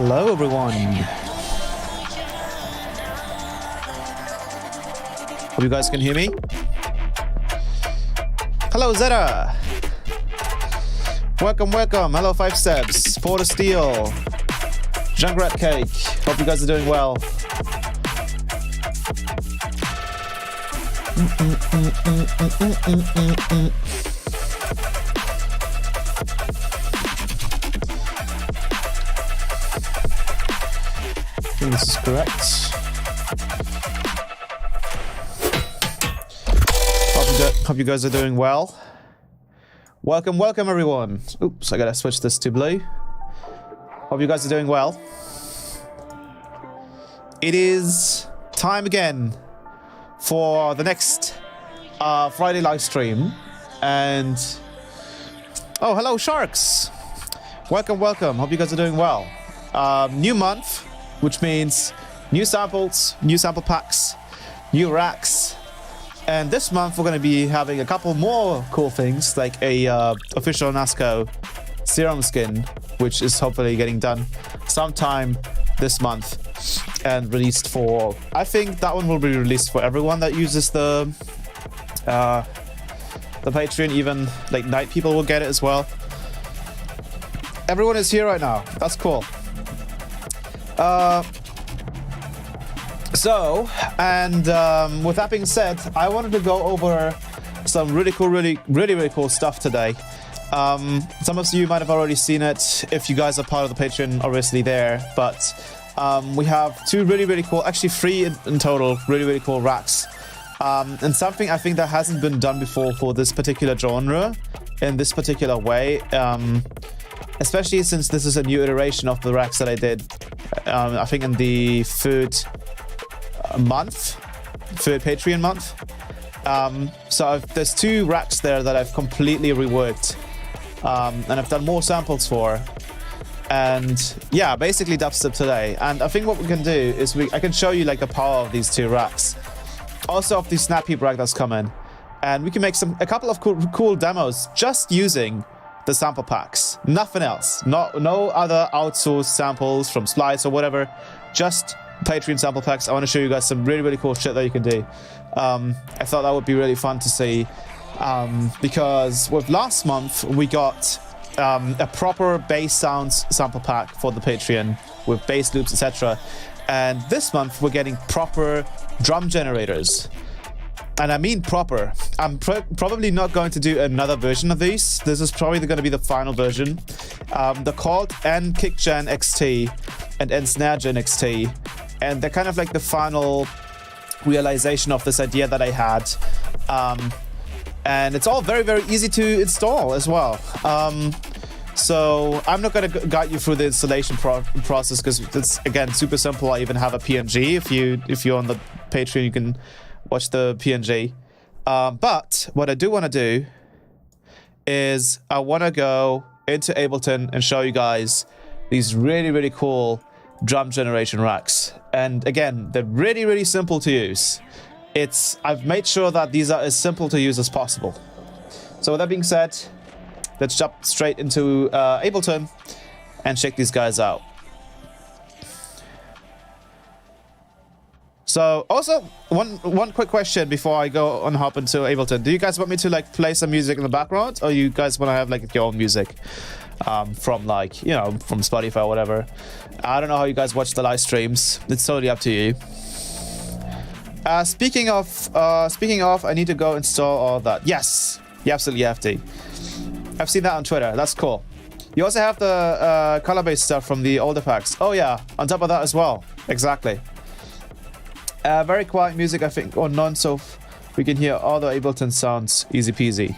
Hello, everyone. Hope you guys can hear me. Hello, Zeta. Welcome, welcome. Hello, Five Steps. For the Steel. Junkrat Cake. Hope you guys are doing well. I think this is correct. Hope you guys are doing well. Welcome, welcome everyone. Oops, I gotta switch this to blue. Hope you guys are doing well. It is time again for the next Friday live stream. And oh, hello Sharks. Welcome, welcome. Hope you guys are doing well. New month, which means new samples, new sample packs, new racks. And this month we're going to be having a couple more cool things, like a official NASCO Serum skin, which is hopefully getting done sometime this month and released for, I think that one will be released for everyone that uses the Patreon. Even like night people will get it as well. Everyone is here right now. That's cool. With that being said, I wanted to go over some really cool stuff today. Some of you might have already seen it if you guys are part of the Patreon, obviously there. But we have two really cool, actually three in total, really cool racks. And something I think that hasn't been done before for this particular genre in this particular way. Especially since this is a new iteration of the racks that I did, I think in the third Patreon month. So there's two racks there that I've completely reworked, and I've done more samples for. And yeah, basically dubstep today. And I think what we can do is I can show you like the power of these two racks. Also of the Snap Heap rack that's coming, and we can make a couple of cool demos just using the sample packs, nothing else. No other outsourced samples from Splice or whatever, just Patreon sample packs. I want to show you guys some really cool shit that you can do. I thought that would be really fun to see, because with last month we got a proper bass sounds sample pack for the Patreon with bass loops, etc. And this month we're getting proper drum generators. And I mean proper. I'm probably not going to do another version of these. This is probably going to be the final version. They're called N-Kick-Gen XT and N-Snare-Gen XT. And they're kind of like the final realization of this idea that I had. And it's all very easy to install as well. So I'm not going to guide you through the installation process because it's, again, super simple. I even have a PNG. If you're on the Patreon, you can watch the PNG. But what I do want to do is I want to go into Ableton and show you guys these really cool drum generation racks. And again, they're really simple to use. I've made sure that these are as simple to use as possible. So with that being said, let's jump straight into Ableton and check these guys out. So also one quick question before I go on hop into Ableton. Do you guys want me to like play some music in the background, or you guys want to have like your own music from like, you know, from Spotify or whatever? I don't know how you guys watch the live streams. It's totally up to you. Speaking of, I need to go install all that. Yes, you absolutely have to. I've seen that on Twitter. That's cool. You also have the color-based stuff from the older packs. Oh yeah, on top of that as well. Exactly. Very quiet music, I think, or none, so we can hear all the Ableton sounds easy peasy.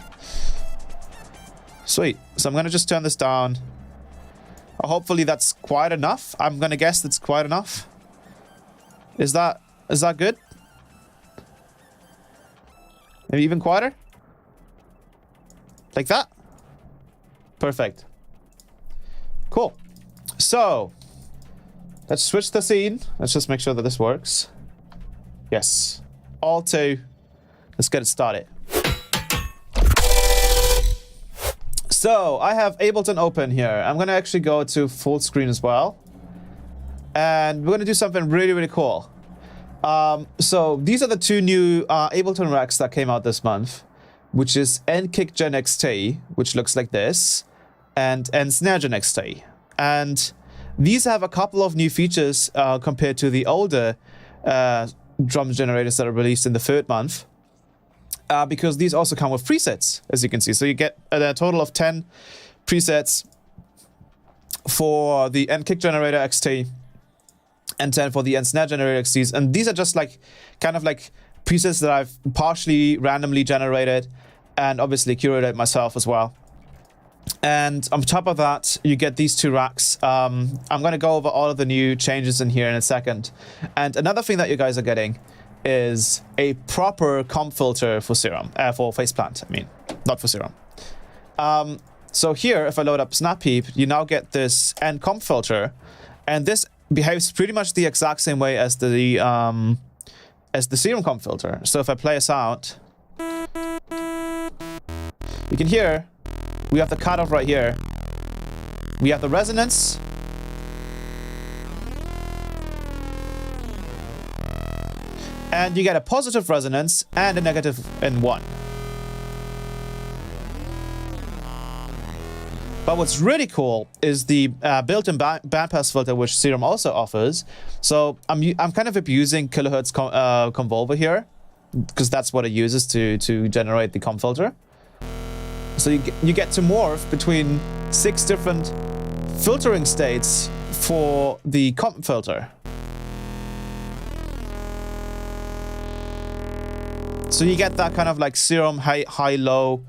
Sweet. So I'm gonna just turn this down. Hopefully that's quiet enough. I'm gonna guess that's quiet enough. Is that good? Maybe even quieter? Like that? Perfect. Cool. So let's switch the scene. Let's just make sure that this works. Yes. All two. Let's get it started. So I have Ableton open here. I'm gonna actually go to full screen as well. And we're going to do something really, really cool. So these are the two new Ableton racks that came out this month, which is LIVESTREAM XT, which looks like this, and SNARE-GEN XT. And these have a couple of new features compared to the older drum generators that are released in the third month, because these also come with presets, as you can see. So you get a total of 10 presets for the Kick Generator XT and 10 for the Snare Generator XTs. And these are just like kind of like presets that I've partially randomly generated and obviously curated myself as well. And on top of that, you get these two racks. I'm going to go over all of the new changes in here in a second. And another thing that you guys are getting is a proper comp filter for Serum, for Faceplant, I mean, not for Serum. So here, if I load up SnapPeep, you now get this comp filter, and this behaves pretty much the exact same way as the Serum comp filter. So if I play a sound, you can hear we have the cutoff right here. We have the resonance. And you get a positive resonance and a negative in one. But what's really cool is the built-in bandpass filter, which Serum also offers. So I'm kind of abusing kilohertz convolver here, because that's what it uses to generate the comp filter. So you get to morph between 6 different filtering states for the comp filter. So you get that kind of like Serum high-low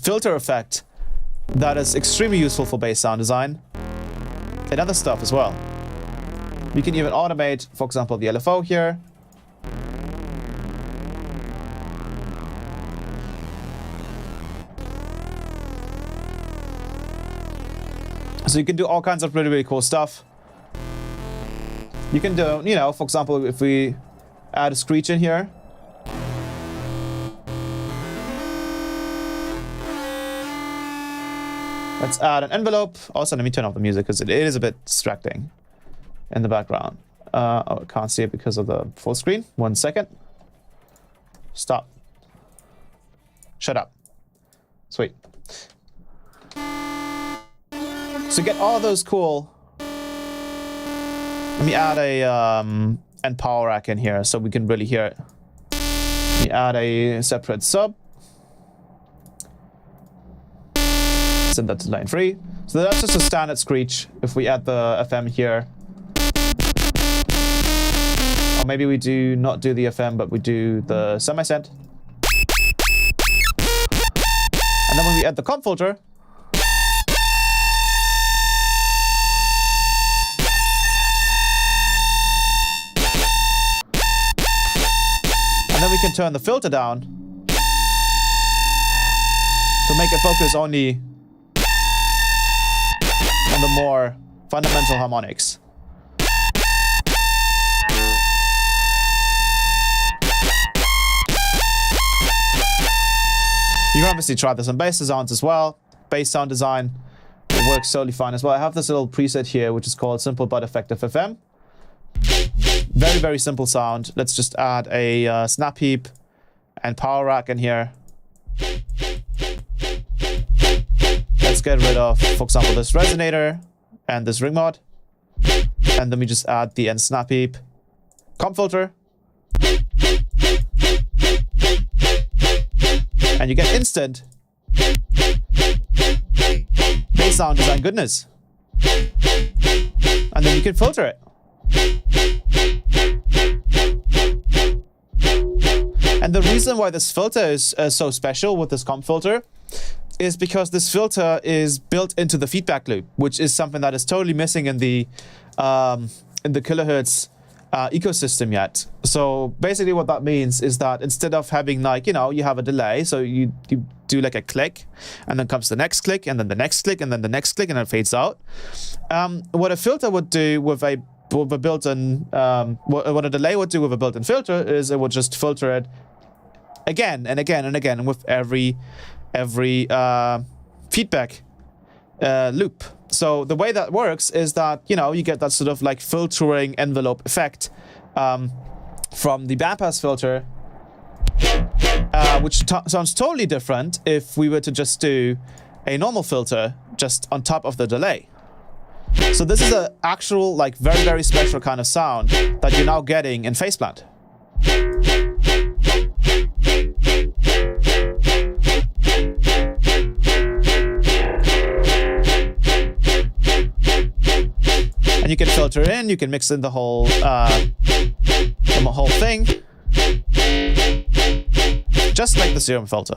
filter effect that is extremely useful for bass sound design and other stuff as well. You can even automate, for example, the LFO here. So you can do all kinds of really, really cool stuff. You can do, you know, for example, if we add a screech in here. Let's add an envelope. Also, let me turn off the music because it is a bit distracting in the background. Oh, I can't see it because of the full screen. 1 second. Stop. Shut up. Sweet. So get all those cool. Let me add a power rack in here so we can really hear it. Let me add a separate sub. Send that to line 3. So that's just a standard screech. If we add the FM here, or maybe we do not do the FM, but we do the semi-send. And then when we add the comp filter, and then we can turn the filter down to make it focus only on the more fundamental harmonics. You can obviously try this on bass sounds as well. Bass sound design, it works totally fine as well. I have this little preset here, which is called Simple But Effective FM. Very, very simple sound. Let's just add a snap heap and power rack in here. Let's get rid of, for example, this resonator and this ring mod. And then we just add the snap heap comp filter. And you get instant bass sound design goodness. And then you can filter it. And the reason why this filter is so special with this comp filter is because this filter is built into the feedback loop, which is something that is totally missing in the kilohertz ecosystem yet. So basically what that means is that instead of having, like, you know, you have a delay, so you do like a click, and then comes the next click, and then the next click, and then the next click, and then it fades out. What a filter would do with a built-in, what a delay would do with a built-in filter is it would just filter it again and again and again with every feedback loop. So the way that works is that, you know, you get that sort of like filtering envelope effect from the bandpass filter, which sounds totally different if we were to just do a normal filter just on top of the delay. So this is an actual, like, very, very special kind of sound that you're now getting in Faceplant. And you can filter in, you can mix in the whole thing, just like the Serum filter.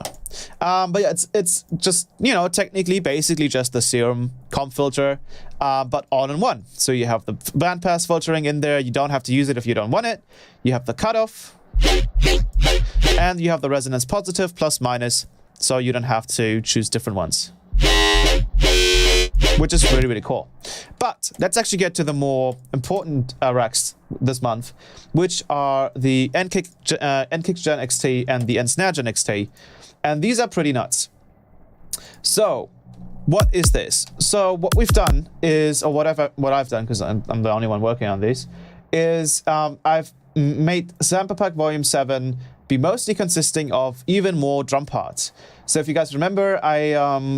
But yeah, it's just, you know, technically basically just the Serum comp filter, but all in one. So you have the bandpass filtering in there. You don't have to use it if you don't want it. You have the cutoff, and you have the resonance positive plus minus, so you don't have to choose different ones, which is really, really cool. But let's actually get to the more important racks this month, which are the NKick Gen XT and the SNARE-GEN XT. And these are pretty nuts. So what is this? So what we've done is, or what I've done, because I'm the only one working on these, is I've made Sample Pack Volume 7 be mostly consisting of even more drum parts. So if you guys remember, I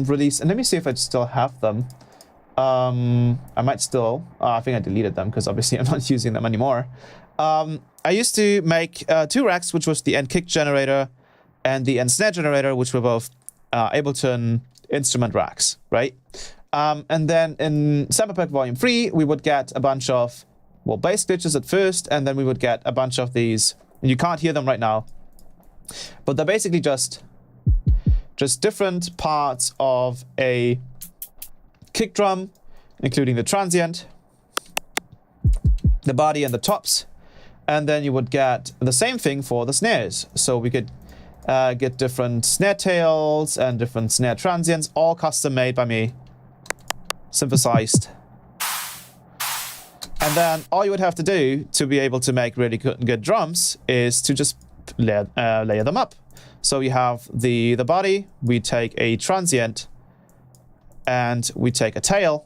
released, and let me see if I still have them. I might still, I think I deleted them because obviously I'm not using them anymore. I used to make 2 racks, which was the NKick generator and the SNARE generator, which were both Ableton instrument racks, right? And then in Sample Pack Volume 3, we would get a bunch of, well, bass glitches at first, and then we would get a bunch of these, and you can't hear them right now, but they're basically just different parts of a kick drum, including the transient, the body, and the tops. And then you would get the same thing for the snares. So we could get different snare tails and different snare transients, all custom made by me, synthesized. And then all you would have to do to be able to make really good drums is to just layer them up. So you have the body, we take a transient, and we take a tail,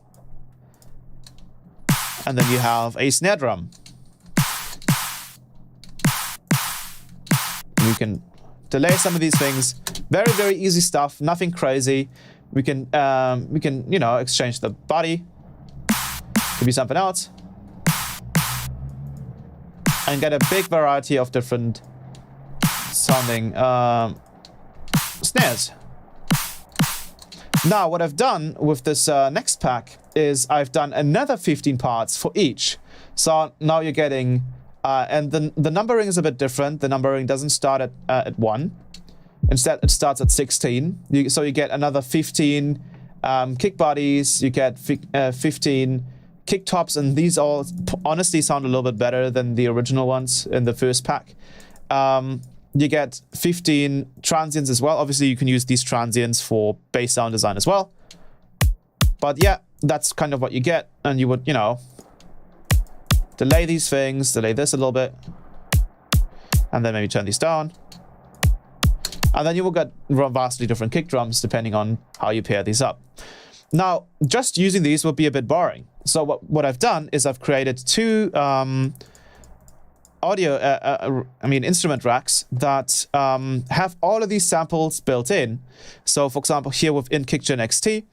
and then you have a snare drum. You can delay some of these things. Very, very easy stuff. Nothing crazy. We can you know, exchange the body. Could be something else, and get a big variety of different sounding snares. Now, what I've done with this next pack is I've done another 15 parts for each. So now you're getting, and the numbering is a bit different. The numbering doesn't start at 1. Instead, it starts at 16. So you get another 15 kick bodies, you get 15 kick tops, and these all honestly sound a little bit better than the original ones in the first pack. You get 15 transients as well. Obviously, you can use these transients for bass sound design as well. But yeah, that's kind of what you get. And you would, you know, delay these things, delay this a little bit, and then maybe turn these down. And then you will get vastly different kick drums depending on how you pair these up. Now, just using these will be a bit boring. So what I've done is I've created 2 instrument racks that have all of these samples built in. So for example, here with NKick Gen XT,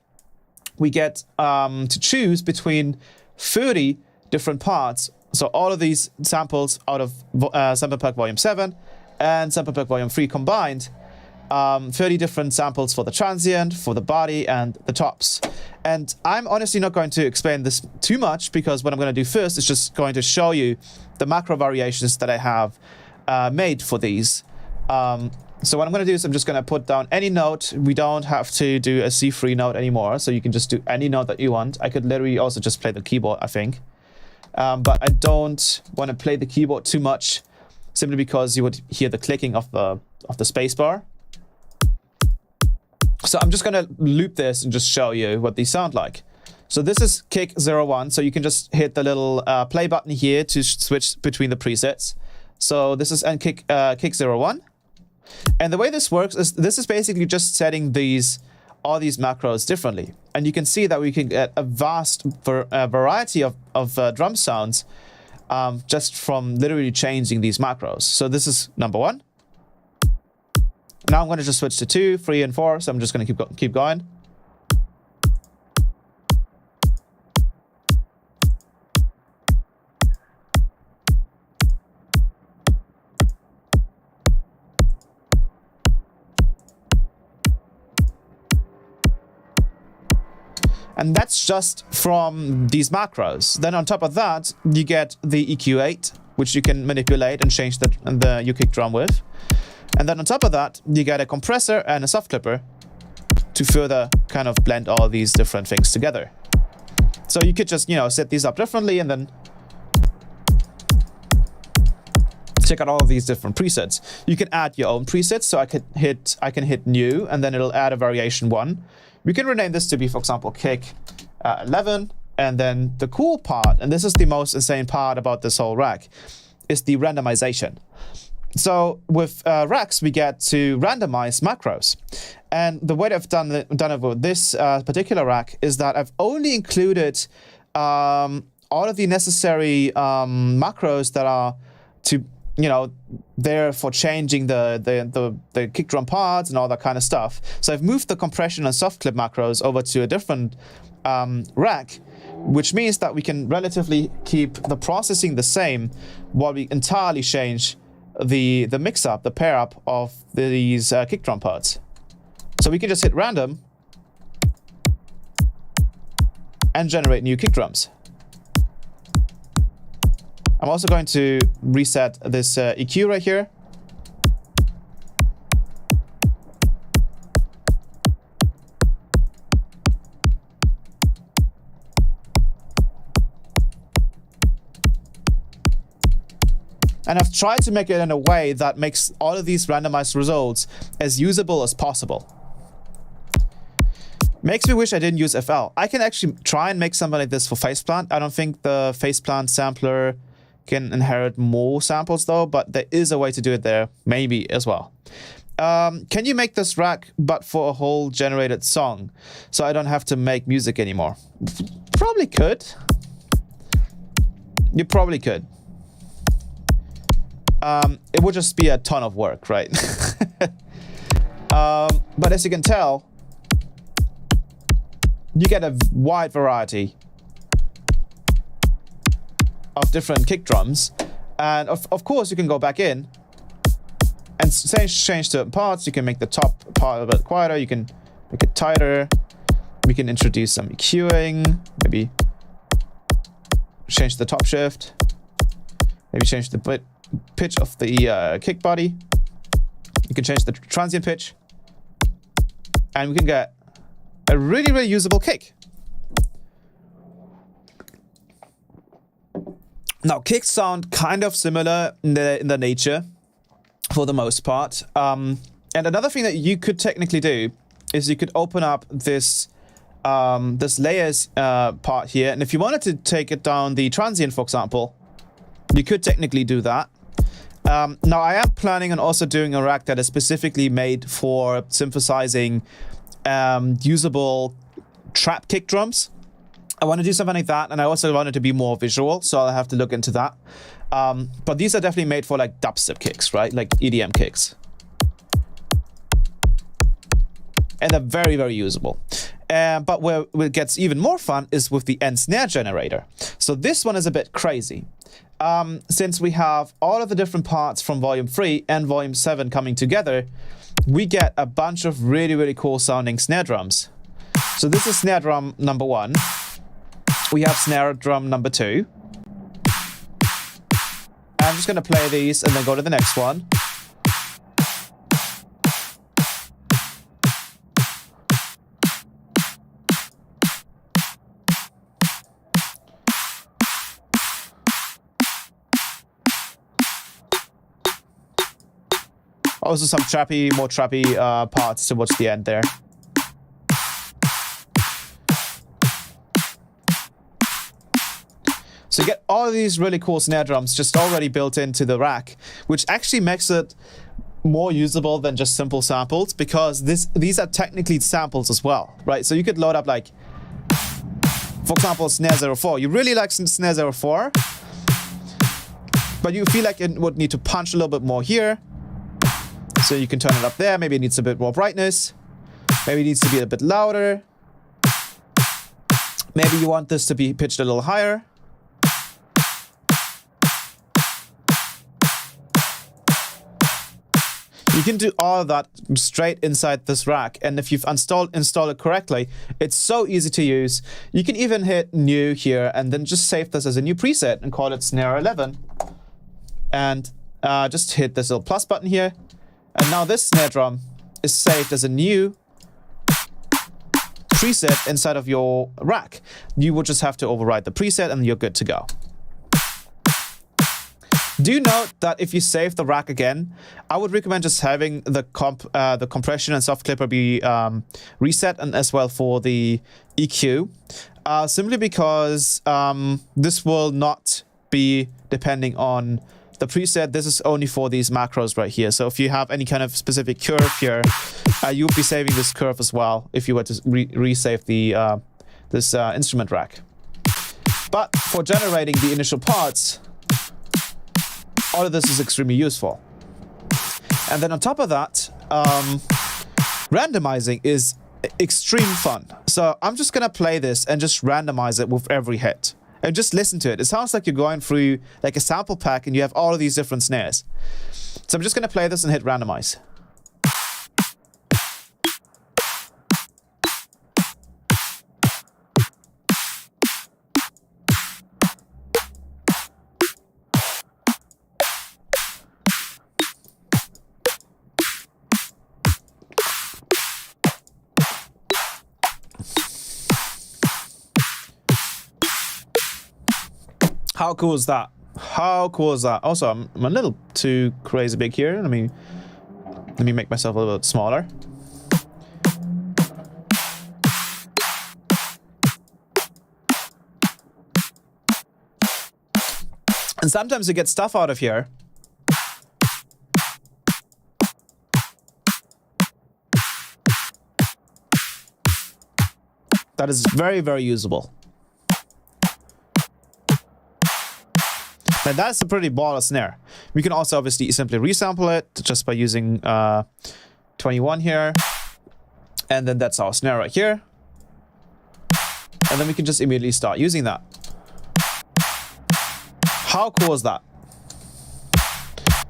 we get to choose between 30 different parts. So all of these samples out of Sample Pack Volume 7 and Sample Pack Volume 3 combined, 30 different samples for the transient, for the body, and the tops. And I'm honestly not going to explain this too much, because what I'm going to do first is just going to show you the macro variations that I have made for these. So what I'm going to do is I'm just going to put down any note. We don't have to do a C3 note anymore, so you can just do any note that you want. I could literally also just play the keyboard, I think. But I don't want to play the keyboard too much, simply because you would hear the clicking of the spacebar. So I'm just going to loop this and just show you what these sound like. So this is kick 01, so you can just hit the little play button here to switch between the presets. So this is kick 01. And the way this works is this is basically just setting these all these macros differently. And you can see that we can get a vast variety of drum sounds just from literally changing these macros. So this is number 1. Now I'm going to just switch to 2, 3, and 4. So I'm just going to keep going. And that's just from these macros. Then on top of that, you get the EQ8, which you can manipulate and change your kick drum with. And then on top of that, you get a compressor and a soft clipper to further kind of blend all these different things together. So you could just, set these up differently and then check out all of these different presets. You can add your own presets. So I can hit new, and then it'll add a variation 1. We can rename this to be, for example, kick 11. And then the cool part, and this is the most insane part about this whole rack, is the randomization. So with racks, we get to randomize macros. And the way I've done it with this particular rack is that I've only included all of the necessary macros that are to there for changing the kick drum parts and all that kind of stuff. So I've moved the compression and soft clip macros over to a different rack, which means that we can relatively keep the processing the same while we entirely change the mix up, the pair up of these kick drum parts. So we can just hit random and generate new kick drums. I'm also going to reset this EQ right here. And I've tried to make it in a way that makes all of these randomized results as usable as possible. Makes me wish I didn't use FL. I can actually try and make something like this for Faceplant. I don't think the Faceplant sampler can inherit more samples though, but there is a way to do it there, maybe as well. Can you make this rack but for a whole generated song, so I don't have to make music anymore? Probably could. You probably could. It would just be a ton of work, right? But as you can tell, you get a wide variety of different kick drums, and of course you can go back in and change certain parts. You can make the top part a bit quieter, you can make it tighter, we can introduce some EQing, maybe change the top shift, maybe change the pitch of the kick body, you can change the transient pitch, and we can get a really, really usable kick. Now, kicks sound kind of similar in the nature, for the most part. And another thing that you could technically do is you could open up this this layers part here, and if you wanted to take it down the transient, for example, you could technically do that. Now, I am planning on also doing a rack that is specifically made for synthesizing usable trap kick drums. I want to do something like that, and I also want it to be more visual, so I'll have to look into that. But these are definitely made for like dubstep kicks, right? Like EDM kicks. And they're very, very usable. But where it gets even more fun is with the snare generator. So this one is a bit crazy. Since we have all of the different parts from Volume 3 and Volume 7 coming together, we get a bunch of really, really cool sounding snare drums. So this is snare drum number 1. We have snare drum number 2. I'm just going to play these and then go to the next one. Also some more trappy parts towards the end there. So you get all of these really cool snare drums just already built into the rack, which actually makes it more usable than just simple samples, because these are technically samples as well, right? So you could load up, like, for example, Snare 04. You really like Snare 04, but you feel like it would need to punch a little bit more here. So you can turn it up there. Maybe it needs a bit more brightness. Maybe it needs to be a bit louder. Maybe you want this to be pitched a little higher. You can do all of that straight inside this rack, and if you've installed it correctly, it's so easy to use. You can even hit new here and then just save this as a new preset and call it Snare 11. And just hit this little plus button here. And now this snare drum is saved as a new preset inside of your rack. You will just have to override the preset and you're good to go. Do note that if you save the rack again, I would recommend just having the compression and soft clipper be reset, and as well for the EQ, simply because this will not be depending on the preset. This is only for these macros right here. So if you have any kind of specific curve here, you will be saving this curve as well if you were to resave the this instrument rack. But for generating the initial parts, all of this is extremely useful. And then on top of that, randomizing is extreme fun. So I'm just gonna play this and just randomize it with every hit. And just listen to it. It sounds like you're going through like a sample pack and you have all of these different snares. So I'm just gonna play this and hit randomize. How cool is that? How cool is that? Also, I'm a little too crazy big here. Let me make myself a little bit smaller. And sometimes you get stuff out of here. That is very, very usable. And that's a pretty baller snare. We can also obviously simply resample it just by using 21 here. And then that's our snare right here. And then we can just immediately start using that. How cool is that?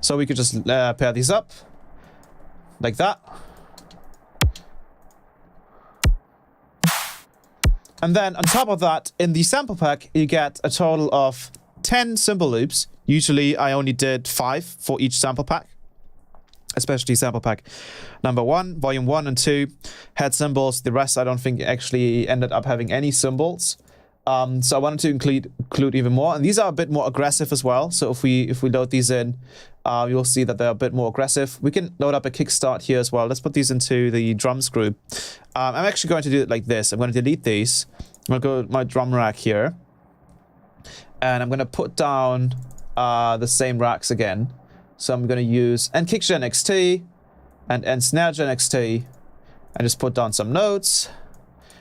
So we could just pair these up like that. And then on top of that, in the sample pack, you get a total of 10 cymbal loops. Usually I only did 5 for each sample pack, especially sample pack number 1, volume 1 and 2 had cymbals. The rest I don't think actually ended up having any cymbals. So I wanted to include even more, and these are a bit more aggressive as well. So if we load these in, you'll see that they're a bit more aggressive. We can load up a kickstart here as well. Let's put these into the drums group. I'm actually going to do it like this. I'm going to delete these. I'm going to go to my drum rack here. And I'm going to put down the same racks again. So I'm going to use Kickgen XT and SNARE-GEN XT and just put down some notes.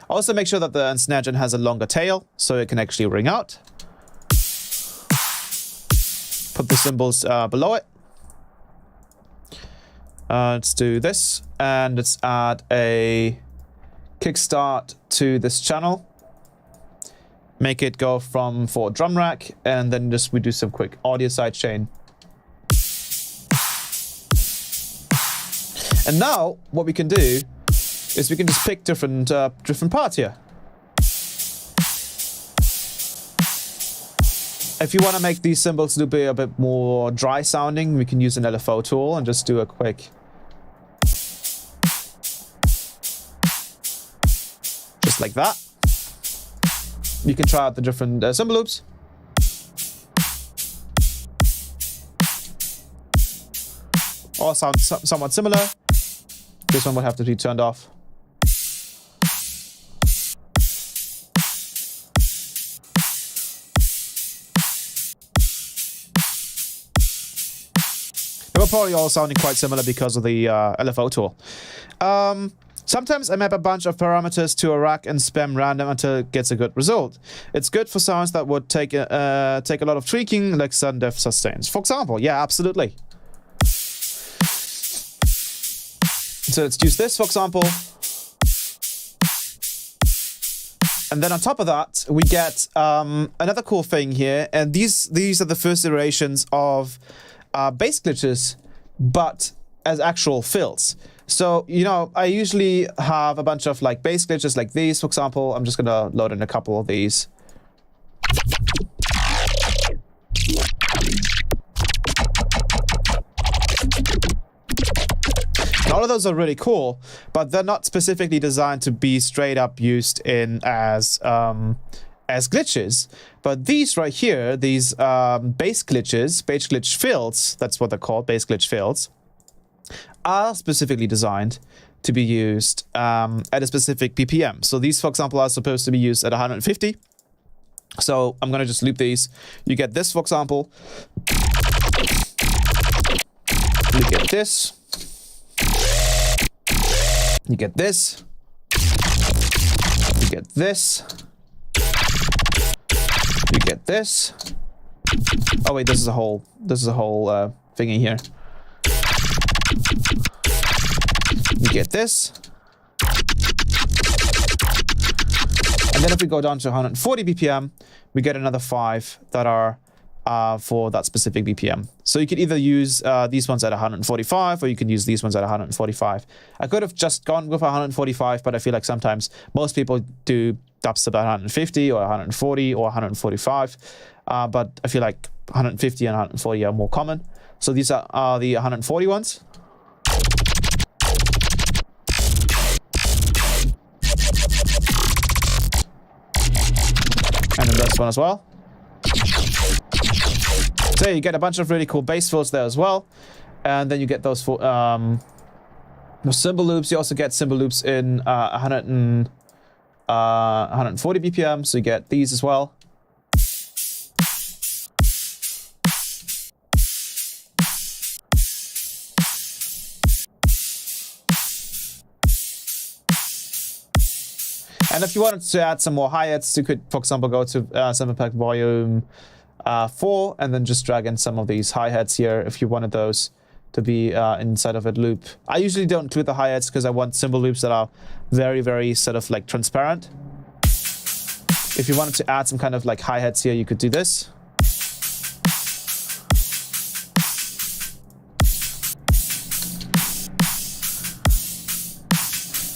Also make sure that the SNARE-GEN has a longer tail so it can actually ring out. Put the cymbals below it. Let's do this, and let's add a kickstart to this channel. Make it go from for drum rack, and then just we do some quick audio sidechain. And now what we can do is we can just pick different parts here. If you want to make these cymbals to be a bit more dry sounding, we can use an LFO tool and just do a quick, just like that. You can try out the different cymbal loops. All sound somewhat similar. This one will have to be turned off. There were You're probably all sounding quite similar because of the LFO tool. Sometimes I map a bunch of parameters to a rack and spam random until it gets a good result. It's good for sounds that would take a lot of tweaking, like sudden death sustains. For example, yeah, absolutely. So let's use this, for example. And then on top of that, we get another cool thing here. And these are the first iterations of bass glitches, but as actual fills. So, you know, I usually have a bunch of like bass glitches like these, for example. I'm just going to load in a couple of these. And all of those are really cool, but they're not specifically designed to be straight up used in as glitches. But these right here, these bass glitches, bass glitch fills, that's what they're called, bass glitch fills, are specifically designed to be used at a specific BPM. So these, for example, are supposed to be used at 150. So I'm going to just loop these. You get this, for example. You get this. You get this. You get this. You get this. Oh wait, this is a whole thingy here. You get this. And then if we go down to 140 BPM, we get another 5 that are for that specific BPM. So you could either use these ones at 145, or you can use these ones at 145. I could have just gone with 145, but I feel like sometimes most people do dubstep at 150 or 140 or 145. But I feel like 150 and 140 are more common. So these are the 140 ones. And then this one as well. So you get a bunch of really cool bass fills there as well. And then you get those for cymbal loops. You also get cymbal loops in 140 BPM. So you get these as well. And if you wanted to add some more hi-hats, you could, for example, go to Sample Pack Volume 4 and then just drag in some of these hi-hats here if you wanted those to be inside of a loop. I usually don't include the hi-hats because I want cymbal loops that are very, very sort of like transparent. If you wanted to add some kind of like hi-hats here, you could do this.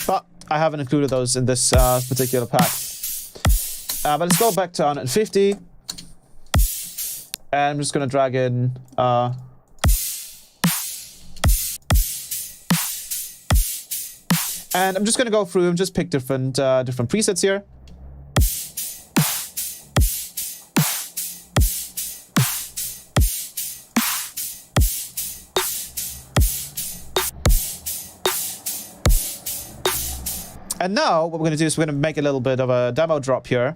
But I haven't included those in this particular pack. But let's go back to 150. And I'm just going to drag in and I'm just going to go through and just pick different presets here. And now what we're going to do is we're going to make a little bit of a demo drop here.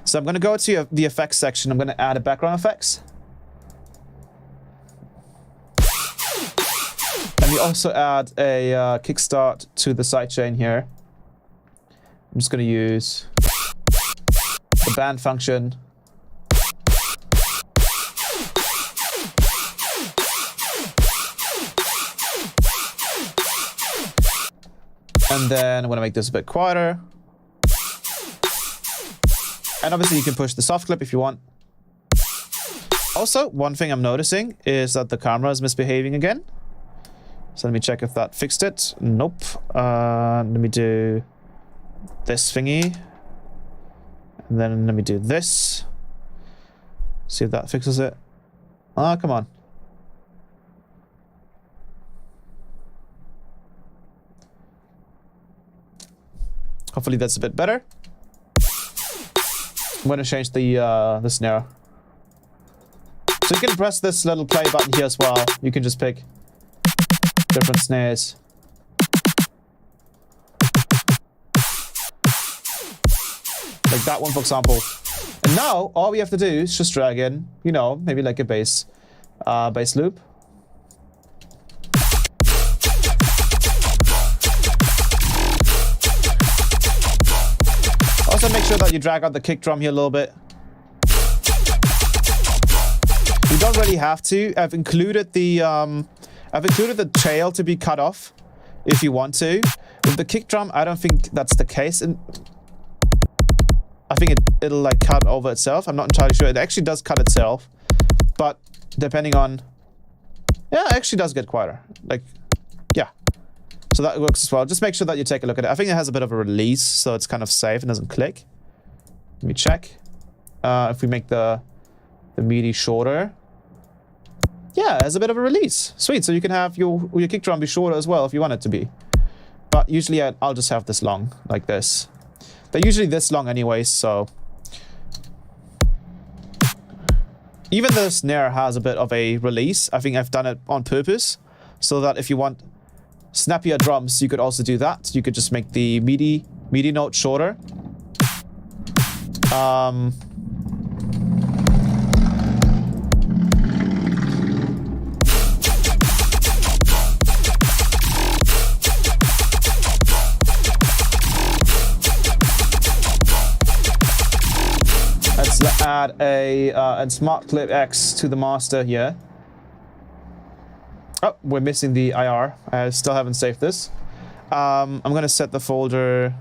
So I'm going to go to the effects section. I'm going to add a background effects. And we also add a kickstart to the sidechain here. I'm just going to use the band function. And then I'm going to make this a bit quieter. And obviously you can push the soft clip if you want. Also, one thing I'm noticing is that the camera is misbehaving again. So let me check if that fixed it. Nope. Let me do this thingy. And then let me do this. See if that fixes it. Ah, come on. Hopefully that's a bit better. I'm going to change the snare. So you can press this little play button here as well. You can just pick different snares. Like that one, for example. And now all we have to do is just drag in, you know, maybe like a bass loop. sure that you drag out the kick drum here a little bit. You don't really have to. I've included the trail to be cut off if you want to. With the kick drum, I don't think that's the case. And I think it'll like cut over itself. I'm not entirely sure. It actually does cut itself, but depending on, yeah, it actually does get quieter. Like, yeah. So that works as well. Just make sure that you take a look at it. I think it has a bit of a release, so it's kind of safe and doesn't click. Let me check. If we make the MIDI shorter. Yeah, it has a bit of a release. Sweet, so you can have your kick drum be shorter as well if you want it to be. But usually I'll just have this long, like this. They're usually this long anyways, so... Even the snare has a bit of a release. I think I've done it on purpose, so that if you want snappier drums, you could also do that. You could just make the MIDI note shorter. Let's add a Smart Clip X to the master here. Oh, we're missing the IR. I still haven't saved this. I'm gonna set the folder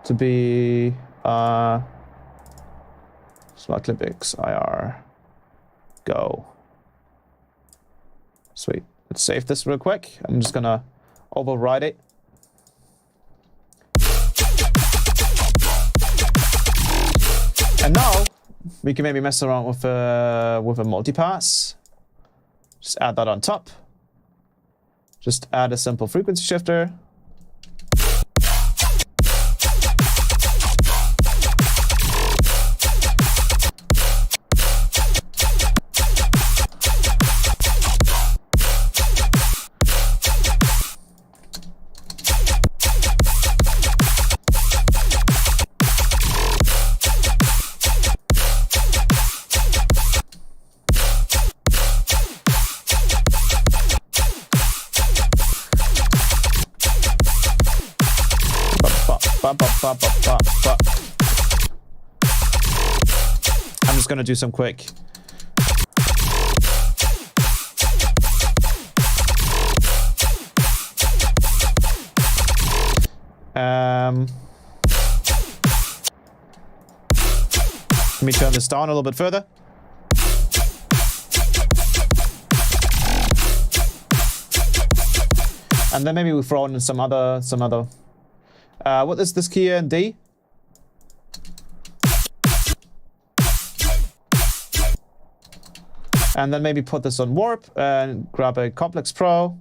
to be Smart Clip X IR. Go. Sweet. Let's save this real quick. I'm just gonna override it. And now we can maybe mess around with a multipass. Just add that on top. Just add a simple frequency shifter. I'm just gonna do some quick. Let me turn this down a little bit further. And then maybe we throw in some other. What is this key here in D? And then maybe put this on warp and grab a Complex Pro.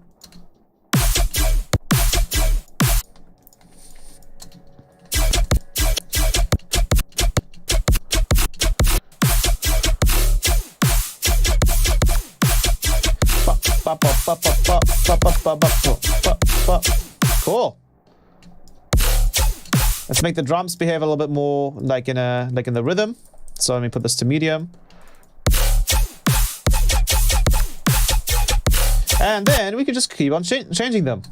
Cool. Let's make the drums behave a little bit more like in the rhythm. So let me put this to medium. And then we can just keep on changing them.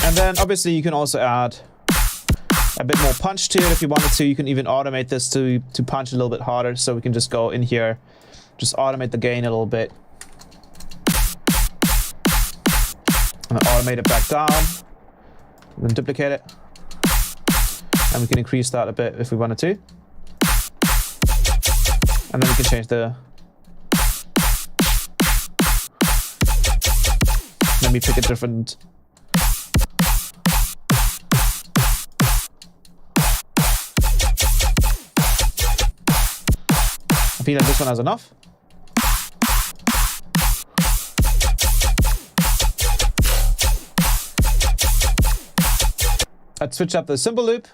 And obviously you can also add a bit more punch to it if you wanted to. You can even automate this to punch a little bit harder. So we can just go in here, just automate the gain a little bit. And automate it back down. Then duplicate it. And we can increase that a bit if we wanted to. And then we can change the... Let me pick a different... I feel like this one has enough. Let's switch up the cymbal loop.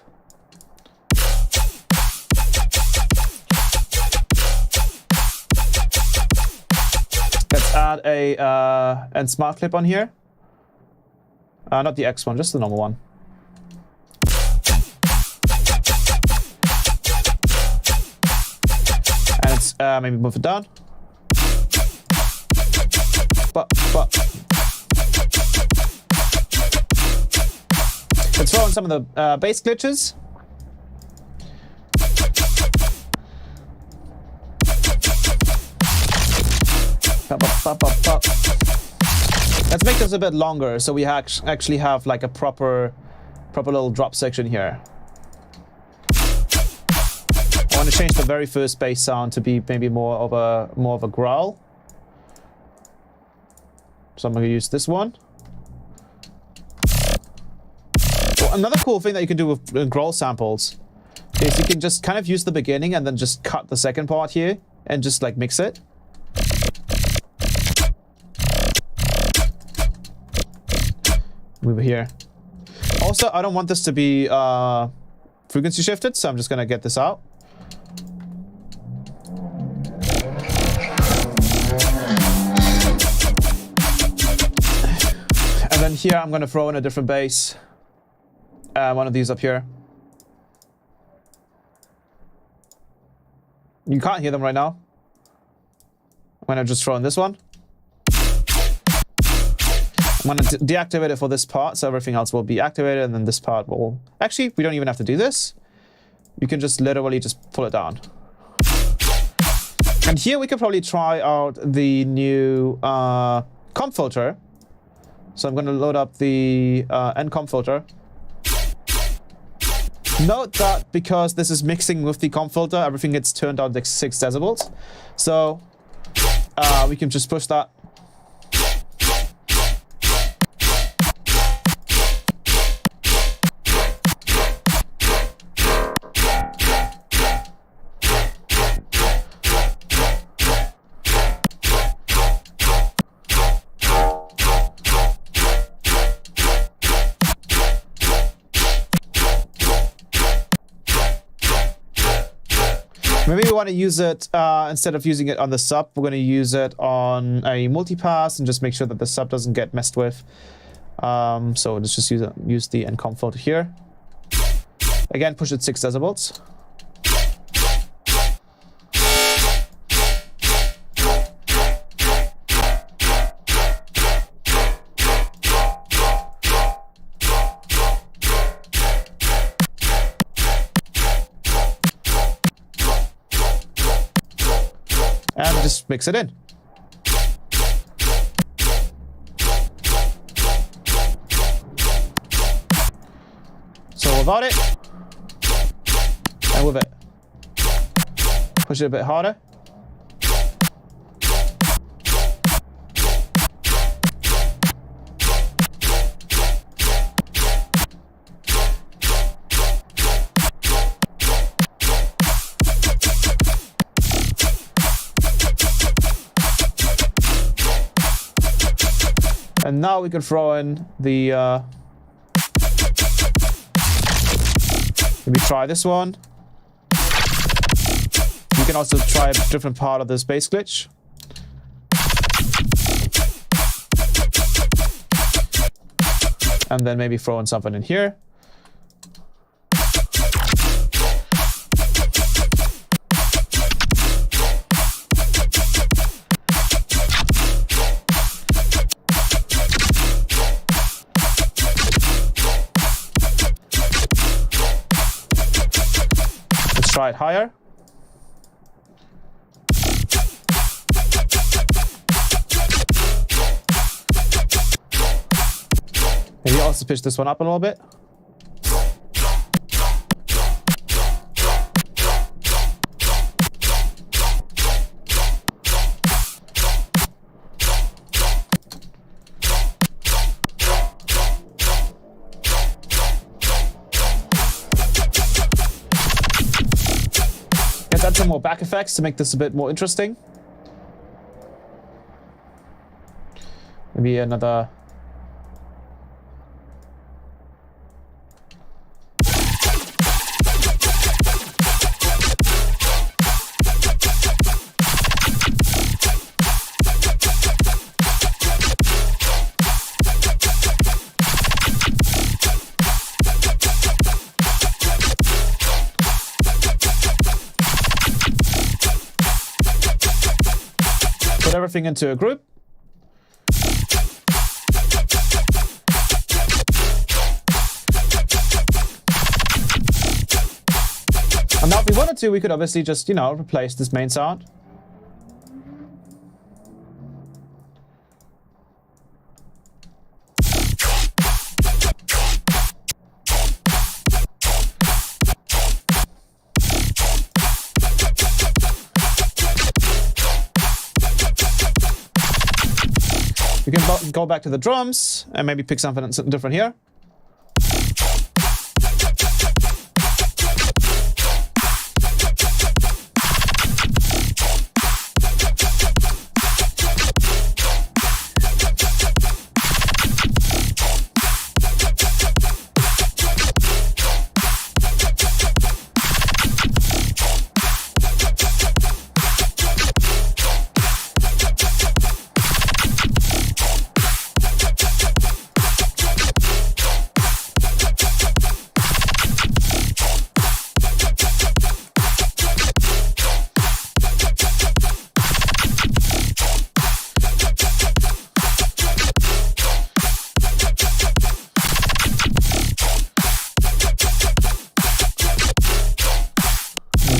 add a and smart clip on here. Not the X one, just the normal one. And it's maybe move it down. Let's throw in some of the bass glitches. Let's make this a bit longer so we actually have like a proper little drop section here. I want to change the very first bass sound to be maybe more of a growl. So I'm going to use this one. Well, another cool thing that you can do with growl samples is you can just kind of use the beginning and then just cut the second part here and just like mix it. Move it here. Also, I don't want this to be frequency shifted, so I'm just gonna get this out. And then here I'm gonna throw in a different bass. One of these up here. You can't hear them right now. I'm gonna just throw in this one. I'm going to deactivate it for this part, so everything else will be activated, and then this part will... Actually, we don't even have to do this. You can just literally just pull it down. And here we could probably try out the new comp filter. So I'm going to load up the comp filter. Note that because this is mixing with the comp filter, everything gets turned down to 6 decibels. So we can just push that. Maybe we want to use it, instead of using it on the sub, we're going to use it on a multipass and just make sure that the sub doesn't get messed with. So let's just use the comp filter here. Again, push it 6 decibels. And just mix it in. So without it, and with it. Push it a bit harder. And now we can throw in the, maybe try this one. You can also try a different part of this bass glitch. And then maybe throw in something in here. Try it higher. Maybe also pitch this one up a little bit. Add some more back effects to make this a bit more interesting. Maybe another... everything into a group. And now if we wanted to, we could obviously just, you know, replace this main sound. We can go back to the drums and maybe pick something different here.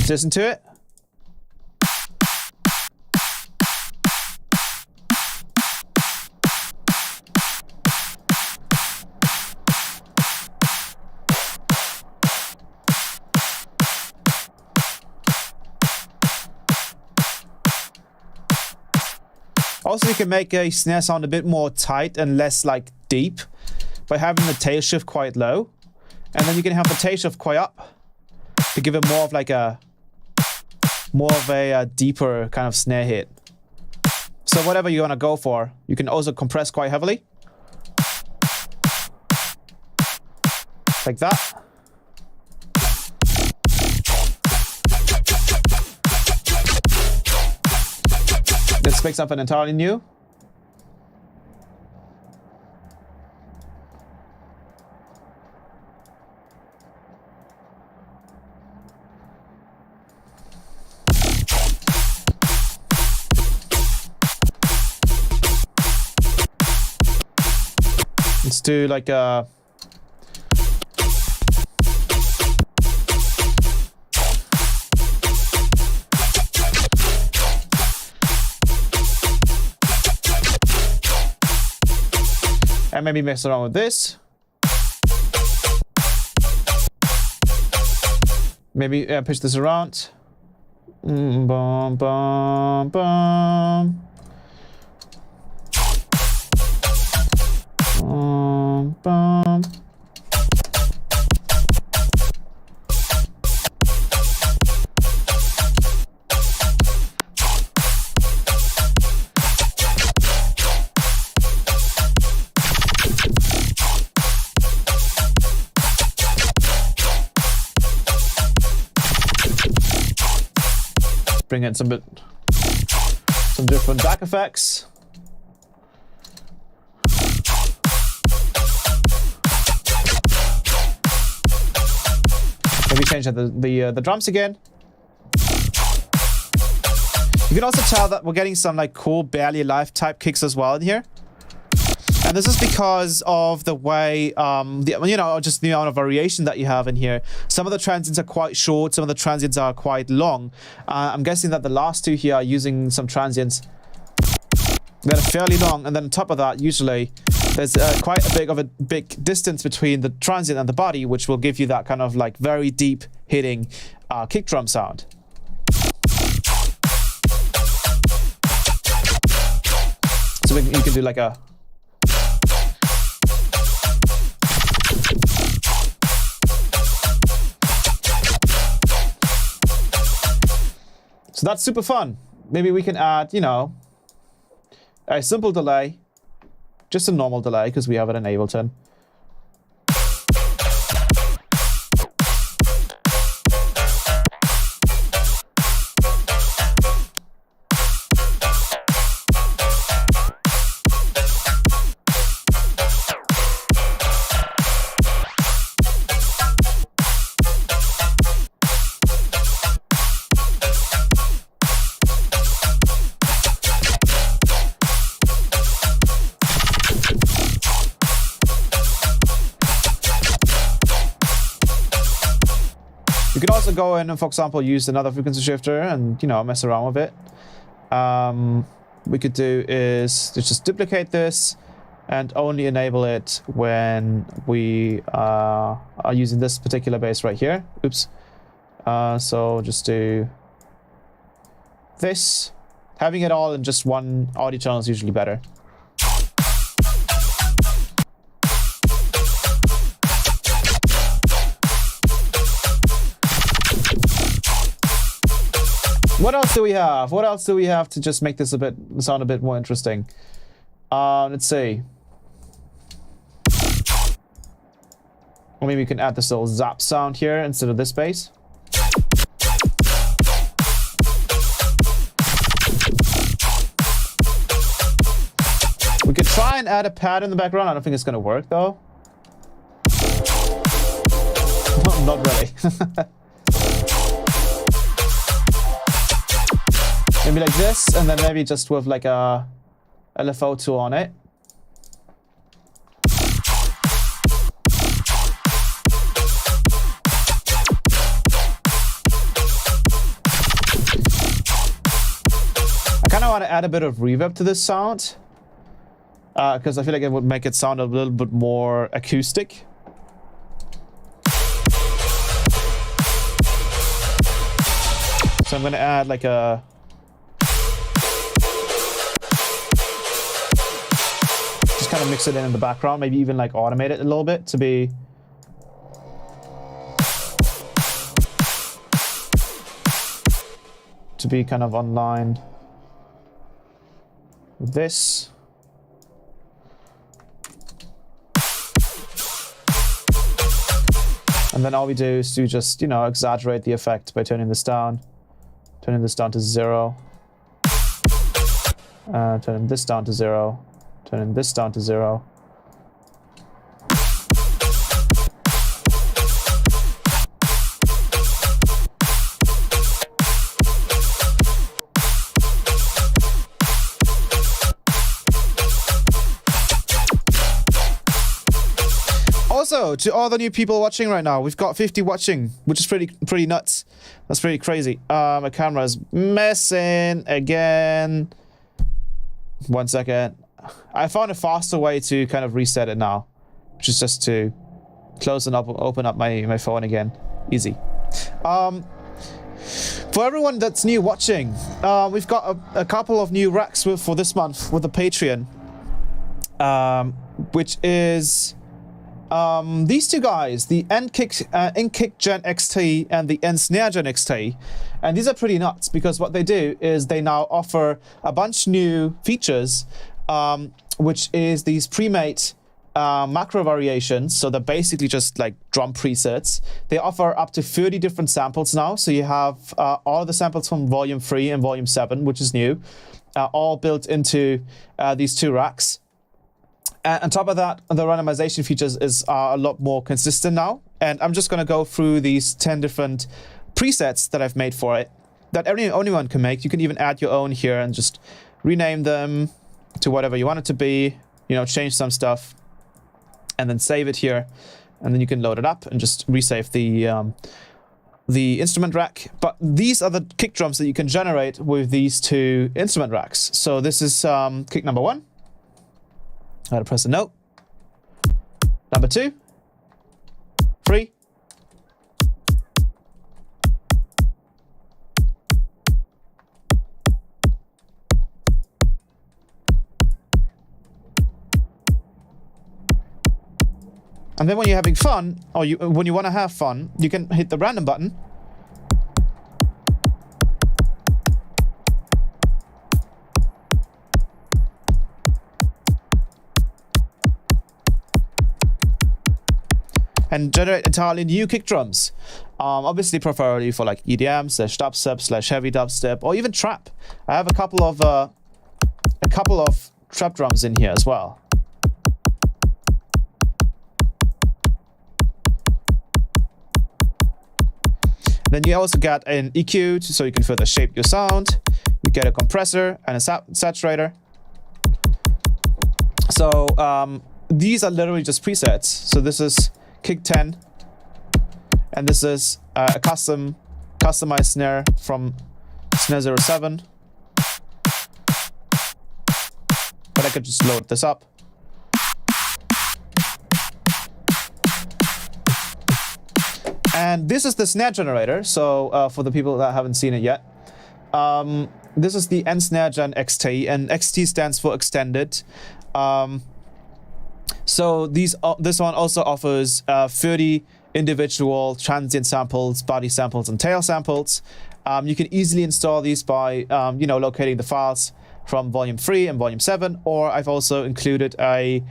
Listen to it. Also, you can make a snare sound a bit more tight and less like deep by having the tail shift quite low, and then you can have the tail shift quite up to give it more of like a deeper kind of snare hit. So whatever you want to go for, you can also compress quite heavily. Like that. Let's make something entirely new. Let's do like a and maybe mess around with this. Maybe push this around. Bum, bum, bum. Bum. Bring in some different back effects. Maybe change the drums again. You can also tell that we're getting some like cool barely alive type kicks as well in here. And this is because of the way, just the amount of variation that you have in here. Some of the transients are quite short, some of the transients are quite long. I'm guessing that the last two here are using some transients that are fairly long, and then on top of that, usually there's quite a big distance between the transient and the body, which will give you that kind of like very deep hitting kick drum sound. So you can do like a So that's super fun. Maybe we can add, you know, a simple delay, just a normal delay because we have it in Ableton. go in and, for example, use another frequency shifter and, you know, mess around with it, we could do is to just duplicate this and only enable it when we are using this particular bass right here. Oops. So just do this. Having it all in just one audio channel is usually better. What else do we have? What else do we have to just make this sound a bit more interesting? Let's see. Or maybe we can add this little zap sound here instead of this bass. We could try and add a pad in the background. I don't think it's gonna work though. No, not really. Maybe like this, and then maybe just with like a LFO2 on it. I kind of want to add a bit of reverb to this sound, because I feel like it would make it sound a little bit more acoustic. So I'm going to add like a... just kind of mix it in the background, maybe even like automate it a little bit to be... kind of online with this. And then all we do is to just, you know, exaggerate the effect by turning this down to 0, turning this down to 0, turning this down to 0. Also, to all the new people watching right now, we've got 50 watching, which is pretty nuts. That's pretty crazy. My camera is messing again. 1 second. I found a faster way to kind of reset it now, which is just to close and open up my phone again. Easy. For everyone that's new watching, we've got a couple of new racks for this month with the Patreon, which is these two guys, the SNARE-GEN XT and the SNARE-GEN XT. And these are pretty nuts because what they do is they now offer a bunch new features, which is these pre-made macro variations. So they're basically just like drum presets. They offer up to 30 different samples now. So you have all the samples from Volume 3 and Volume 7, which is new, all built into these two racks. And on top of that, the randomization features is a lot more consistent now. And I'm just going to go through these 10 different presets that I've made for it that anyone can make. You can even add your own here and just rename them to whatever you want it to be, you know, change some stuff and then save it here. And then you can load it up and just resave the instrument rack. But these are the kick drums that you can generate with these two instrument racks. So this is kick number 1. I gotta press a note. Number 2, 3. And then when you're having fun, or when you want to have fun, you can hit the random button. And generate entirely new kick drums. Obviously, preferably for like EDM / dubstep / heavy dubstep, or even trap. I have a couple of trap drums in here as well. Then you also get an EQ, so you can further shape your sound. You get a compressor and a saturator. So these are literally just presets. So this is kick 10, and this is a custom customize snare from snare 07. But I could just load this up. And this is the snare generator. So for the people that haven't seen it yet, this is the SNARE-GEN XT, and XT stands for extended. So this one also offers 30 individual transient samples, body samples, and tail samples. You can easily install these by locating the files from volume 3 and volume 7, or I've also included a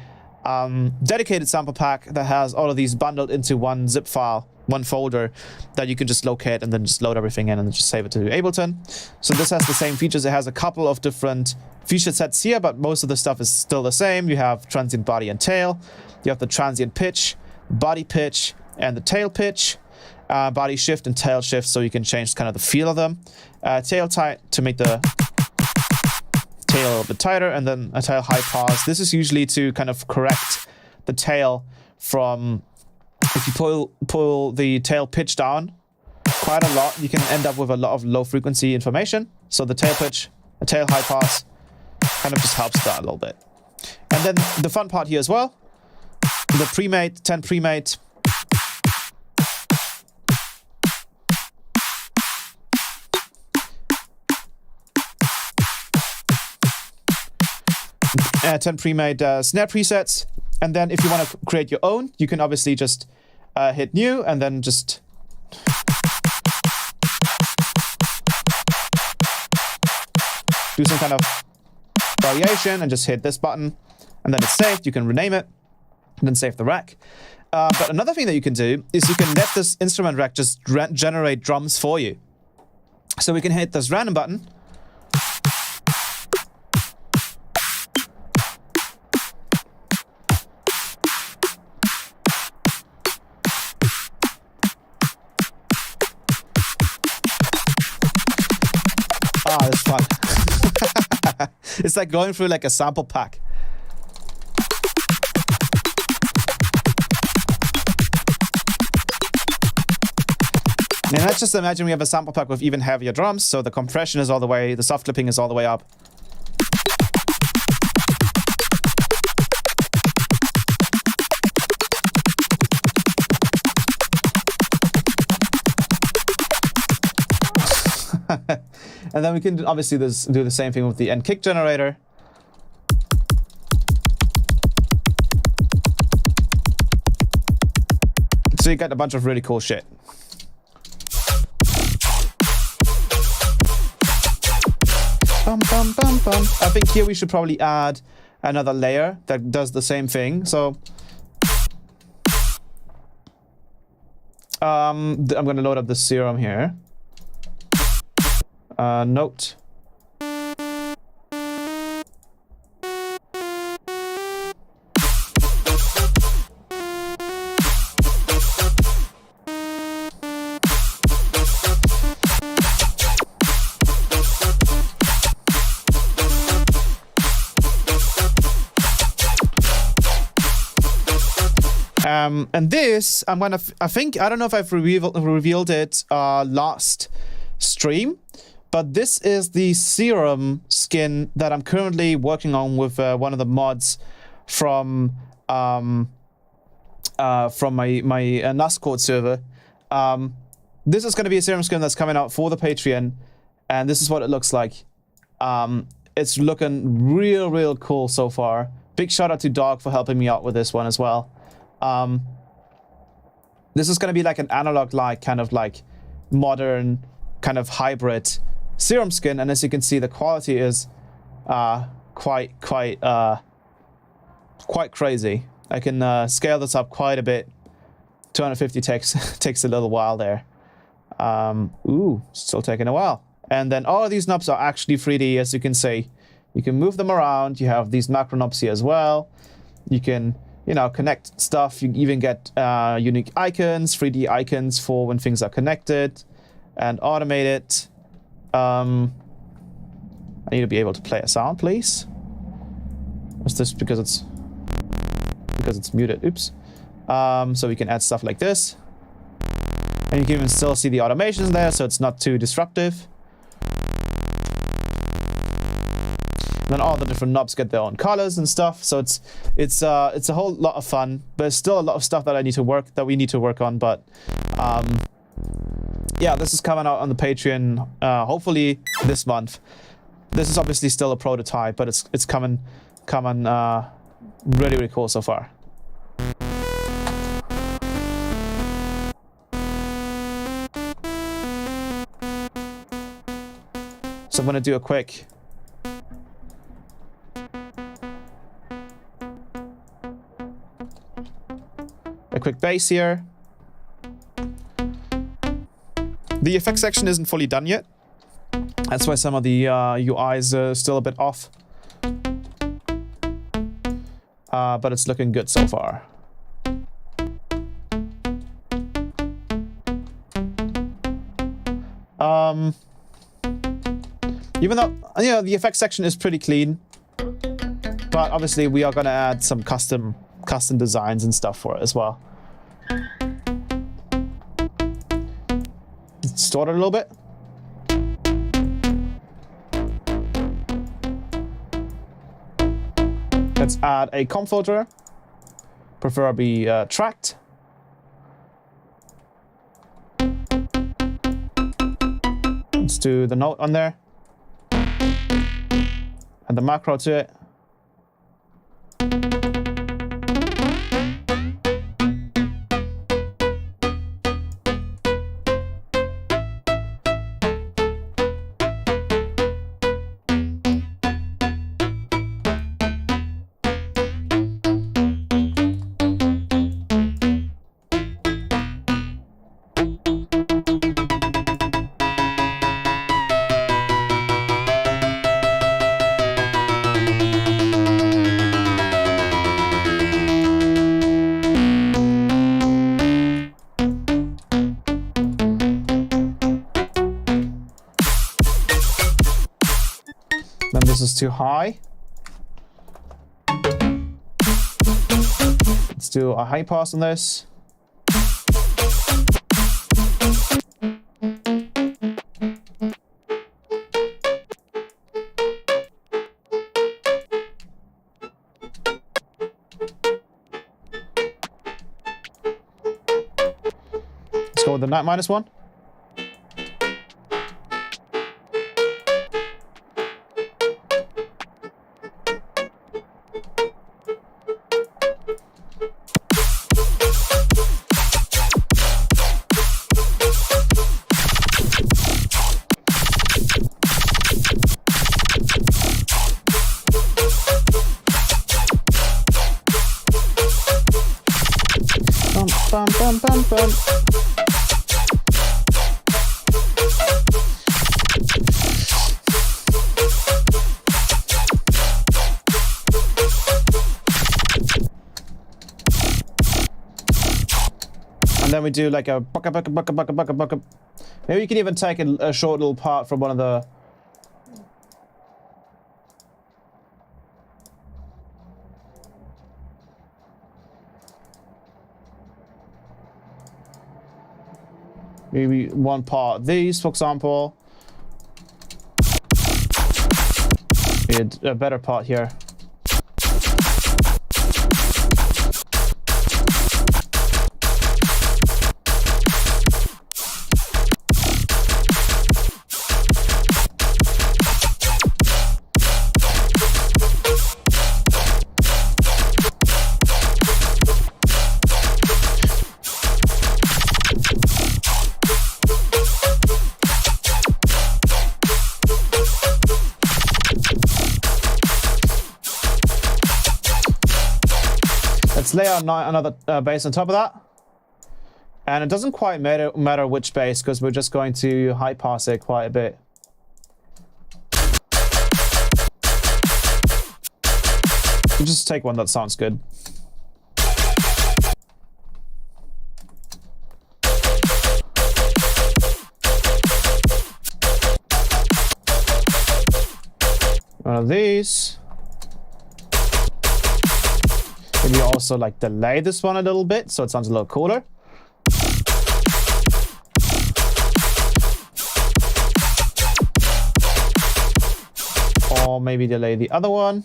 dedicated sample pack that has all of these bundled into one zip file, one folder that you can just locate and then just load everything in and just save it to Ableton. So this has the same features. It has a couple of different feature sets here, but most of the stuff is still the same. You have transient body and tail. You have the transient pitch, body pitch, and the tail pitch, body shift and tail shift, so you can change kind of the feel of them. Tail tight to make the tail a little bit tighter, and then a tail high pass. This is usually to kind of correct the tail from, if you pull the tail pitch down quite a lot, you can end up with a lot of low frequency information. So the tail pitch, a tail high pass kind of just helps that a little bit. And then the fun part here as well, the pre-made, 10 pre-made snare presets. And then if you want to create your own, you can obviously just hit new and then just do some kind of variation and just hit this button, and then it's saved. You can rename it and then save the rack. But another thing that you can do is you can let this instrument rack just generate drums for you. So we can hit this random button. Ah, that's fun. It's like going through like a sample pack. And let's just imagine we have a sample pack with even heavier drums, so the compression is all the way, the soft clipping is all the way up. And then we can obviously do the same thing with the end kick generator. So you get a bunch of really cool shit. Bum, bum, bum, bum. I think here we should probably add another layer that does the same thing. So I'm going to load up the Serum here. Note. And this, I don't know if I've revealed it last stream, but this is the Serum skin that I'm currently working on with one of the mods from my NASCode server. This is going to be a Serum skin that's coming out for the Patreon, and this is what it looks like. It's looking real cool so far. Big shout out to Dog for helping me out with this one as well. This is going to be like an analog-like kind of like modern kind of hybrid Serum skin, and as you can see, the quality is quite crazy. I can scale this up quite a bit. 250 takes a little while there. Ooh, still taking a while. And then all of these knobs are actually 3D, as you can see. You can move them around. You have these macro knobs here as well. You can, you know, connect stuff. You even get unique icons, 3D icons for when things are connected, and automate it. I need to be able to play a sound, please. Is this because it's muted? Oops. So we can add stuff like this. And you can even still see the automations there, so it's not too disruptive. And then all the different knobs get their own colors and stuff, so it's a whole lot of fun. But there's still a lot of stuff that we need to work on. But yeah, this is coming out on the Patreon hopefully this month. This is obviously still a prototype, but it's coming really cool so far. So I'm gonna do a quick bass here. The effects section isn't fully done yet. That's why some of the UIs are still a bit off. But it's looking good so far. Even though, you know, the effects section is pretty clean, but obviously we are gonna add some custom designs and stuff for it as well. Distort it a little bit. Let's add a comp filter, preferably tracked. Let's do the note on there. Add the macro to it. This is too high. Let's do a high pass on this. Let's go with the -1. Bum, bum, bum, bum. And then we do like a bucka, bucka, bucka, bucka, bucka, bucka. Maybe you can even take a short little part from one of the... Maybe one part of these, for example. Maybe a better part here. Let's lay out another bass on top of that. And it doesn't quite matter which bass, because we're just going to high pass it quite a bit. We'll just take one that sounds good. One of these. Maybe also like delay this one a little bit so it sounds a little cooler. or maybe delay the other one.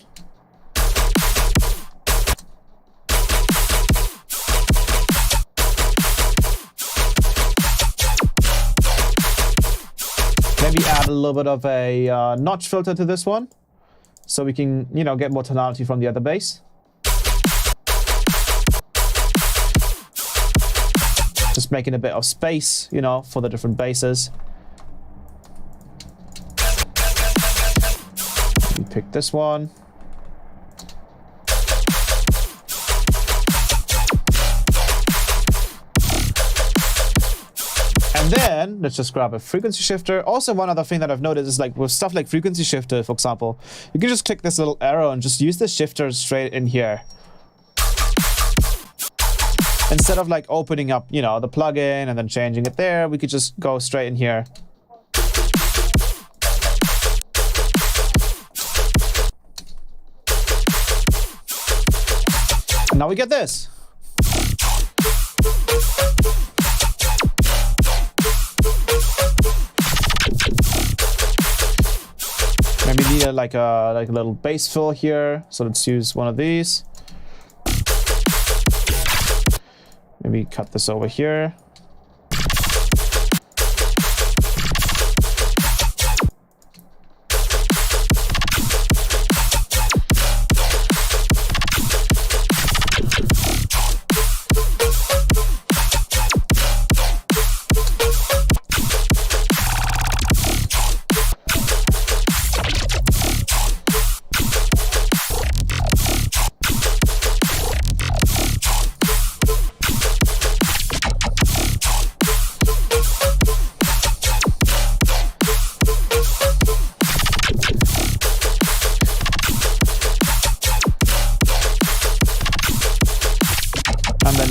Maybe add a little bit of a notch filter to this one, so we can, you know, get more tonality from the other bass. Just making a bit of space, you know, for the different basses. We pick this one. And then let's just grab a frequency shifter. Also, one other thing that I've noticed is, like, with stuff like frequency shifter, for example, you can just click this little arrow and just use the shifter straight in here. Instead of like opening up, you know, the plugin and then changing it there, we could just go straight in here. And now we get this. Maybe need like a little bass fill here. So let's use one of these. Maybe cut this over here.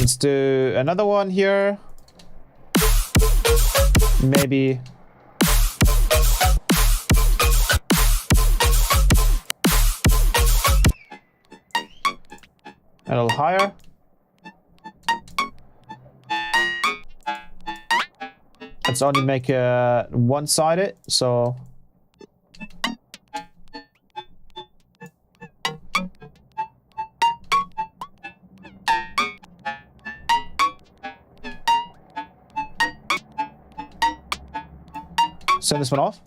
Let's do another one here. Maybe a little higher. Let's only make one-sided, so turn this one off.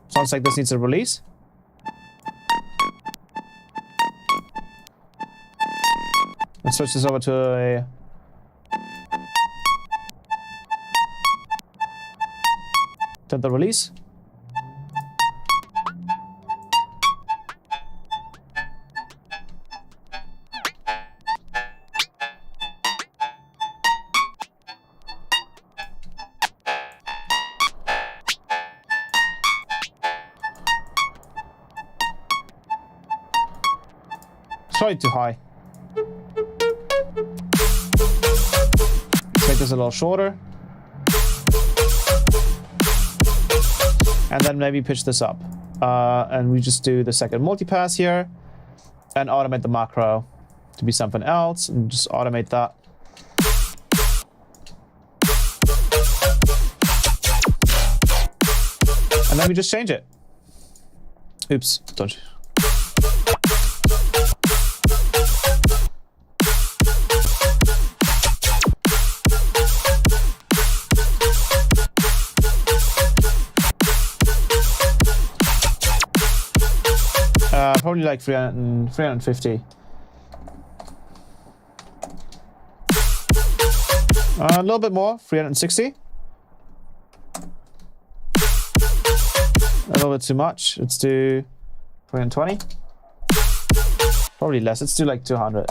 Sounds like this needs a release. Let's switch this over to a... turn the release. Probably too high. Let's make this a little shorter. And then maybe pitch this up. And we just do the second multipass here and automate the macro to be something else and just automate that. And then we just change it. Oops, don't you? Probably like 350. A little bit more, 360. A little bit too much. Let's do 320. Probably less. Let's do like 200.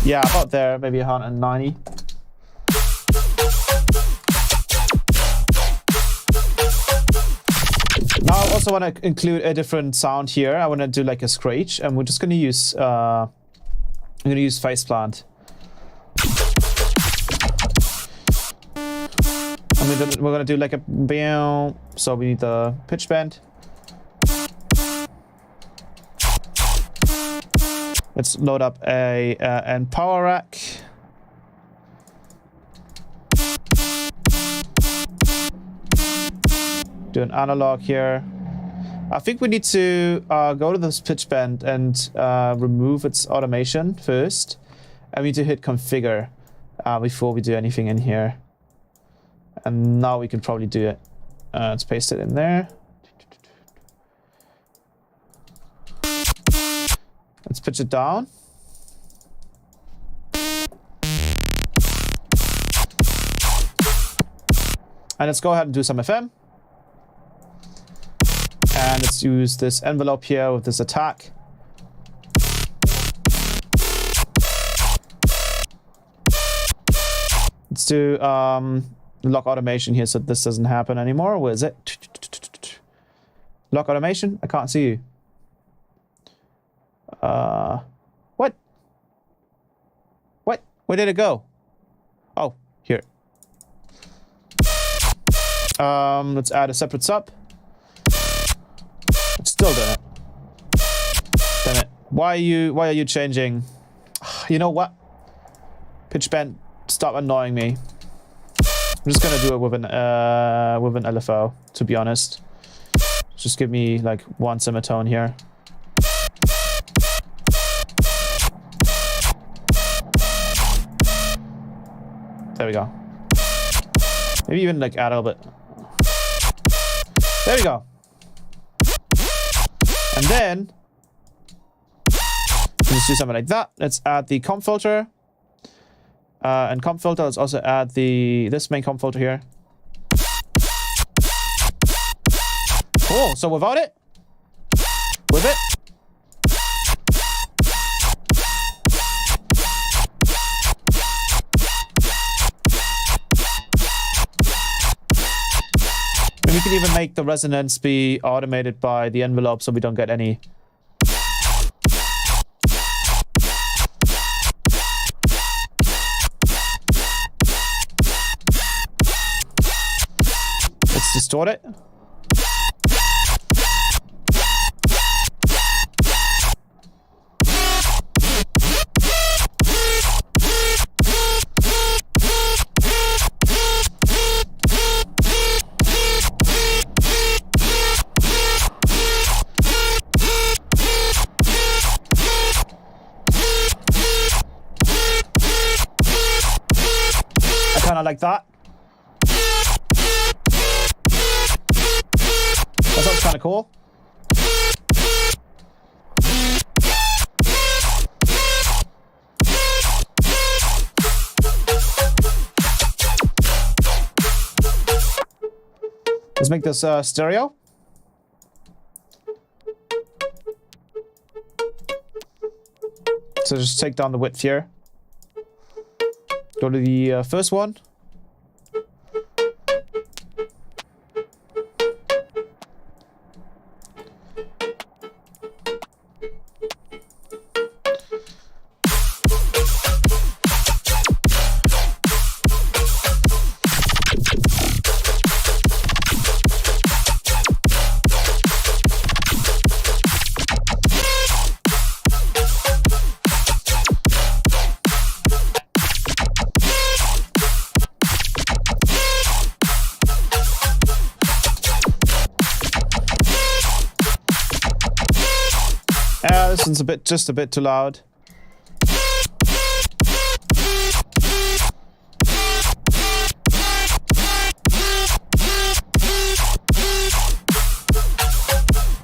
Yeah, about there. Maybe 190. Now I also want to include a different sound here. I want to do like a screech, and we're just going to use I'm going to use faceplant. And we're going to do like a bam. So we need the pitch bend. Let's load up a power rack. do an analog here. I think we need to go to this pitch bend and remove its automation first. And we need to hit configure before we do anything in here. And now we can probably do it. Let's paste it in there. Let's pitch it down. And let's go ahead and do some FM. And let's use this envelope here with this attack. Let's do lock automation here so this doesn't happen anymore. Where is it? Lock automation? I can't see you. What? What? Where did it go? Oh, here. Let's add a separate sub. It's still done it. Damn it. Why are you changing? You know what? Pitch bend, stop annoying me. I'm just gonna do it with an LFO, to be honest. Just give me like one semitone here. There we go. Maybe even like add a little bit. There we go. And then let's do something like that. Let's add the comp filter. And comp filter, let's also add this main comp filter here. Cool. So without it, with it, and we can even make the resonance be automated by the envelope so we don't get any. Let's distort it. I kind of like that. That sounds kind of cool. Let's make this stereo. So just take down the width here. Go to the first one. This one's just a bit too loud.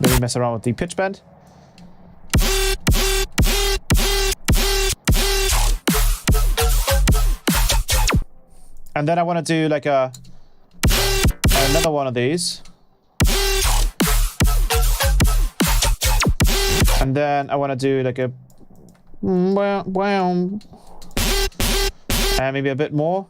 Maybe mess around with the pitch bend. And then I want to do like another one of these. And then I want to do like a and maybe a bit more.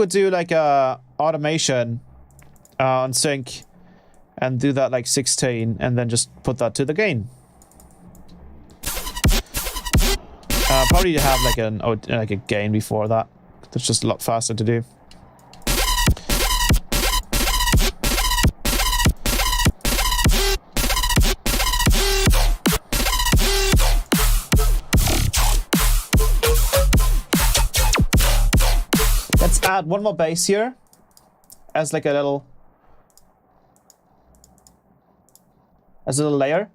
would do like a automation on sync and do that like 16 and then just put that to the gain. Probably have like a gain before that. That's just a lot faster to do. Let's add one more bass here as like a little layer.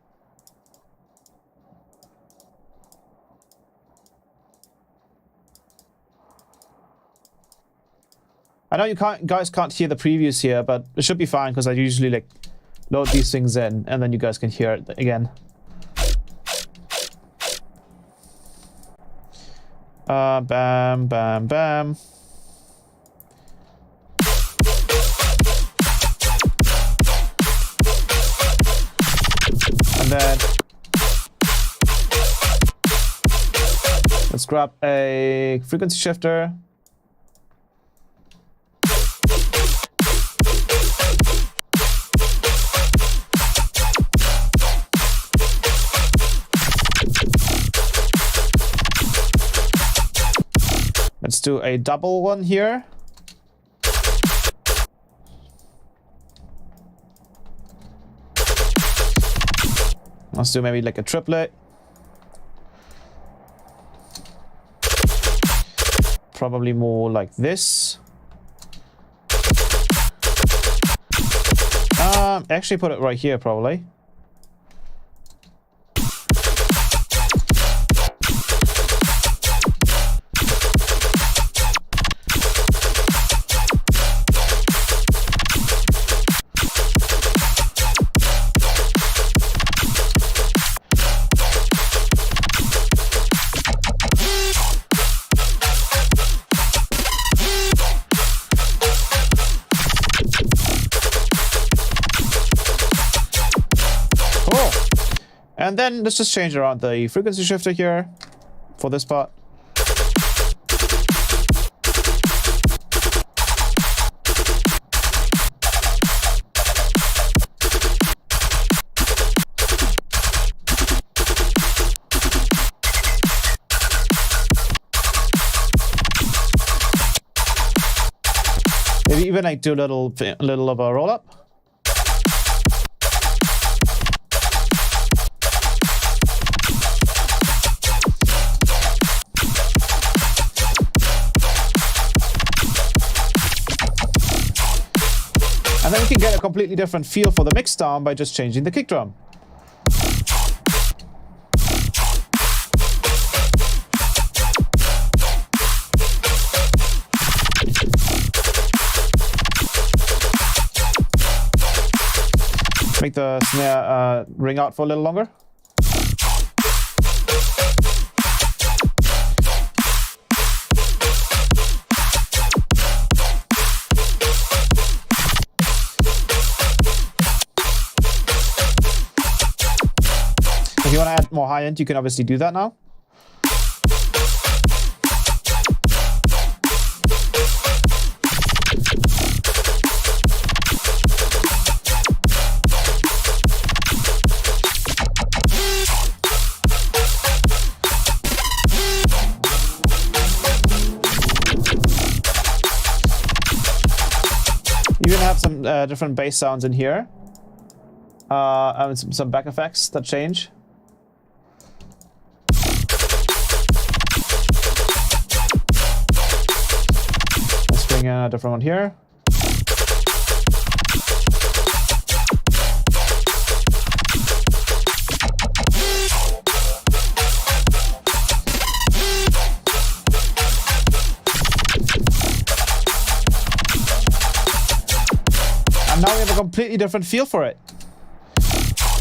I know you guys can't hear the previews here, but it should be fine because I usually like load these things in and then you guys can hear it again. Bam, bam, bam. And then let's grab a frequency shifter. Let's do a double one here. Let's do maybe like a triplet. Probably more like this. Actually put it right here probably. And then let's just change around the frequency shifter here for this part. Maybe even like do a little of a roll up. And then we can get a completely different feel for the mix down by just changing the kick drum. Make the snare ring out for a little longer. If you want to add more high end, you can obviously do that now. You can have some different bass sounds in here. And some back effects that change. Let's bring in a different one here. And now we have a completely different feel for it.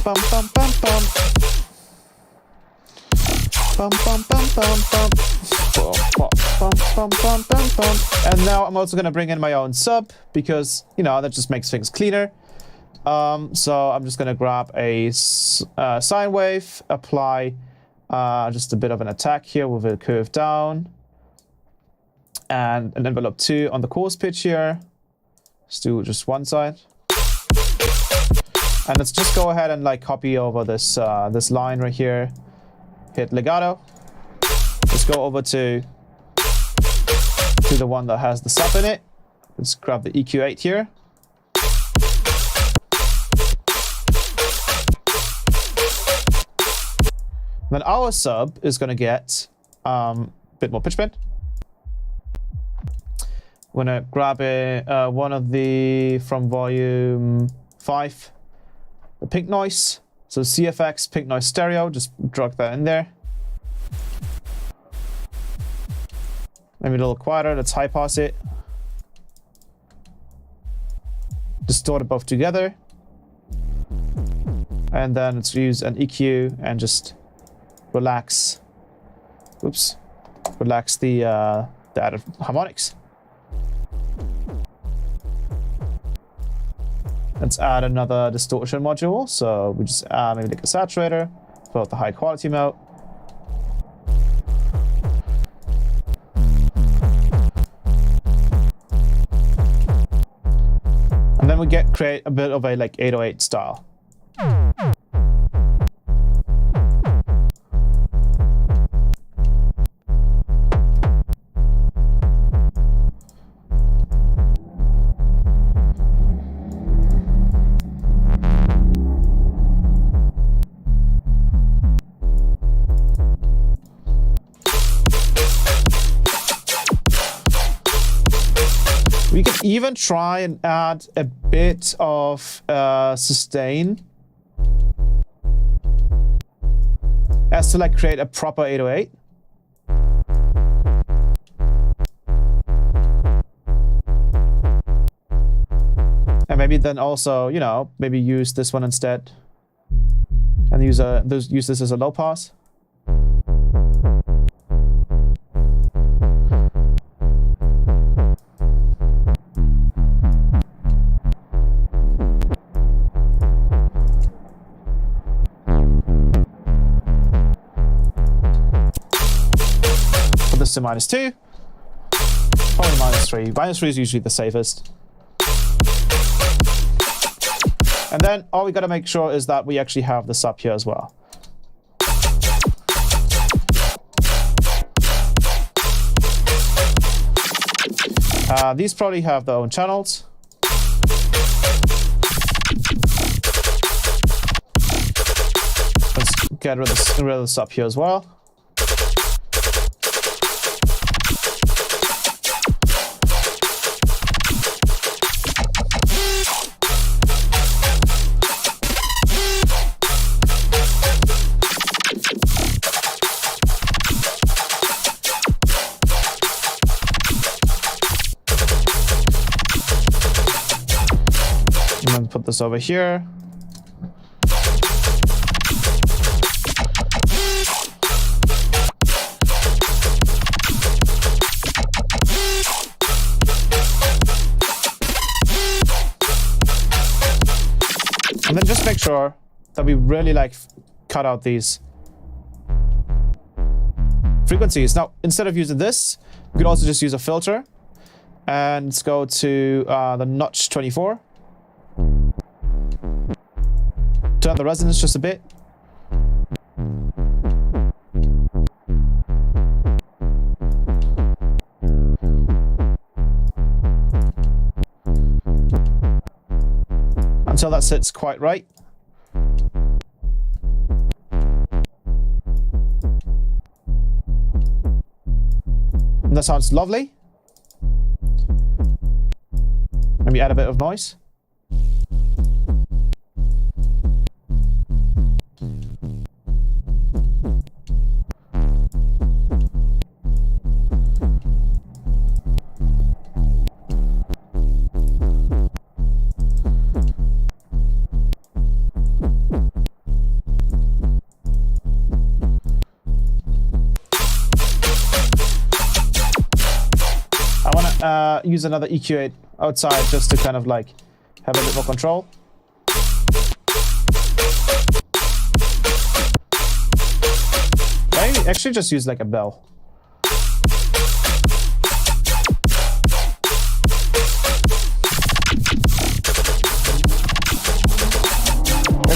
Bum, bum, bum, bum. Bum, bum, bum, bum, bum. Bum, bum, bum, bum, bum, bum. And now I'm also going to bring in my own sub because, you know, that just makes things cleaner. So I'm just going to grab a sine wave, apply just a bit of an attack here with a curve down. and an envelope 2 on the coarse pitch here. Let's do just one side. And let's just go ahead and like copy over this this line right here. Hit legato. Let's go over to the one that has the sub in it. Let's grab the EQ8 here. Then our sub is going to get a bit more pitch bend. I'm going to grab one of the from volume 5, the pink noise. So CFX pink noise stereo, just drag that in there. Maybe a little quieter, let's high pass it. Distort it both together. And then let's use an EQ and just relax. Oops. Relax the added harmonics. Let's add another distortion module. So we just add maybe like a saturator, put out the high quality mode. And then we create a bit of a like 808 style. We can even try and add a bit of sustain as to like create a proper 808. And maybe then also, you know, maybe use this one instead and use this as a low pass. To -2, probably -3. -3 is usually the safest. And then all we got to make sure is that we actually have the sub here as well. These probably have their own channels. Let's get rid of the sub here as well. Put this over here. And then just make sure that we really like cut out these frequencies. Now, instead of using this, we could also just use a filter and let's go to the notch 24. Turn the resonance just a bit. Until that sits quite right. And that sounds lovely. Maybe add a bit of noise. Use another EQ8 outside just to kind of like have a bit more control. I actually just use like a bell.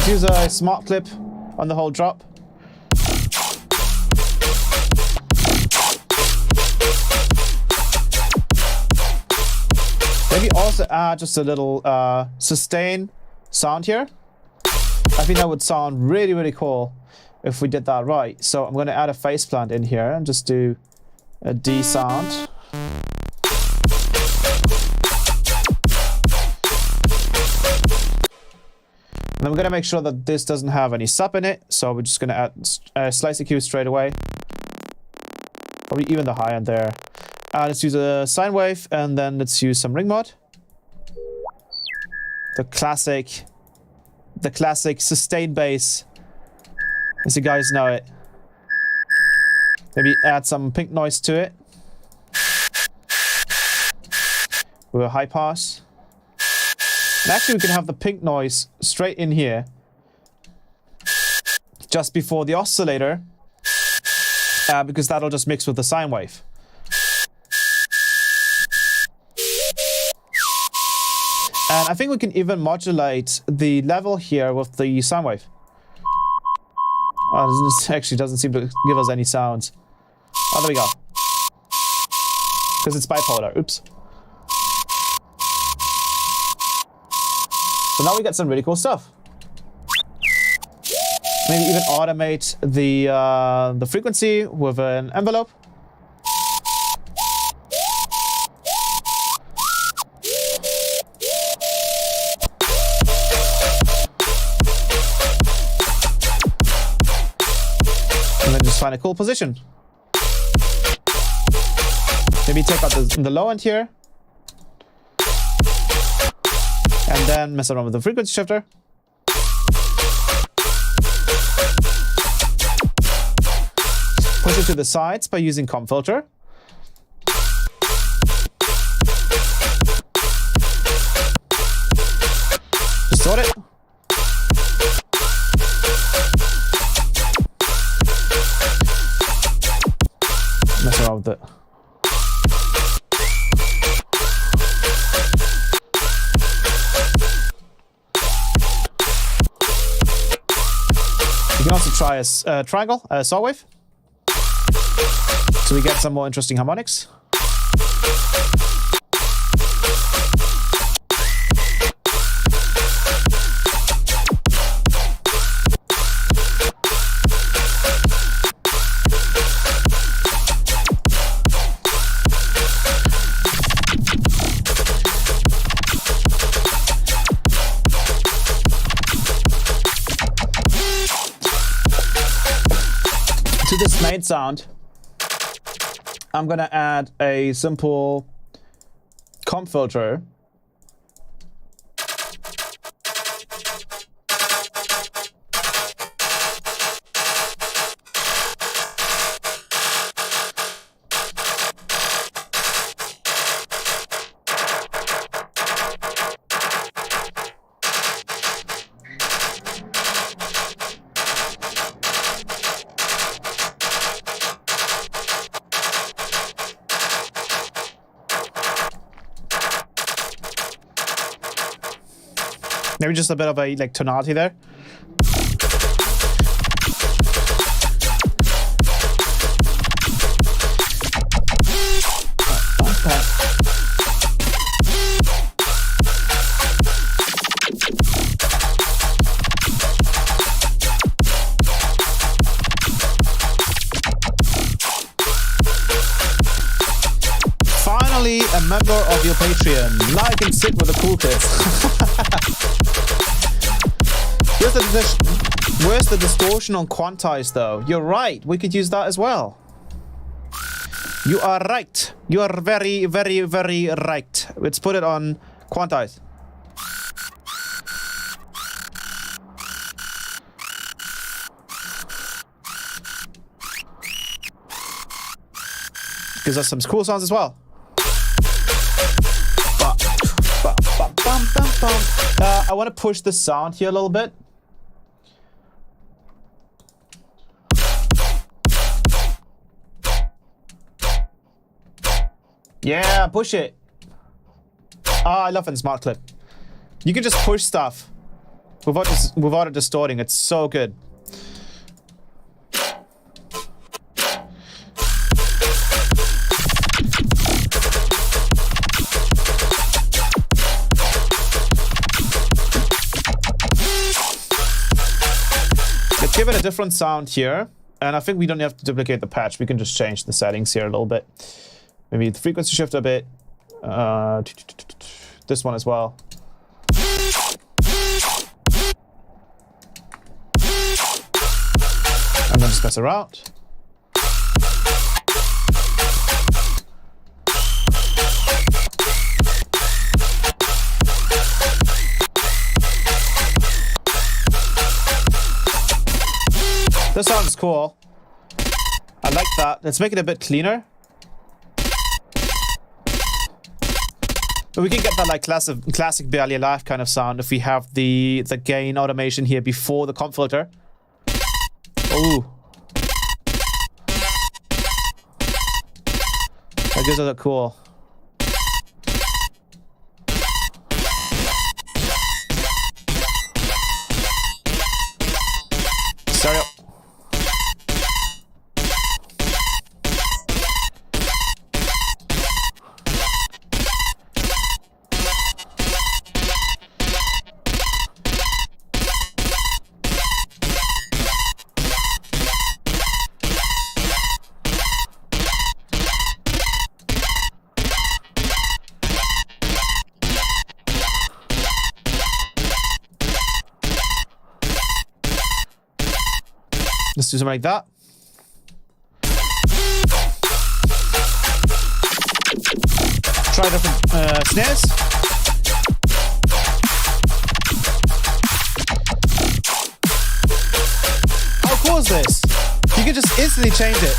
Let's use a smart clip on the whole drop. Maybe also add just a little sustain sound here. I think that would sound really, really cool if we did that right. So I'm going to add a face plant in here and just do a D sound. And then we're going to make sure that this doesn't have any sub in it. So we're just going to add slice EQ straight away. Probably even the high end there. Let's use a sine wave, and then let's use some ring mod. The classic sustain bass, as you guys know it. Maybe add some pink noise to it with a high pass. And actually we can have the pink noise straight in here, just before the oscillator, because that'll just mix with the sine wave. And I think we can even modulate the level here with the sine wave. Oh, this actually doesn't seem to give us any sounds. Oh, there we go. Because it's bipolar. Oops. So now we get some really cool stuff. Maybe even automate the frequency with an envelope. Find a cool position. Maybe take out the low end here. And then mess around with the frequency shifter. Push it to the sides by using comp filter. Distort it. Mess around with it. You can also try a triangle, a saw wave, so we get some more interesting harmonics. To this main sound, I'm gonna add a simple comp filter. Maybe just a bit of a tonality there. Finally, a member of your Patreon. Now I can sit with the cool kids. Where's the distortion on quantize though? You're right, we could use that as well. You are right. You are very, very, very right. Let's put it on quantize. Gives us some cool sounds as well. I want to push the sound here a little bit. Yeah, push it. Ah, I love it in smart clip. You can just push stuff without it distorting. It's so good. Let's give it a different sound here. And I think we don't have to duplicate the patch. We can just change the settings here a little bit. Maybe the frequency shift a bit. This one as well. And then just mess around. This sounds cool. I like that. Let's make it a bit cleaner. But we can get that like classic Barely Alive kind of sound if we have the gain automation here before the comp filter. Ooh. That gives us a cool. Stereo. Let's do something like that. Try different snares. How cool is this? You can just instantly change it.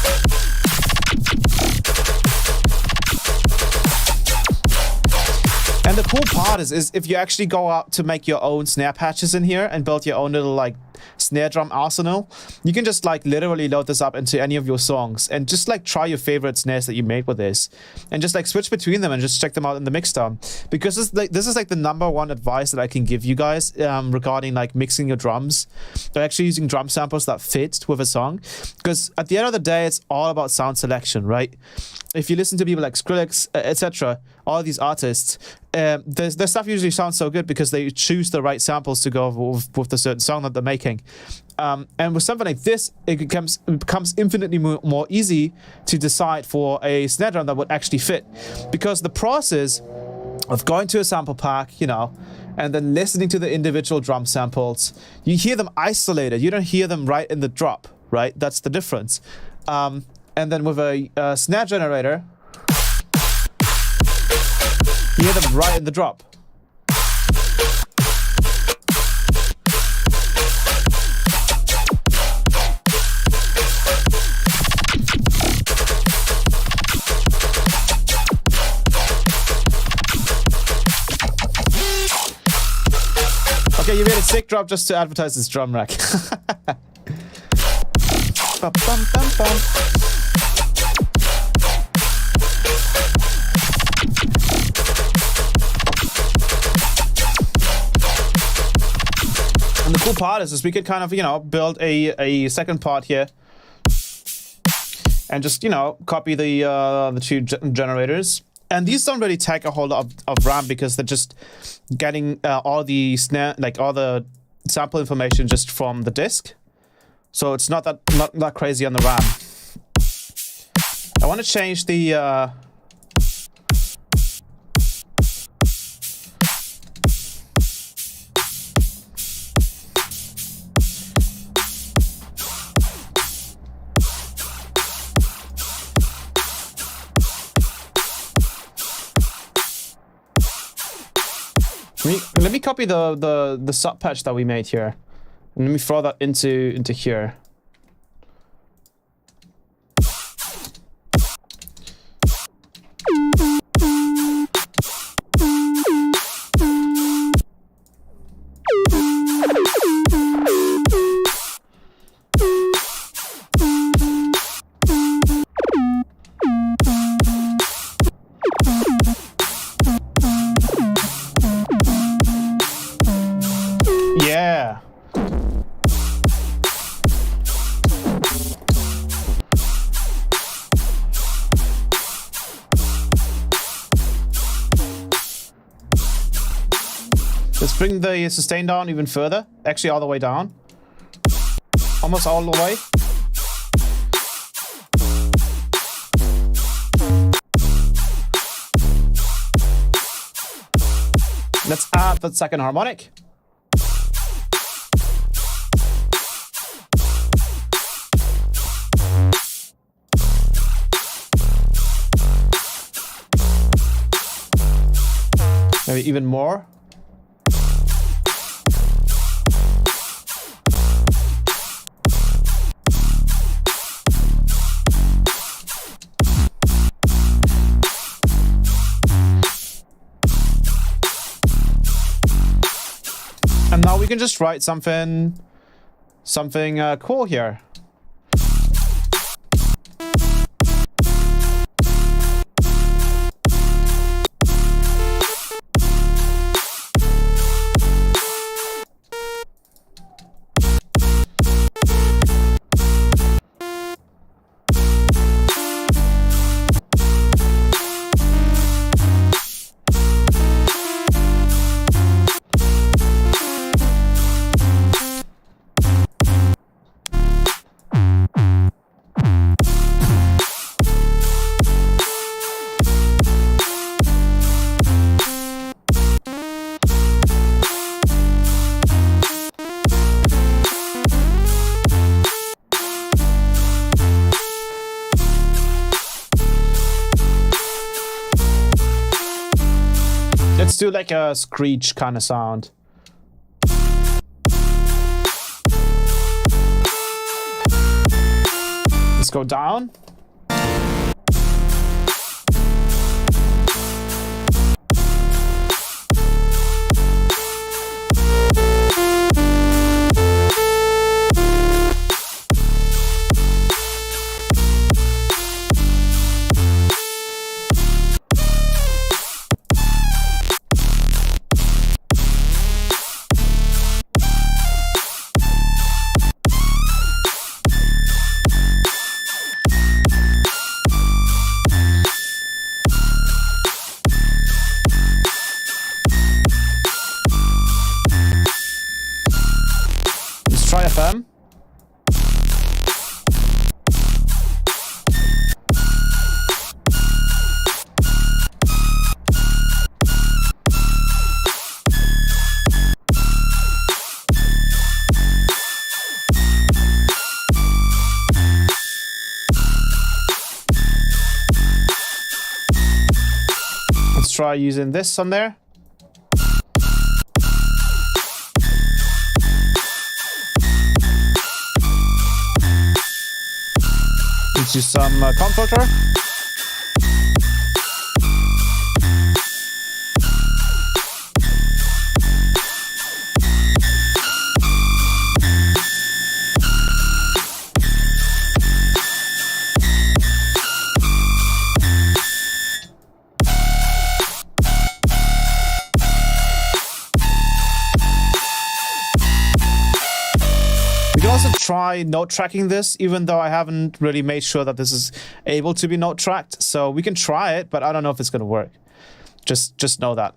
And the cool part is if you actually go out to make your own snare patches in here and build your own little like snare drum arsenal, you can just like literally load this up into any of your songs and just like try your favorite snares that you made with this and just like switch between them and just check them out in the mixdown. Because this is like the #1 advice that I can give you guys regarding like mixing your drums. They're actually using drum samples that fit with a song, because at the end of the day it's all about sound selection, right? If you listen to people like Skrillex, etc., all these artists, their stuff usually sounds so good because they choose the right samples to go with the certain song that they're making. And with something like this, it becomes infinitely more easy to decide for a snare drum that would actually fit. Because the process of going to a sample pack, you know, and then listening to the individual drum samples, you hear them isolated. You don't hear them right in the drop, right? That's the difference. And then with a snare generator, you hear them right in the drop. Okay, you made a sick drop just to advertise this drum rack. Bum, bum, bum, bum. And the cool part is we could kind of, you know, build a second part here and just, you know, copy the two generators. And these don't really take a whole lot of RAM because they're just getting all the snare, like all the sample information just from the disk. So it's not that crazy on the RAM. I want to change the let me copy the sub patch that we made here, and let me throw that into here. Yeah. Let's bring the sustain down even further. Actually, all the way down. Almost all the way. Let's add the second harmonic. Maybe even more. And now we can just write something cool here. Let's do like a screech kind of sound. Let's go down. Try FM. Let's try using this on there. Let's use some comforter. We can also try note tracking this, even though I haven't really made sure that this is able to be note tracked. So we can try it, but I don't know if it's going to work. Just know that.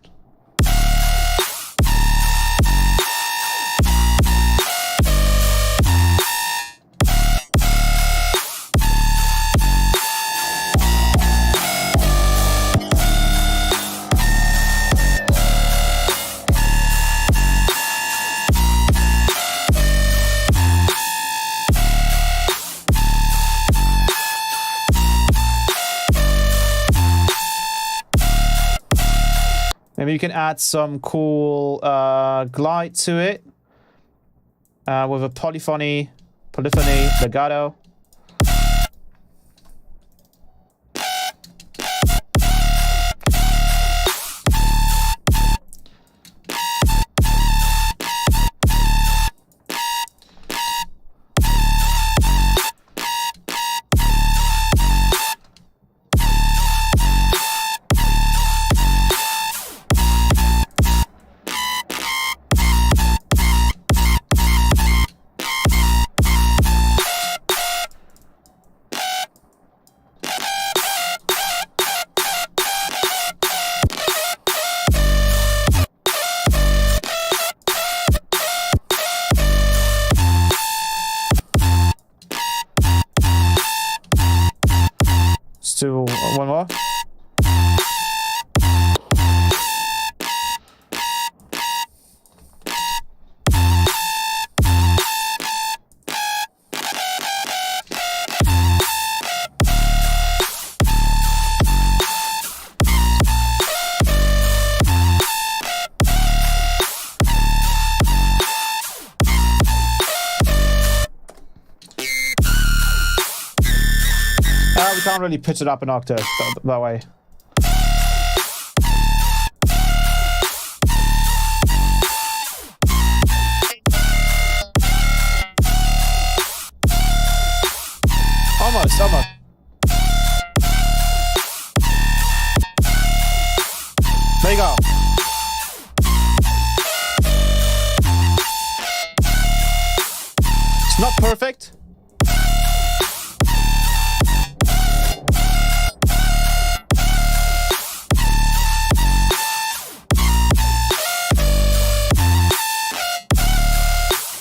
Maybe you can add some cool glide to it with a polyphony, legato. you can't really pitch it up an octave that way. Almost. There you go. It's not perfect.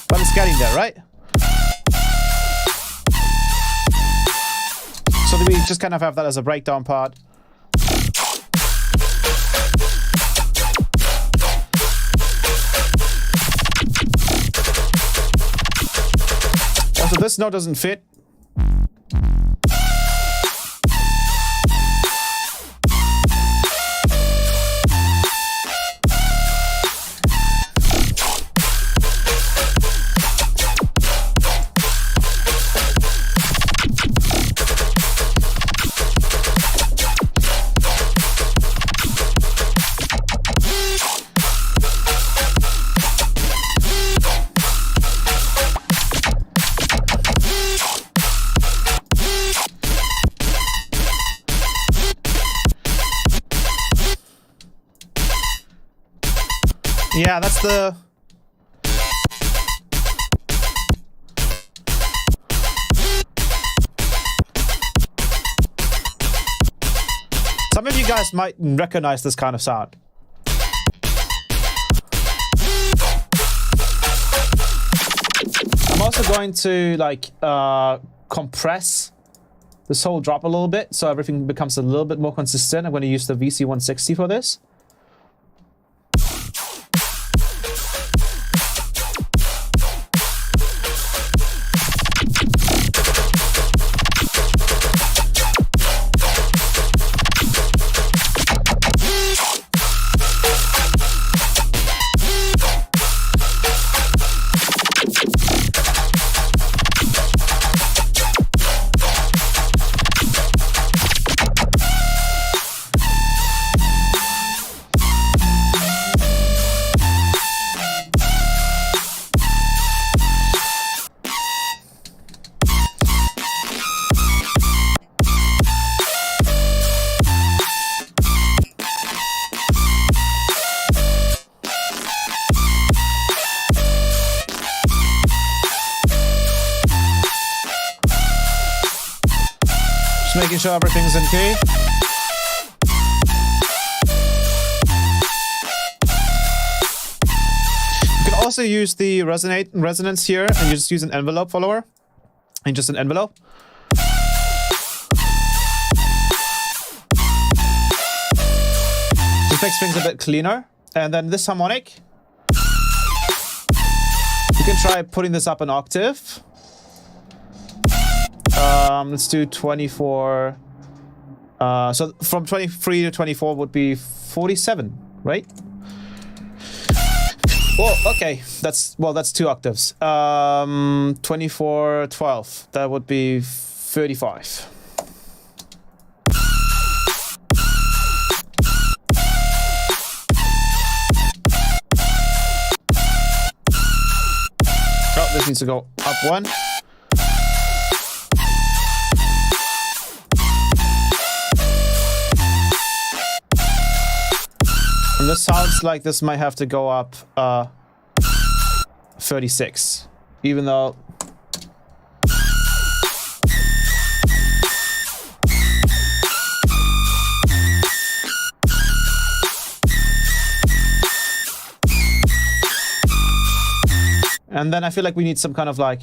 But it's getting there, right? So we just kind of have that as a breakdown part. Also, this note doesn't fit. Yeah, that's the... Some of you guys might recognize this kind of sound. I'm also going to like compress this whole drop a little bit so everything becomes a little bit more consistent. I'm going to use the VC160 for this. Making sure everything's in key. You can also use the resonance here and you just use an envelope follower and just an envelope. Just makes things a bit cleaner. And then this harmonic, you can try putting this up an octave. Let's do 24. So from 23 to 24 would be 47, right? Well, okay, that's 2 octaves. 24, 12, that would be 35. Oh, this needs to go up 1. And this sounds like this might have to go up 36, even though... And then I feel like we need some kind of like...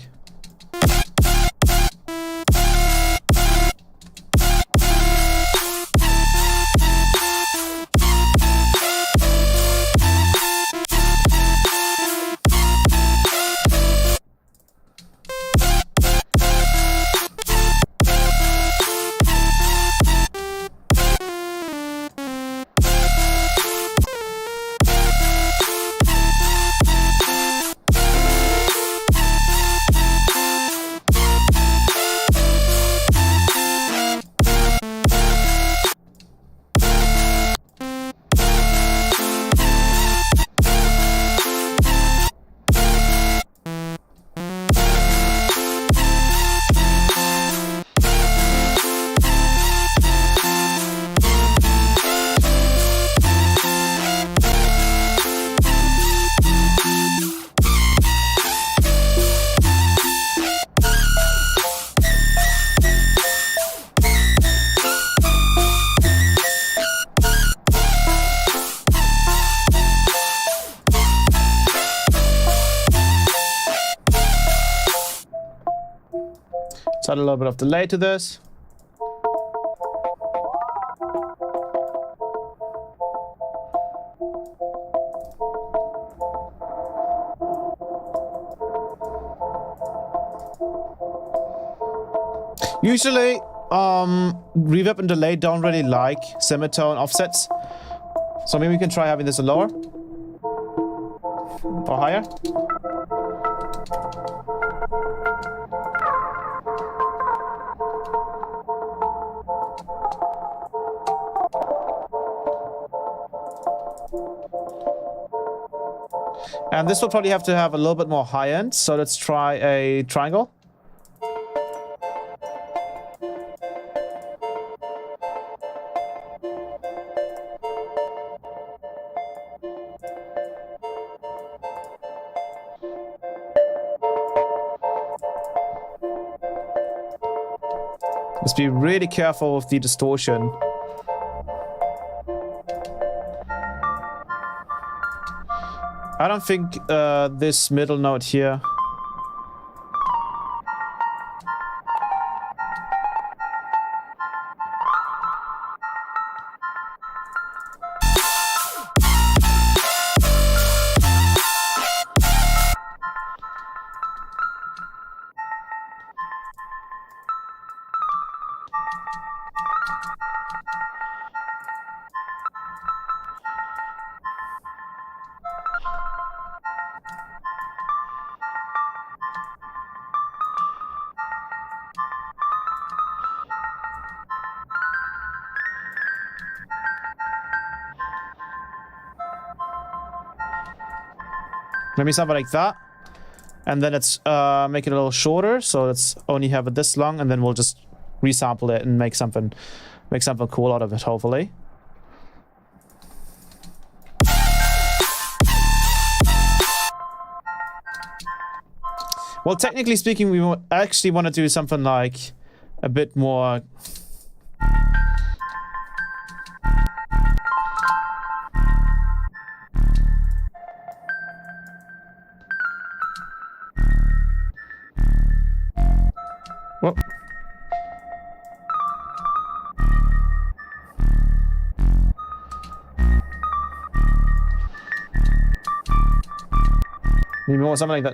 Let's add a little bit of delay to this. Usually, reverb and delay don't really like semitone offsets. So maybe we can try having this a lower. Or higher. And this will probably have to have a little bit more high end. So let's try a triangle. Let's be really careful with the distortion. I don't think this middle note here. Maybe something like that. And then let's make it a little shorter. So let's only have it this long, and then we'll just resample it and make something cool out of it, hopefully. Well, technically speaking, we actually want to do something like a bit more... Whoop. Maybe more something like that.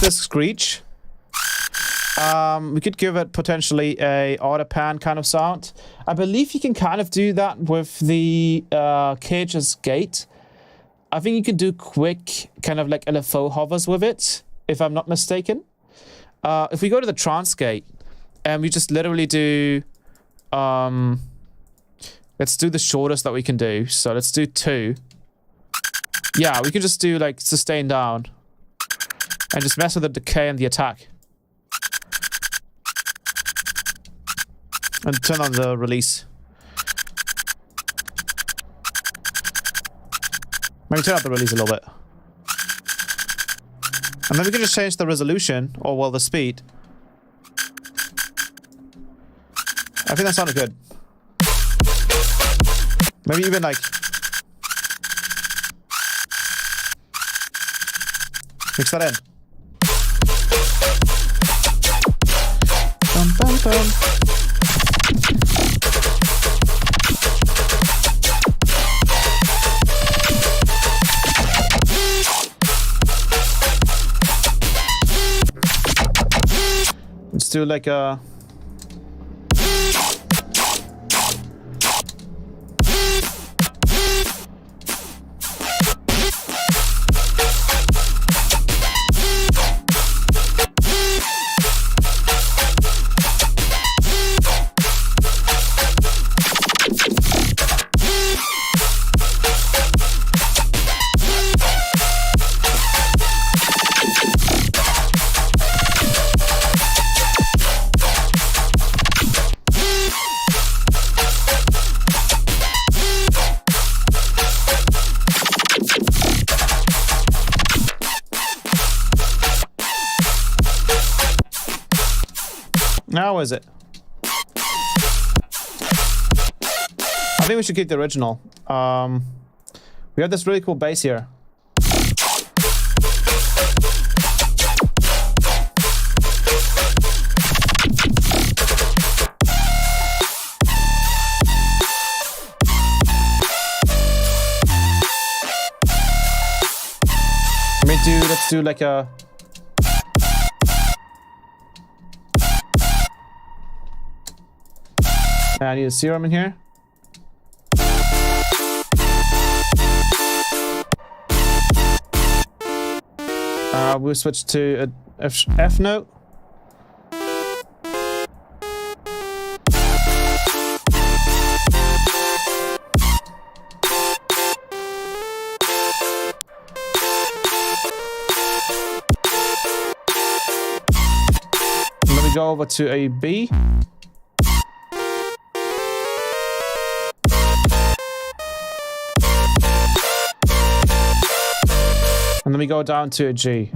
This screech. We could give it potentially a auto pan kind of sound. I believe you can kind of do that with the Cage's gate. I think you can do quick kind of like LFO hovers with it, if I'm not mistaken. If we go to the trance gate and we just literally do let's do the shortest that we can do. So let's do 2. Yeah, we can just do like sustain down. And just mess with the decay and the attack. And turn on the release. Maybe turn up the release a little bit. And then we can just change the resolution, or well, the speed. I think that sounded good. Maybe even like Mix that in. Bum, bum, bum. Let's do like a... How is it? I think we should keep the original. We have this really cool bass here. Let's do like a... I need a Serum in here. We'll switch to a F note. And then we go over to a B. And then we go down to a G.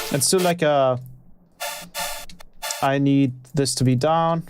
Let's do like a... I need this to be down.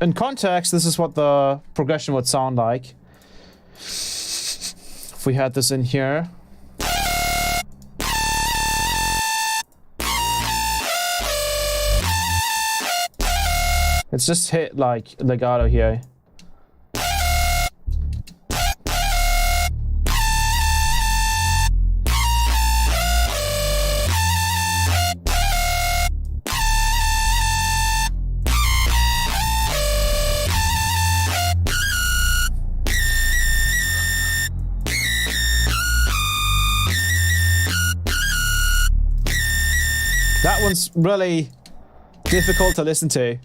in context, this is what the progression would sound like. If we had this in here. It's just hit like legato here. That one's really difficult to listen to.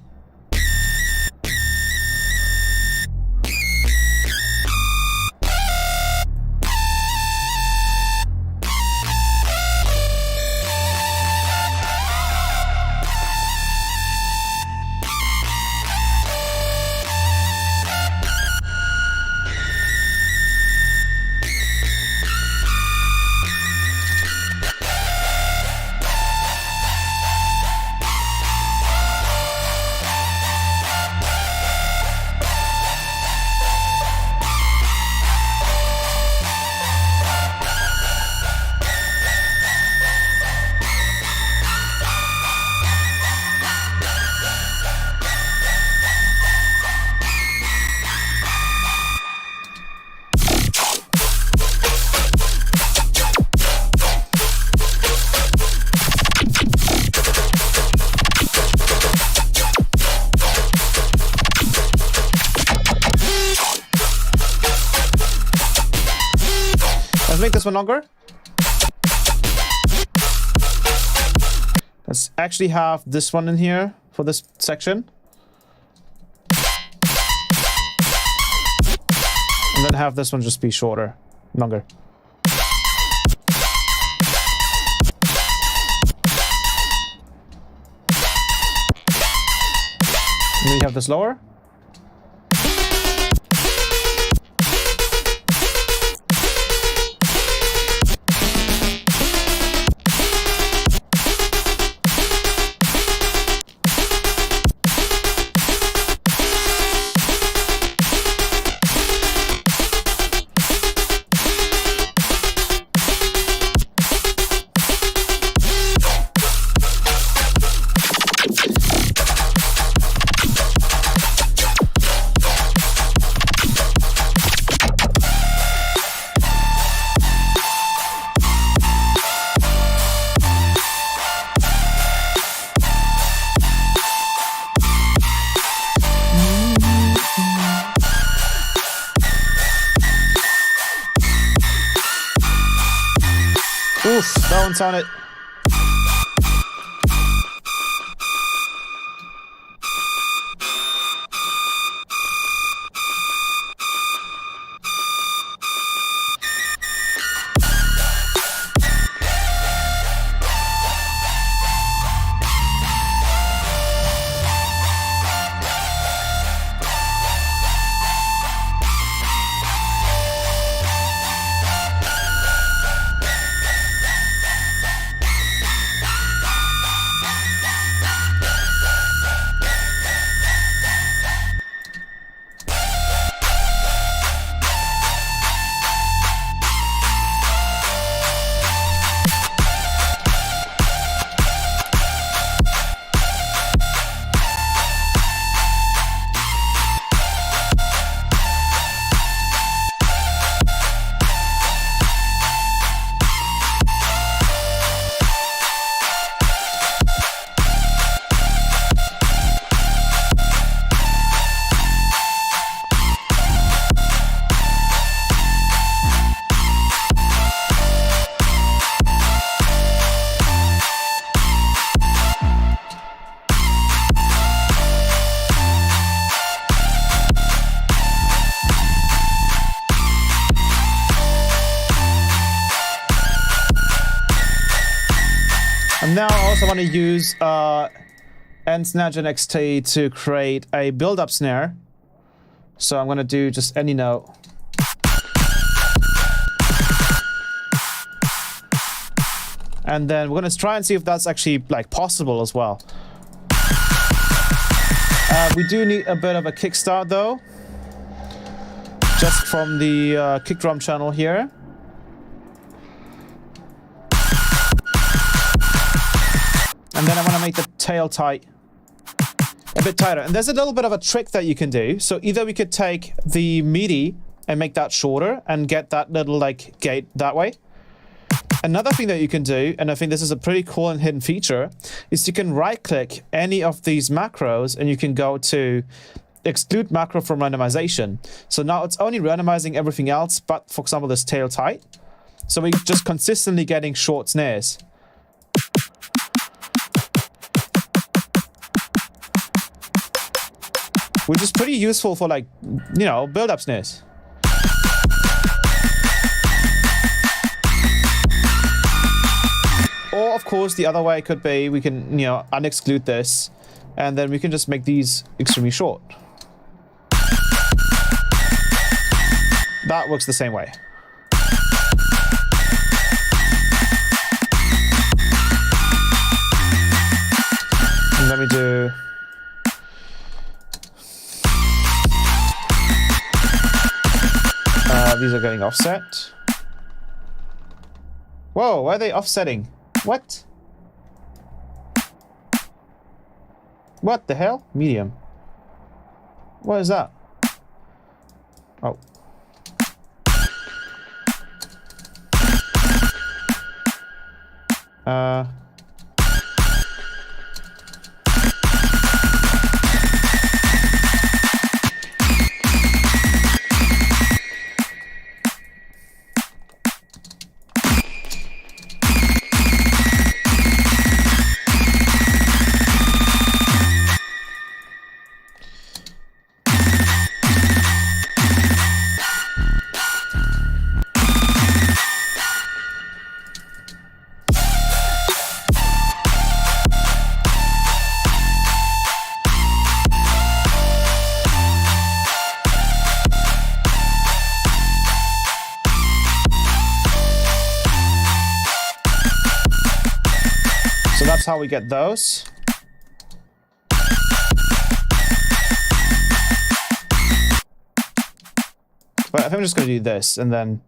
Let's make this one longer. Let's actually have this one in here for this section. And then have this one just be shorter, longer. And we have this lower. Oof, that one's on it. And now I also want to use SNARE-GEN XT to create a build-up snare. So I'm going to do just any note. And then we're going to try and see if that's actually like possible as well. We do need a bit of a kickstart though, just from the kick drum channel here. And then I want to make the tail tight, a bit tighter. And there's a little bit of a trick that you can do. So either we could take the MIDI and make that shorter and get that little like gate that way. Another thing that you can do, and I think this is a pretty cool and hidden feature, is you can right click any of these macros and you can go to exclude macro from randomization. So now it's only randomizing everything else, but for example, this tail tight. So we're just consistently getting short snares. Which is pretty useful for like, you know, build-up snares. Or of course, the other way could be, we can, you know, unexclude this, and then we can just make these extremely short. That works the same way. And let me do... these are getting offset. Whoa, why are they offsetting? What? What the hell? Medium. What is that? Oh. So that's how we get those. But I think I'm just going to do this and then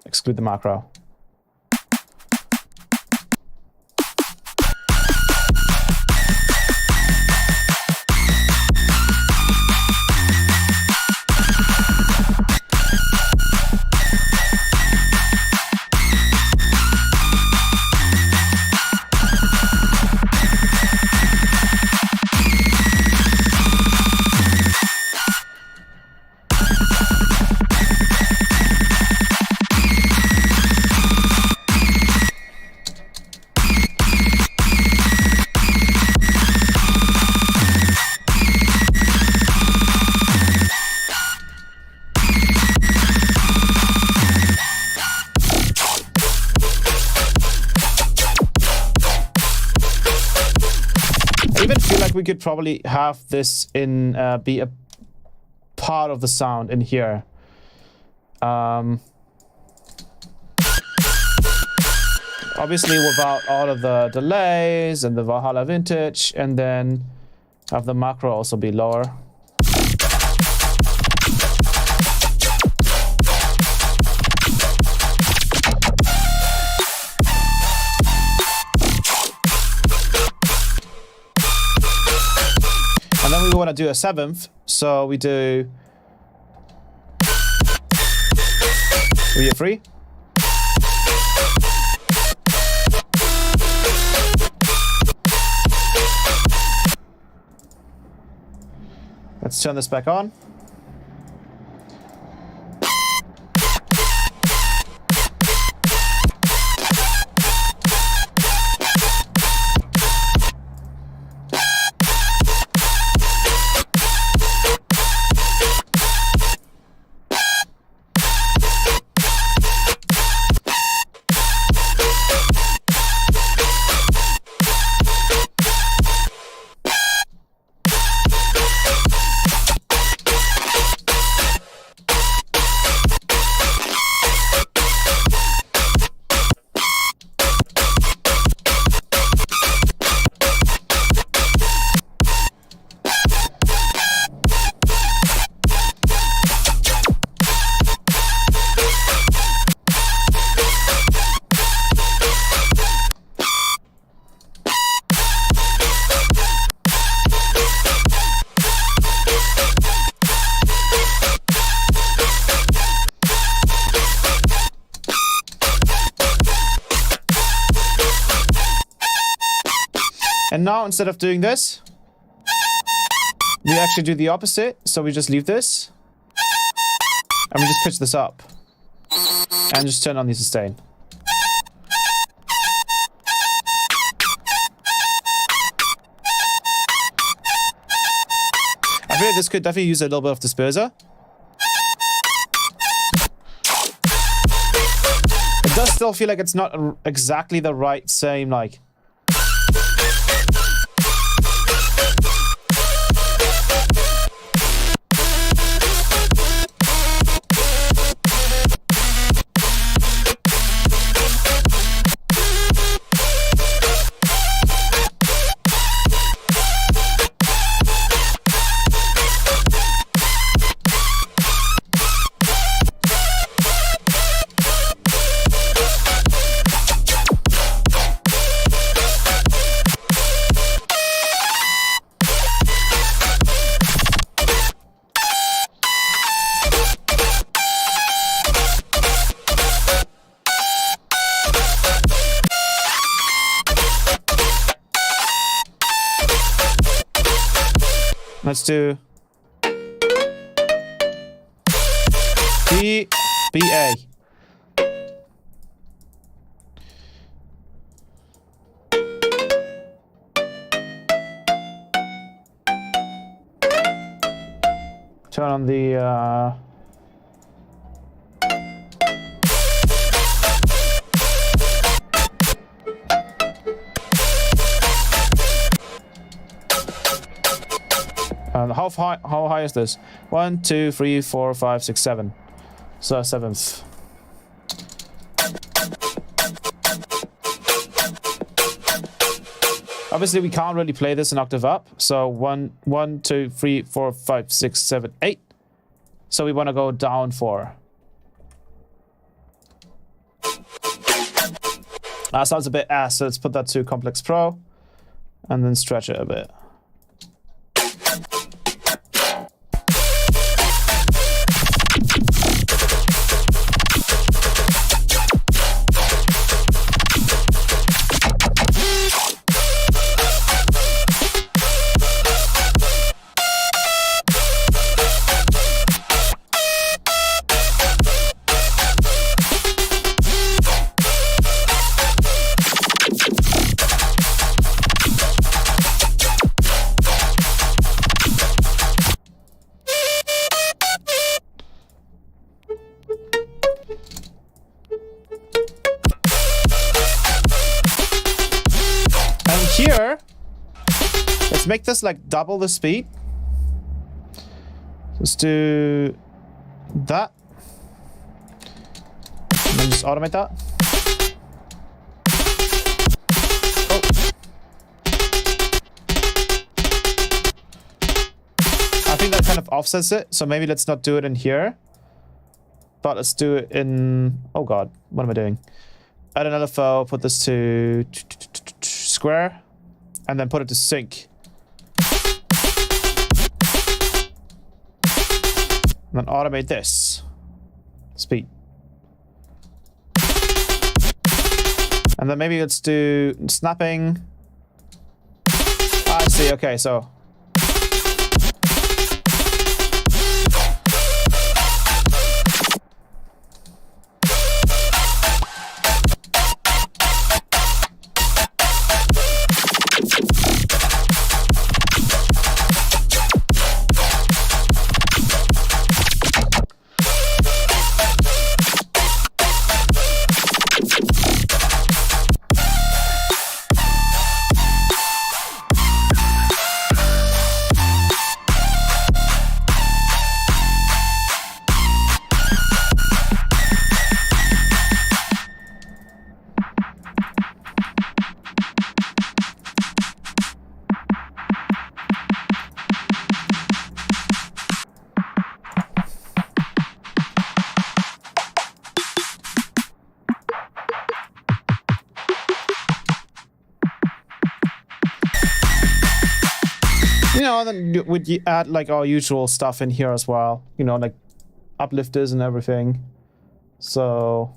exclude the macro. We could probably have this in be a part of the sound in here. Obviously without all of the delays and the Valhalla vintage, and then have the macro also be lower. And then we want to do a seventh, so we do... We get free. Let's turn this back on. now, instead of doing this, we actually do the opposite. So we just leave this. And we just pitch this up. And just turn on the sustain. I feel like this could definitely use a little bit of disperser. It does still feel like it's not exactly the right same, like... Let's do B, A. Turn on the how high is this? 1, 2, 3, 4, 5, 6, 7. So 7th. Obviously, we can't really play this an octave up. So 1, 2, 3, 4, 5, 6, 7, 8. So we want to go down 4. That sounds a bit ass. So let's put that to Complex Pro, and then stretch it a bit. Make this like double the speed. Let's do that. And then just automate that. Oh. I think that kind of offsets it. So maybe let's not do it in here. But let's do it in... Oh god, what am I doing? Add an LFO, put this to square, and then put it to sync. And then automate this. Speed. And then maybe let's do snapping. I see, okay, so. You know, then we'd add like our usual stuff in here as well. You know, like uplifters and everything. So...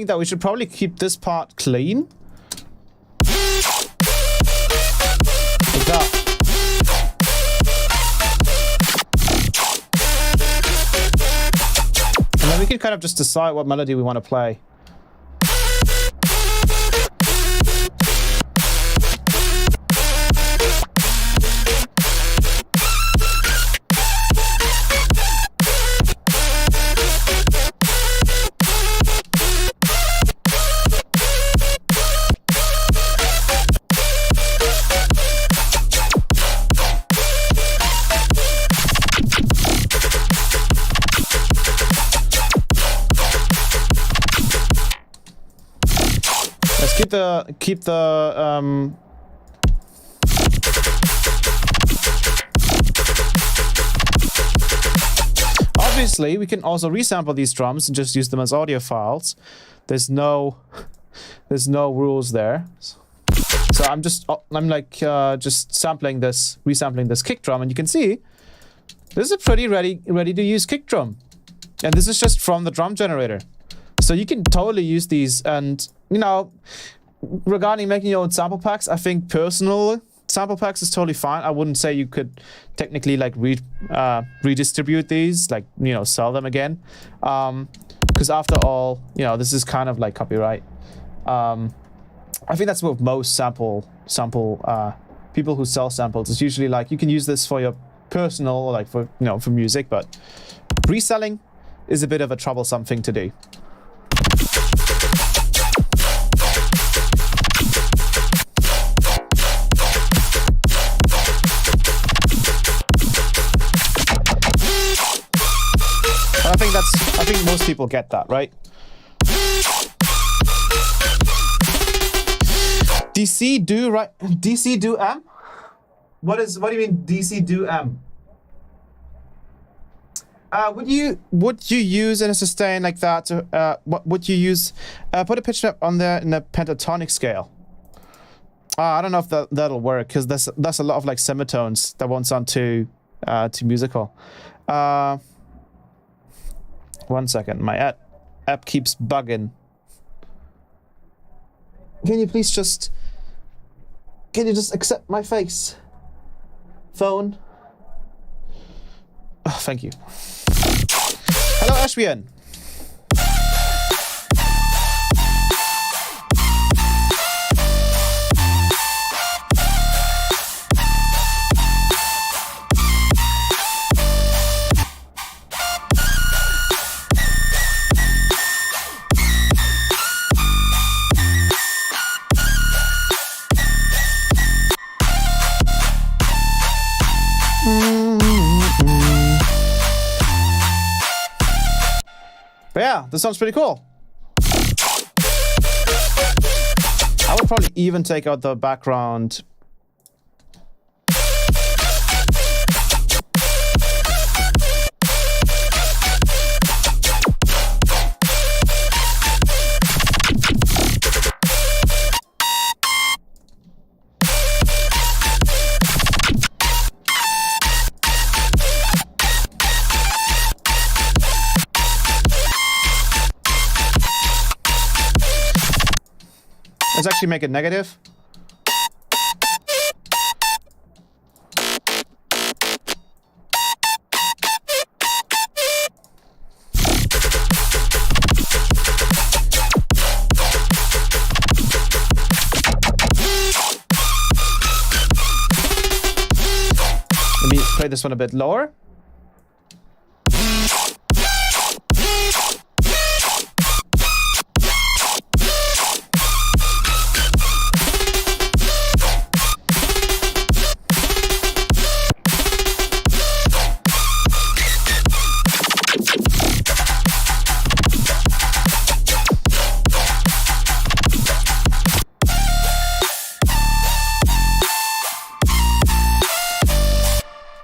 think that we should probably keep this part clean. Like that. And then we can kind of just decide what melody we want to play. Keep the obviously we can also resample these drums and just use them as audio files. There's no rules there. So I'm like just resampling this kick drum, and you can see this is a pretty ready to use kick drum, and this is just from the drum generator. So you can totally use these. And you know, regarding making your own sample packs, I think personal sample packs is totally fine. I wouldn't say you could technically like redistribute these, like, you know, sell them again, because after all, you know, this is kind of like copyright. I think that's with most sample people who sell samples. It's usually like you can use this for your personal, like for, you know, for music, but reselling is a bit of a troublesome thing to do. I think most people get that, right? DC do, right? DC do M? What do you mean DC do M? Would you use in a sustain like that to, what would you use, put a pitch map on there in a pentatonic scale? I don't know if that'll work, because that's a lot of like semitones that won't sound too musical. 1 second, my app keeps bugging. Can you please just accept my face? Phone. Oh, thank you. Hello, Ashwian. But yeah, this sounds pretty cool. I would probably even take out the background. Let's actually make it negative. Let me play this one a bit lower.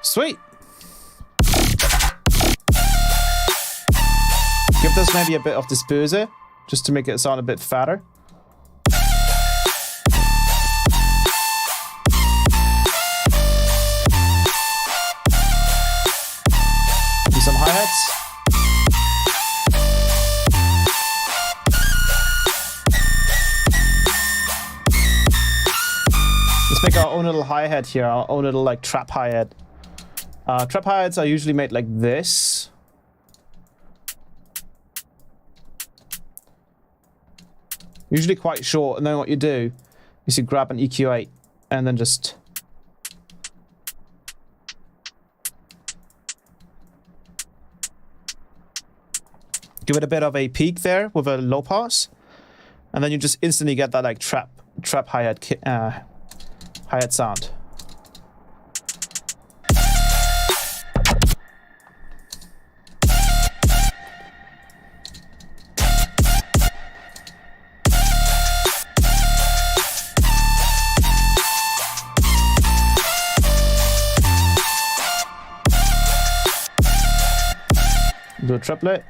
Sweet. Give this maybe a bit of disperser, just to make it sound a bit fatter. Do some hi-hats. Let's make our own little hi-hat here, our own little like trap hi-hat. Trap hi-hats are usually made like this. Usually quite short, and then what you do is you grab an EQ8 and then just give it a bit of a peak there with a low pass, and then you just instantly get that like trap hi-hat sound. Do a triplet.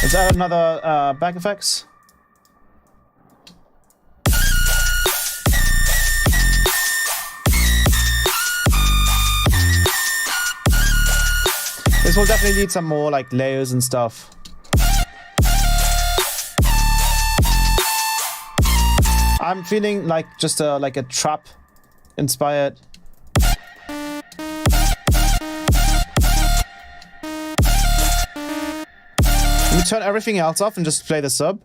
Let's add another back effects. This will definitely need some more like layers and stuff. I'm feeling like just like a trap inspired. Let me turn everything else off and just play the sub.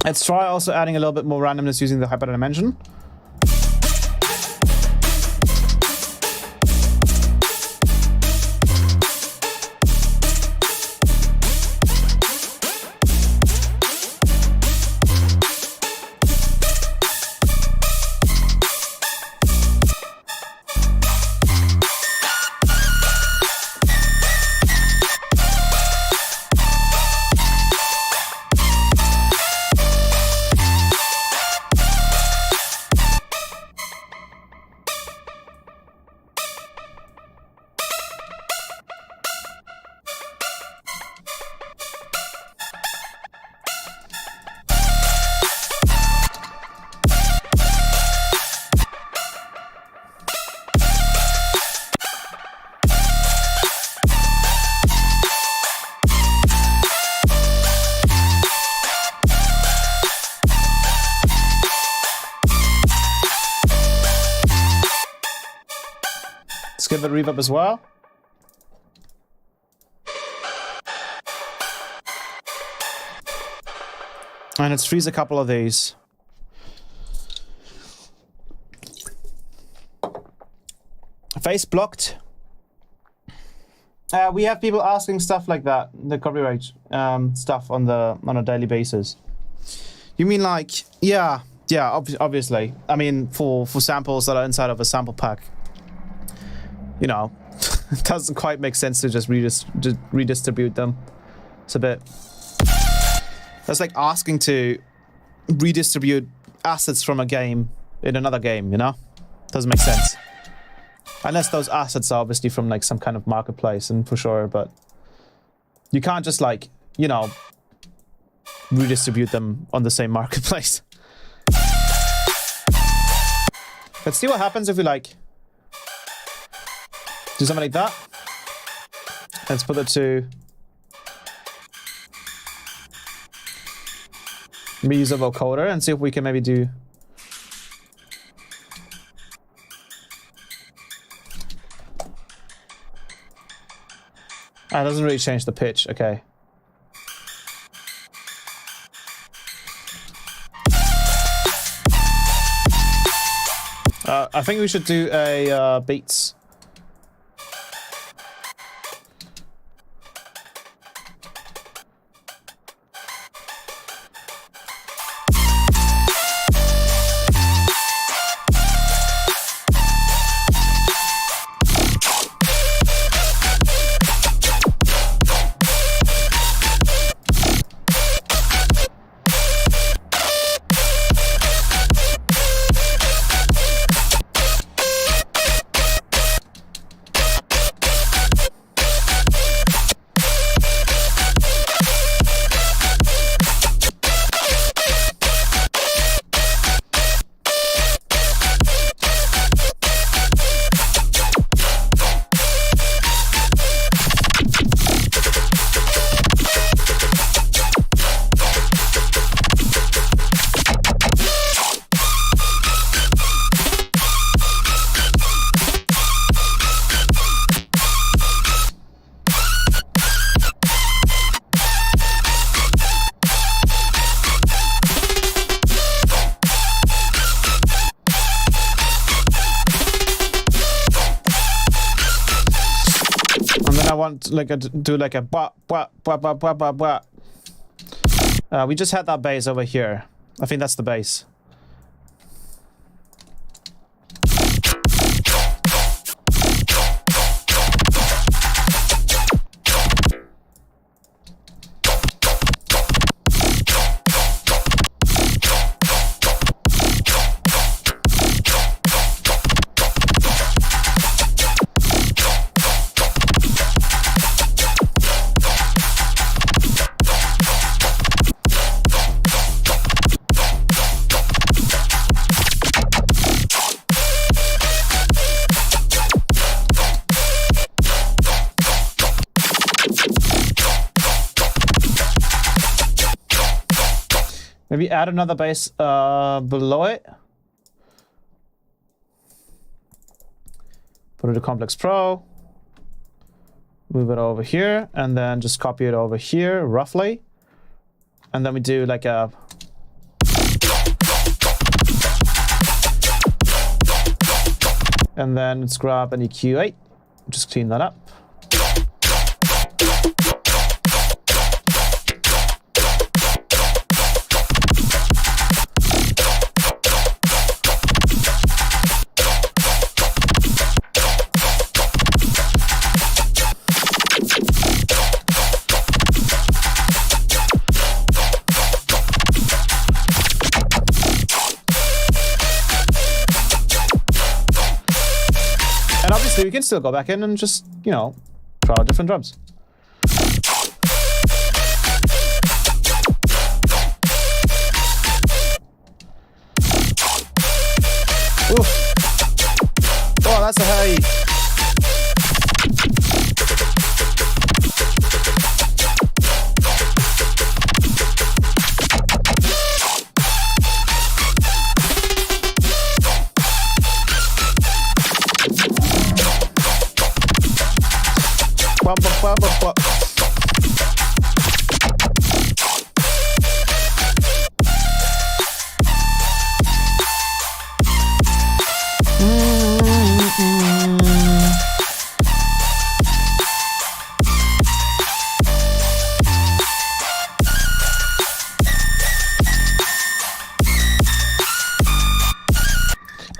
Let's try also adding a little bit more randomness using the hyperdimension. Let's give it reverb as well. And let's freeze a couple of these. Face blocked. We have people asking stuff like that, the copyright stuff on a daily basis. You mean like, yeah, obviously. I mean, for samples that are inside of a sample pack. you know, it doesn't quite make sense to just redistribute them. It's a bit... That's like asking to redistribute assets from a game in another game, you know? Doesn't make sense. Unless those assets are obviously from like some kind of marketplace, and for sure, but you can't just like, you know, redistribute them on the same marketplace. Let's see what happens if we like do something like that. Let's put it to reusable coder and see if we can maybe do... Ah, it doesn't really change the pitch, okay. I think we should do a beats. Like do like a blah blah blah blah blah blah blah. We just had that bass over here. I think that's the bass. Maybe add another bass below it. Put it to Complex Pro. Move it over here, and then just copy it over here, roughly. And then we do like a... And then let's grab an EQ8. Just clean that up. And obviously we can still go back in and just, you know, try out different drums. Oof. Oh, that's a heavy.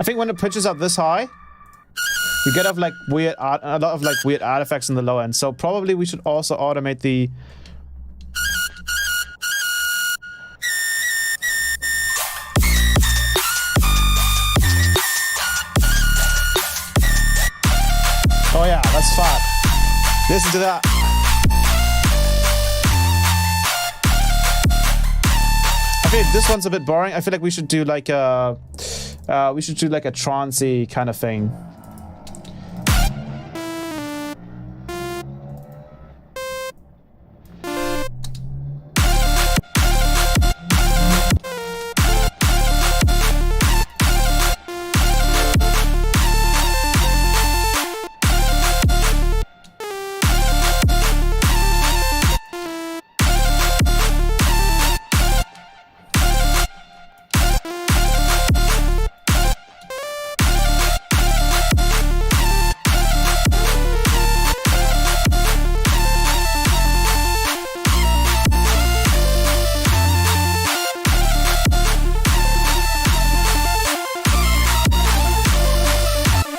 I think when it pitches up this high, You get a lot of like weird artifacts in the low end. So probably we should also automate the. Oh yeah, that's fun. Listen to that. I feel this one's a bit boring. I feel like we should do like a trancey kind of thing.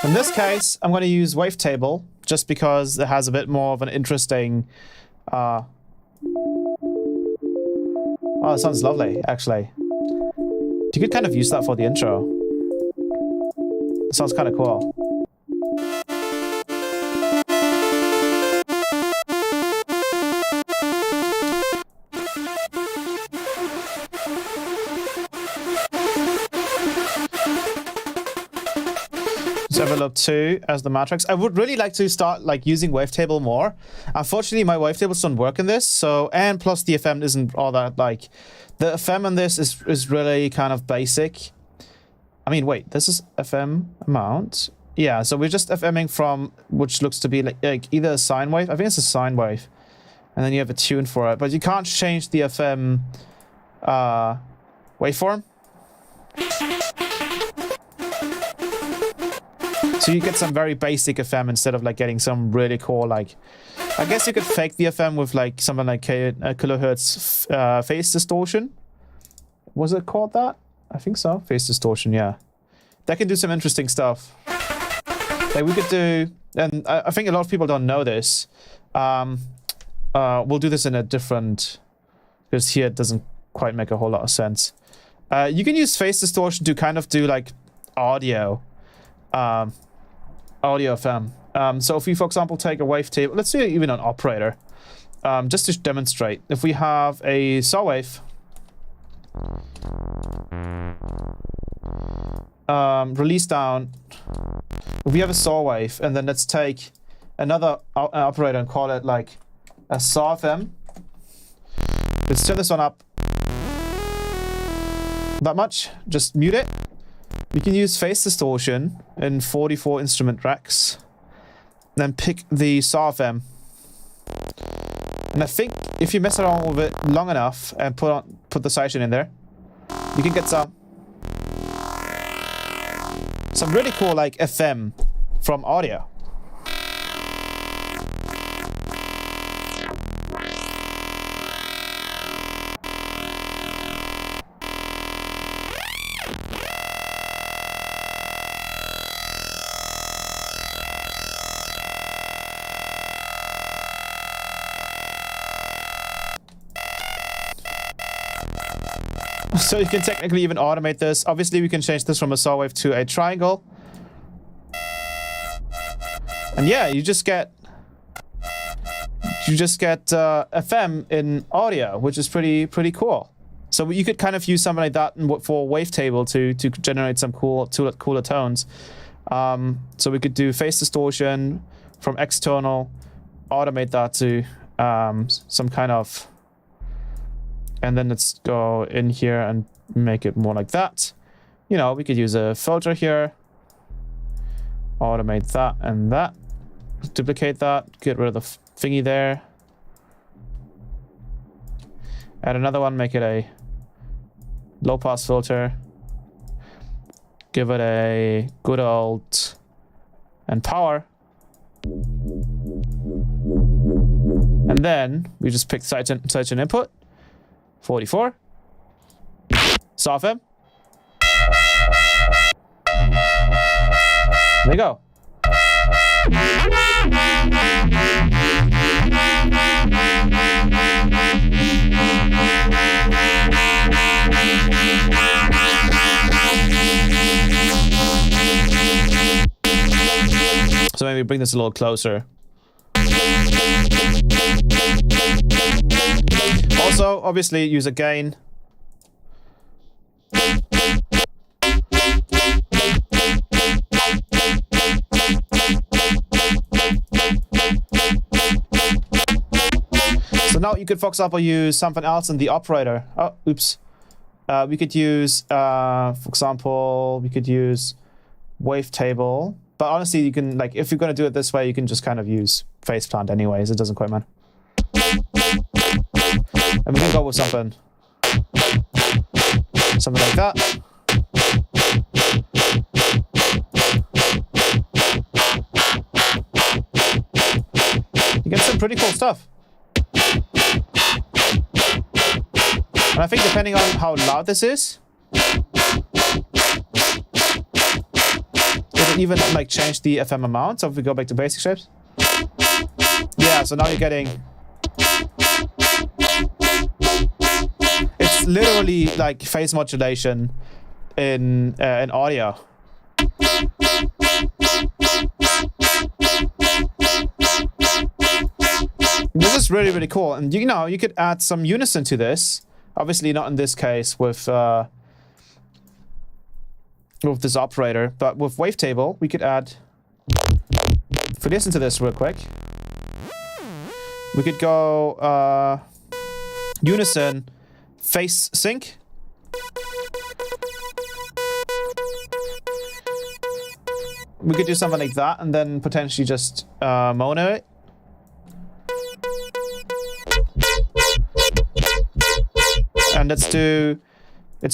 In this case, I'm going to use Wavetable just because it has a bit more of an interesting. Oh, it sounds lovely, actually. You could kind of use that for the intro. It sounds kind of cool. Develop 2 as the matrix. I would really like to start like using Wavetable more. Unfortunately, my Wavetables don't work in this, so and plus the FM isn't all that like. The FM on this is really kind of basic. I mean, wait, this is FM amount. Yeah, so we're just FMing from which looks to be like either a sine wave. I think it's a sine wave, and then you have a tune for it, but you can't change the FM waveform. So you get some very basic FM instead of like getting some really cool like. I guess you could fake the FM with like something like kilohertz phase distortion. Was it called that? I think so. Phase distortion, yeah. That can do some interesting stuff. Like we could do, and I think a lot of people don't know this. We'll do this in a different, because here it doesn't quite make a whole lot of sense. You can use phase distortion to kind of do like audio. Audio FM. So if we, for example, take a wavetable, let's do even an operator, just to demonstrate. If we have a saw wave, release down, if we have a saw wave, and then let's take another operator and call it like a saw FM. Let's turn this one up that much, just mute it. We can use phase distortion in 44 instrument racks. Then pick the saw FM. And I think if you mess around with it long enough and put the sidechain in there, you can get some really cool like FM from audio. So you can technically even automate this. Obviously, we can change this from a saw wave to a triangle. And yeah, you just get FM in audio, which is pretty cool. So you could kind of use something like that for Wavetable to generate some cooler tones. So we could do phase distortion from external, automate that to some kind of. And then let's go in here and make it more like that. You know, we could use a filter here. Automate that and that. Duplicate that. Get rid of the thingy there. Add another one. Make it a low pass filter. Give it a good old and power. And then we just pick sidechain input. 44. Saw FM. There you go. So maybe bring this a little closer. Also, obviously, use a gain. So now you could, for example, use something else in the operator. Oh, oops. We could use, for example, we could use Wavetable. But honestly, you can, like, if you're going to do it this way, you can just kind of use faceplant anyways. It doesn't quite matter. And we can go with something like that. You get some pretty cool stuff. And I think depending on how loud this is, it'll even like change the FM amount. So if we go back to basic shapes. Yeah, so now you're getting... It's literally like phase modulation in audio. This is really, really cool. And you know, you could add some unison to this. Obviously not in this case with this operator, but with Wavetable, we could add... If we listen to this real quick, we could go unison phase sync. We could do something like that and then potentially just mono it. And let's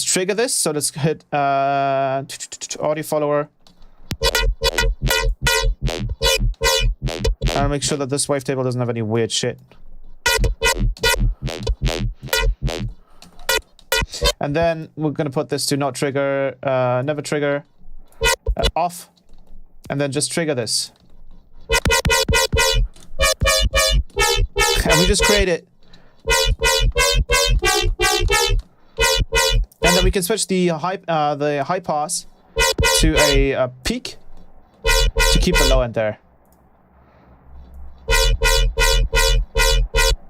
trigger this. So let's hit audio follower. And make sure that this wavetable doesn't have any weird shit. And then we're gonna put this to not trigger, never trigger, off. And then just trigger this. And we just create it. And then we can switch the high pass to a peak to keep the low end there.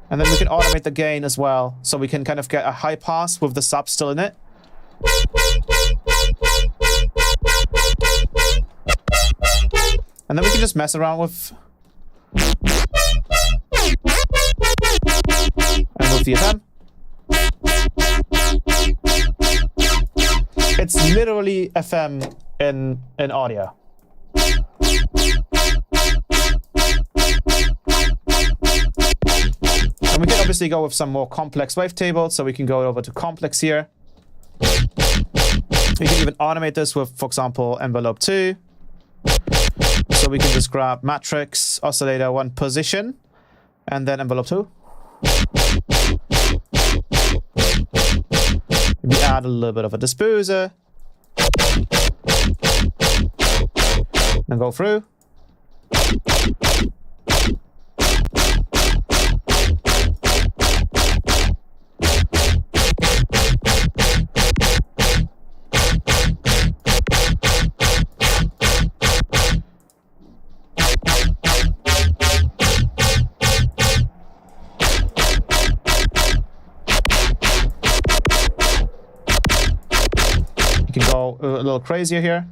And then we can automate the gain as well, so we can kind of get a high pass with the sub still in it. And then we can just mess around with... And with the FM. It's literally FM in audio. And we can obviously go with some more complex wavetables, so we can go over to complex here. We can even automate this with, for example, envelope 2. So we can just grab matrix, oscillator 1 position, and then envelope 2. Maybe add a little bit of a disposer. Then go through. You can go a little crazier here.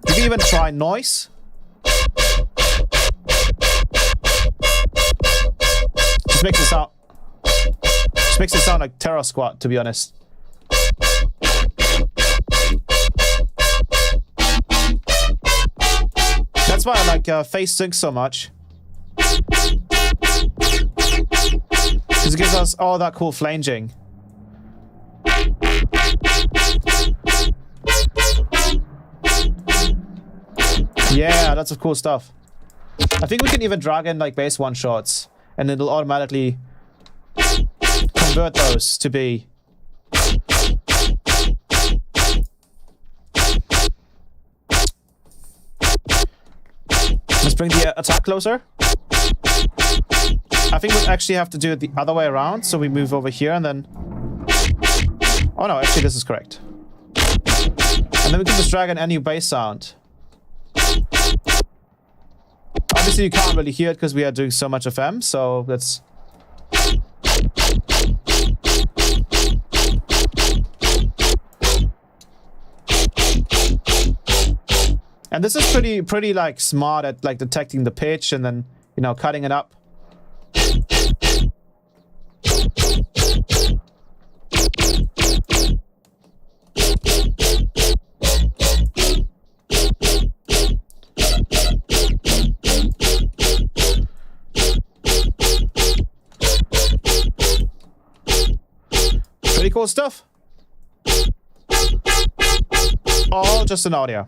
You can even try noise. Just makes it sound like Terra Squat, to be honest. That's why I like phase sync so much. Because it gives us all that cool flanging. Yeah, that's some cool stuff. I think we can even drag in like bass one shots, and it'll automatically convert those to be. Let's bring the attack closer. I think we'd actually have to do it the other way around, so we move over here and then... Oh no, actually this is correct. And then we can just drag in any bass sound. Obviously you can't really hear it because we are doing so much FM, so let's... And this is pretty like smart at like detecting the pitch and then, you know, cutting it up. Pretty cool stuff. All just in audio.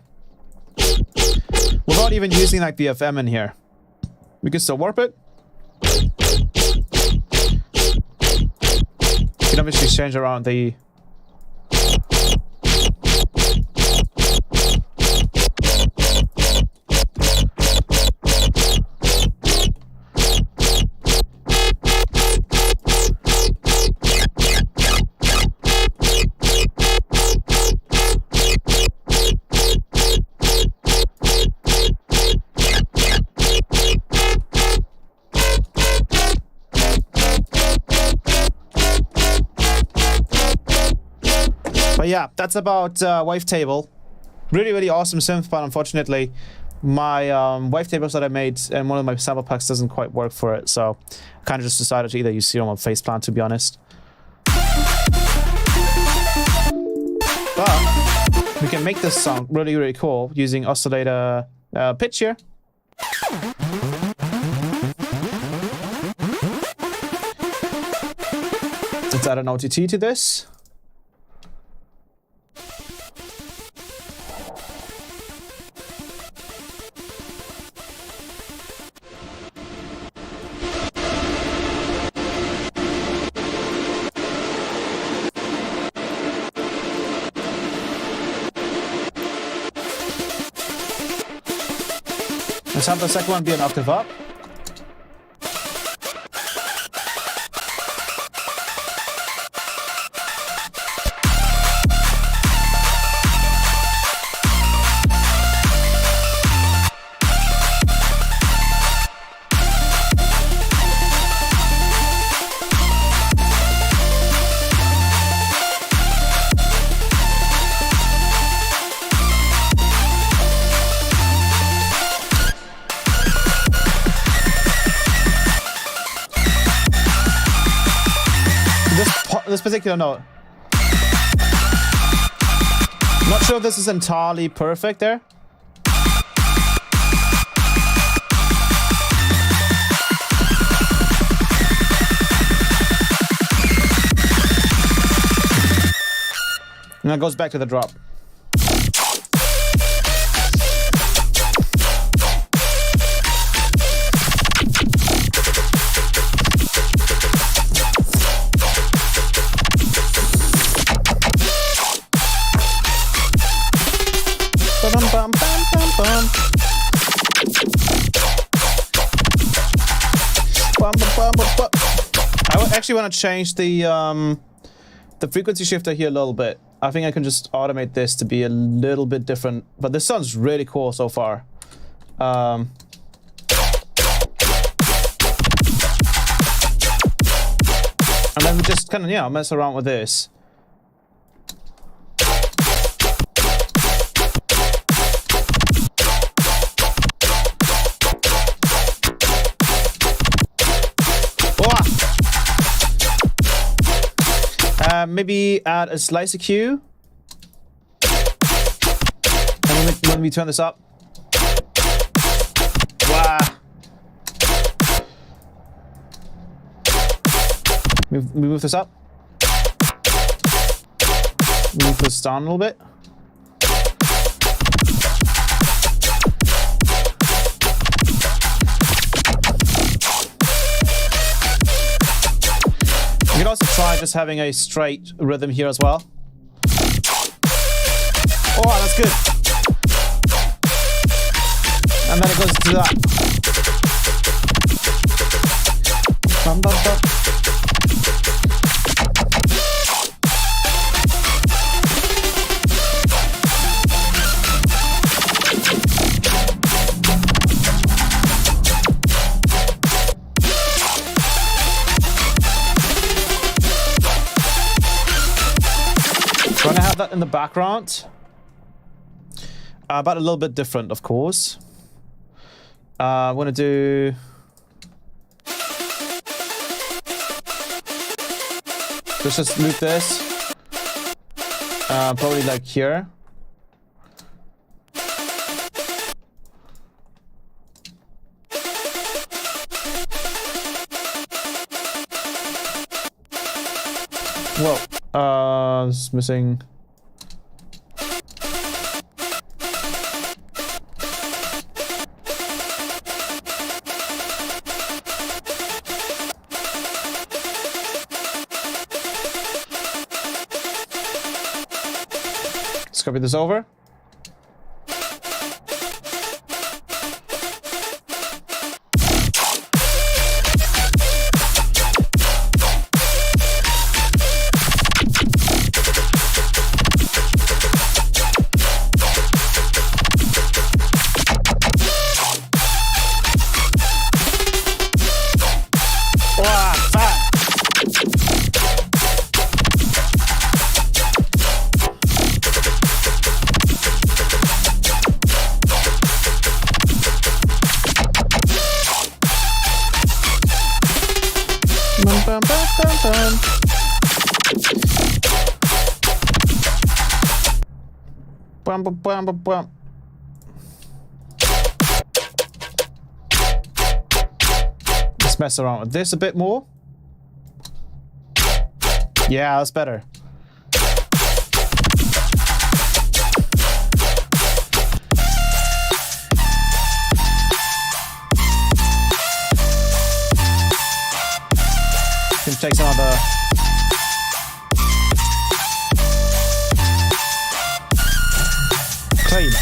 Without even using like the FM in here. We can still warp it. You can obviously change around the... But yeah, that's about Wavetable. Really awesome synth, but unfortunately, my Wavetables that I made and one of my sample packs doesn't quite work for it, so I kind of just decided to either use Serum or Faceplant, to be honest. But we can make this sound really cool using oscillator pitch here. Let's add an OTT to this. Let's have the second one be an octave up. This particular note. Not sure if this is entirely perfect there. And that goes back to the drop. I actually want to change the frequency shifter here a little bit. I think I can just automate this to be a little bit different, but this sounds really cool so far. And then we just kind of, yeah, mess around with this. Maybe add a slice EQ. And when we turn this up. Wow. Move this up. Move this down a little bit. try just having a straight rhythm here as well. Oh, that's good. And then it goes to that. Bum, bum, bum. Going to have that in the background. But a little bit different, of course. I'm going to do... Let's just move this. Probably like here. Whoa. It's missing. Let's copy this over. Bum, bum, bum, bum, bum. Let's mess around with this a bit more. Yeah, that's better. Can take some of the clean.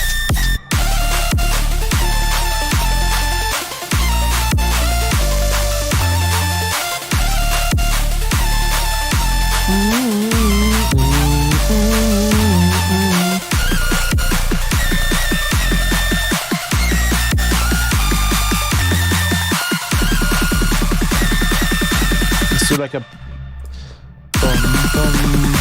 Let's do like a boom, boom.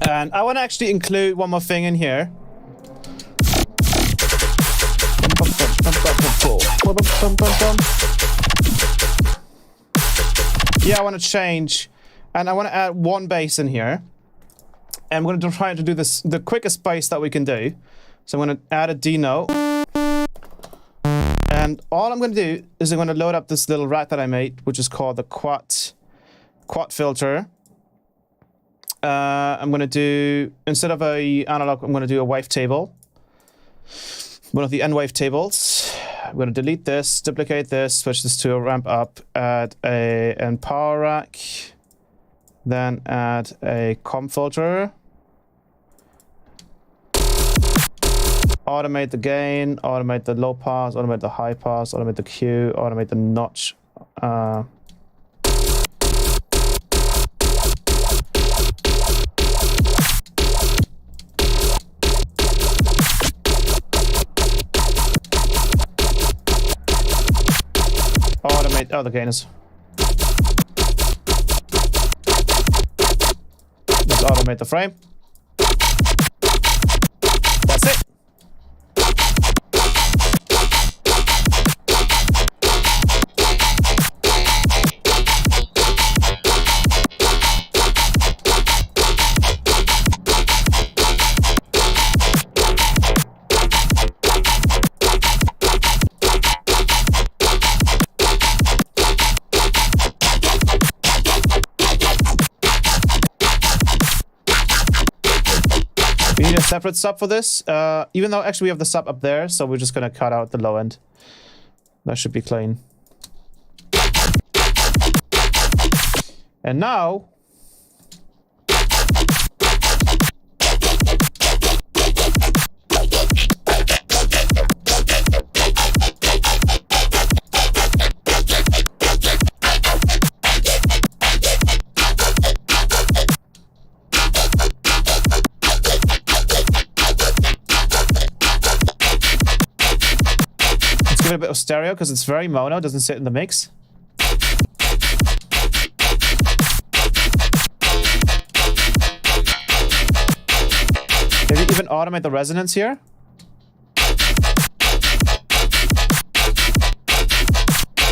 And I want to actually include one more thing in here. Yeah, I want to change, and I want to add one bass in here. And I'm going to try to do this the quickest bass that we can do. So I'm going to add a D note. And all I'm going to do is I'm going to load up this little rack that I made, which is called the quad filter. I'm going to do, instead of a analog, I'm going to do a wavetable. One of the N wavetables. I'm going to delete this, duplicate this, switch this to a ramp up, add an power rack, then add a comp filter. Automate the gain, automate the low pass, automate the high pass, automate the Q, automate the notch. automate. Oh, the gain is. Let's automate the frame. That's it. We need a separate sub for this, even though actually we have the sub up there, so we're just gonna cut out the low end. That should be clean. And now... give it a bit of stereo because it's very mono, doesn't sit in the mix. Maybe even automate the resonance here.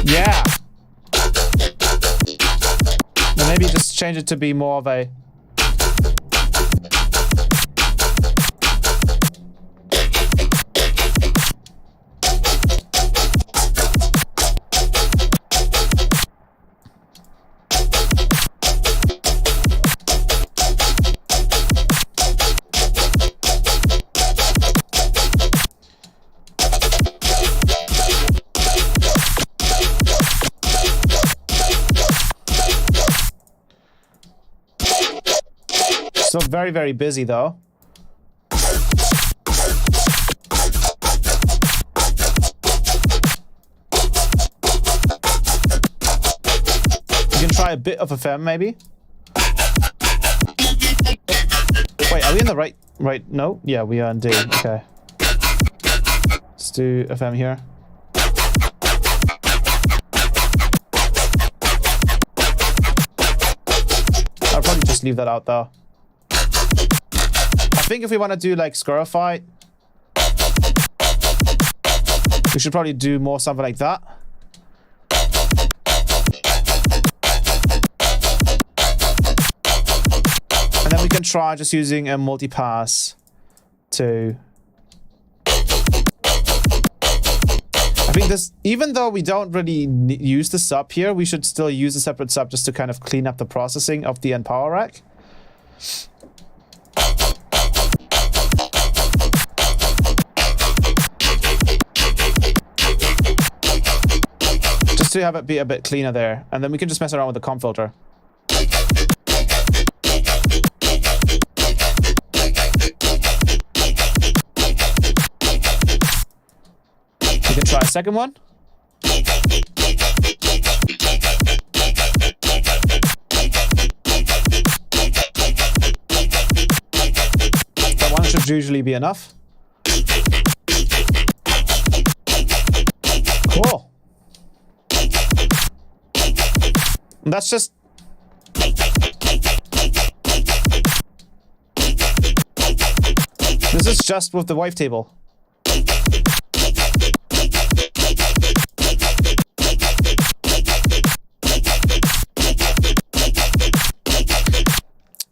Yeah. And maybe just change it to be more of a... So very, very busy though. You can try a bit of FM maybe. Wait, are we in the right note? Yeah, we are indeed. Okay. Let's do FM here. I'll probably just leave that out though. I think if we want to do like scarified, we should probably do more something like that. And then we can try just using a multi-pass to... I think this, even though we don't really use the sub here, we should still use a separate sub just to kind of clean up the processing of the end power rack. To have it be a bit cleaner there, and then we can just mess around with the comp filter. We can try a second one. That one should usually be enough. Cool. And that's just... This is just with the Wavetable.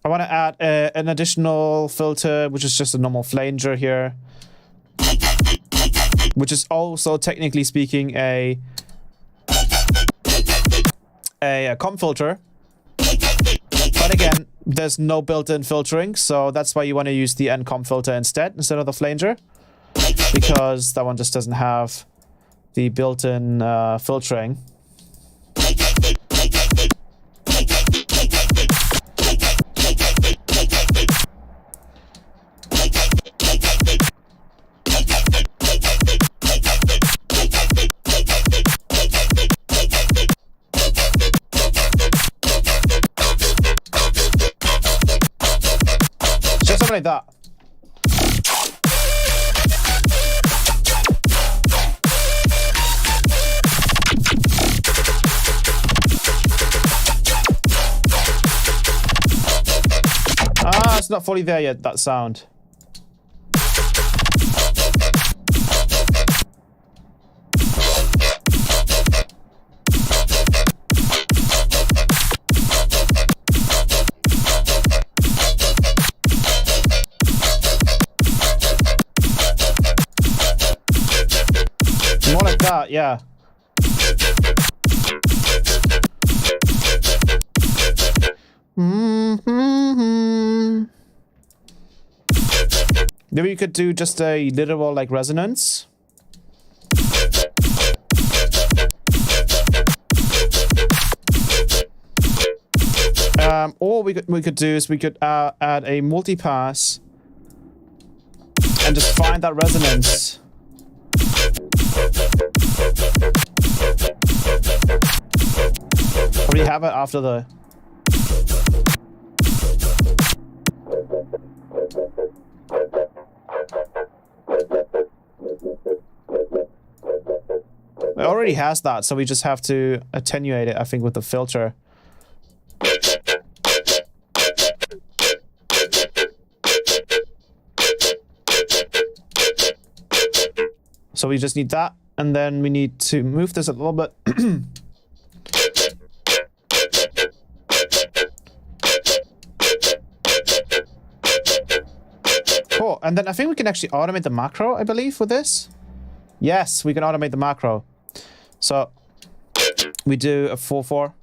I want to add an additional filter, which is just a normal flanger here. Which is also, technically speaking, a comp filter, but again, there's no built-in filtering, so that's why you want to use the end comp filter instead of the flanger, because that one just doesn't have the built-in filtering. Like that. it's not fully there yet, that sound. More like that, yeah. Maybe you could do just a literal like resonance. Or we could do is we could add a multi-pass and just find that resonance. Probably have it after the. It already has that, so we just have to attenuate it, I think, with the filter. So we just need that, and then we need to move this a little bit. Cool, and then I think we can actually automate the macro, I believe, with this. Yes, we can automate the macro. So we do a 4/4,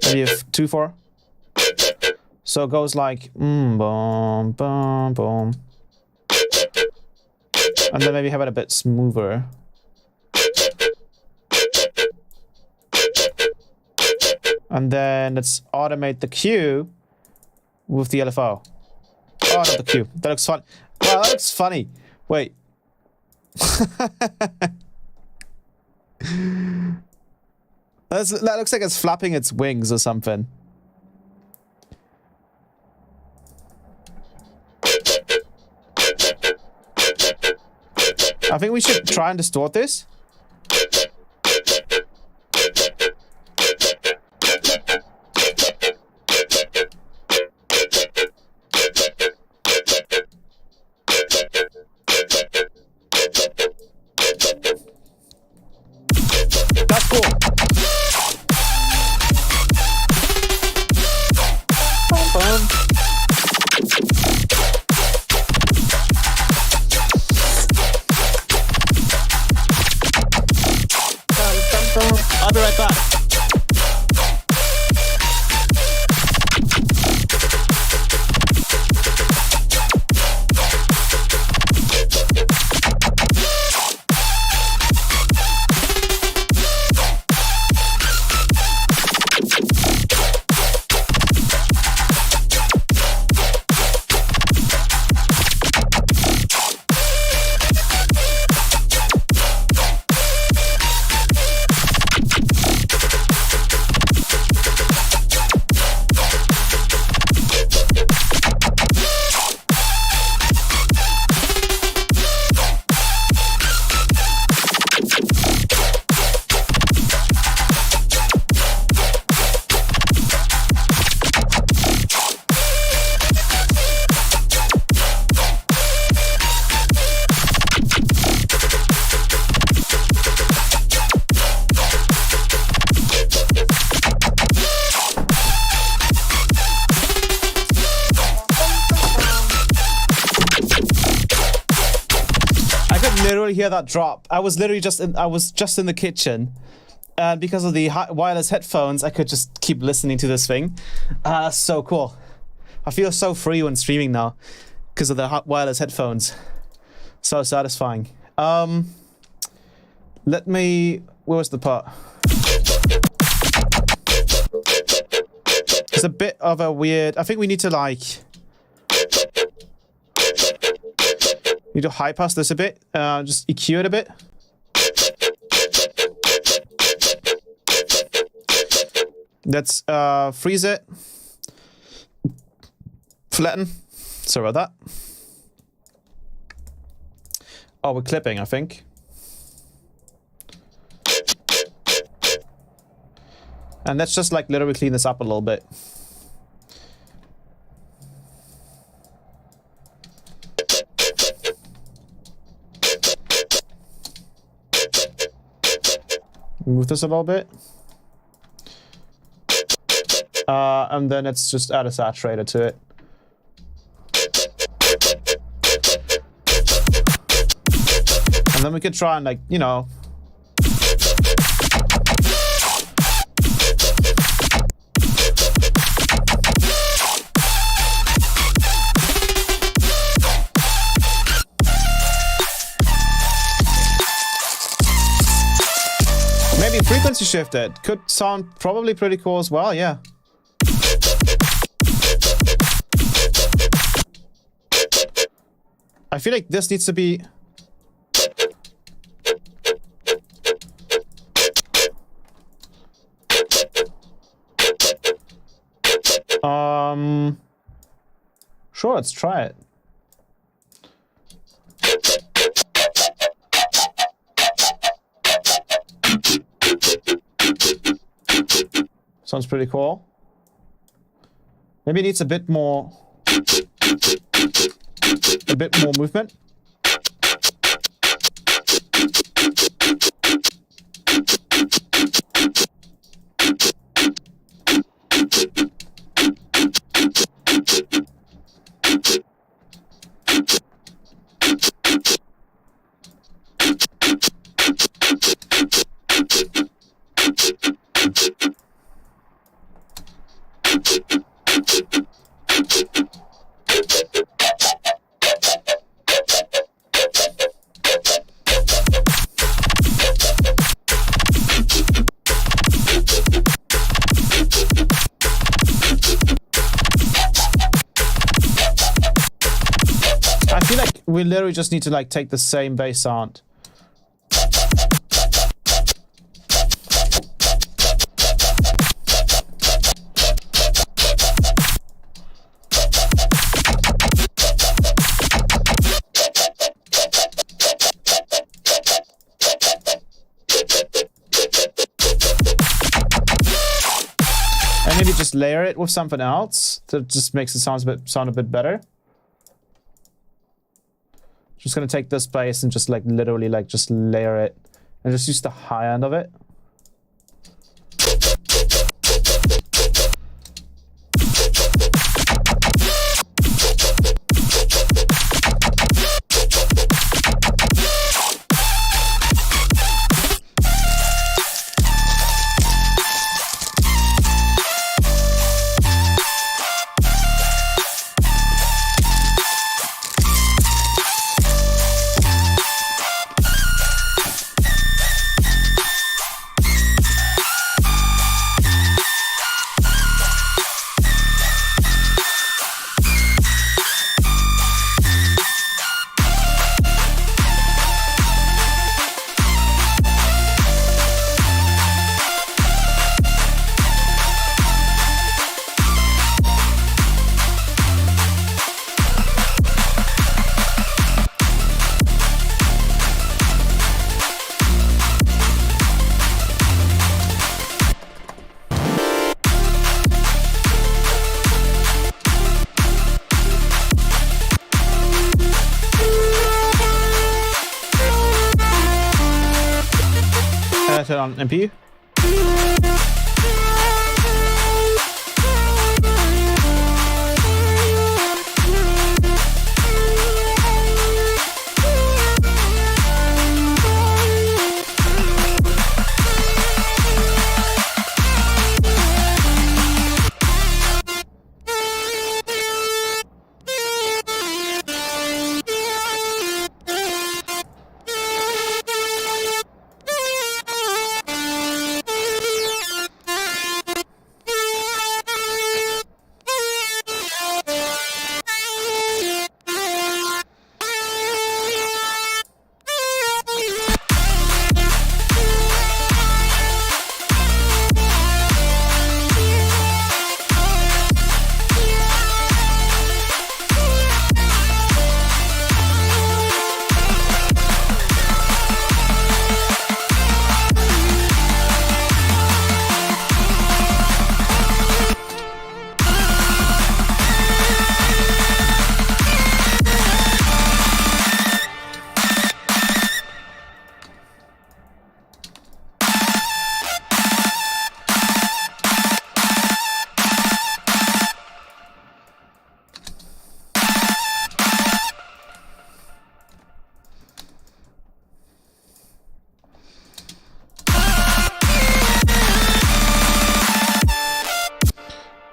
maybe a 2/4. So it goes like boom, boom, boom, and then maybe have it a bit smoother. And then let's automate the Q with the LFO. Oh, not the Q. That looks fun. Wow, that looks funny. Wait. That looks like it's flapping its wings or something. I think we should try and distort this. That's cool. I'll be right back. Literally hear that drop. I was literally just in the kitchen, and because of the wireless headphones, I could just keep listening to this thing. So cool. I feel so free when streaming now because of the wireless headphones. So satisfying. Let me. Where was the part? It's a bit of a weird. I think we need to like. Need to high pass this a bit, just EQ it a bit. Let's freeze it. Flatten. Sorry about that. Oh, we're clipping, I think. And let's just like literally clean this up a little bit. smooth this a little bit. And then let's just add a saturator to it. And then we could try and, like, you know, maybe frequency shift it. Could sound probably pretty cool as well, yeah. I feel like this needs to be... Sure, let's try it. Sounds pretty cool. Maybe it needs a bit more movement. I feel like we literally just need to, like, take the same bass sound. And maybe just layer it with something else that just makes it sound a bit better. Just gonna take this bass and just, like, literally, like, just layer it and just use the high end of it. Turn on MPU.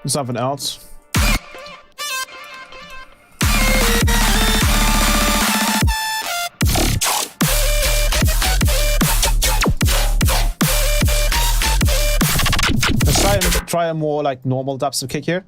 Something else. Let's try a more like normal dubstep kick here.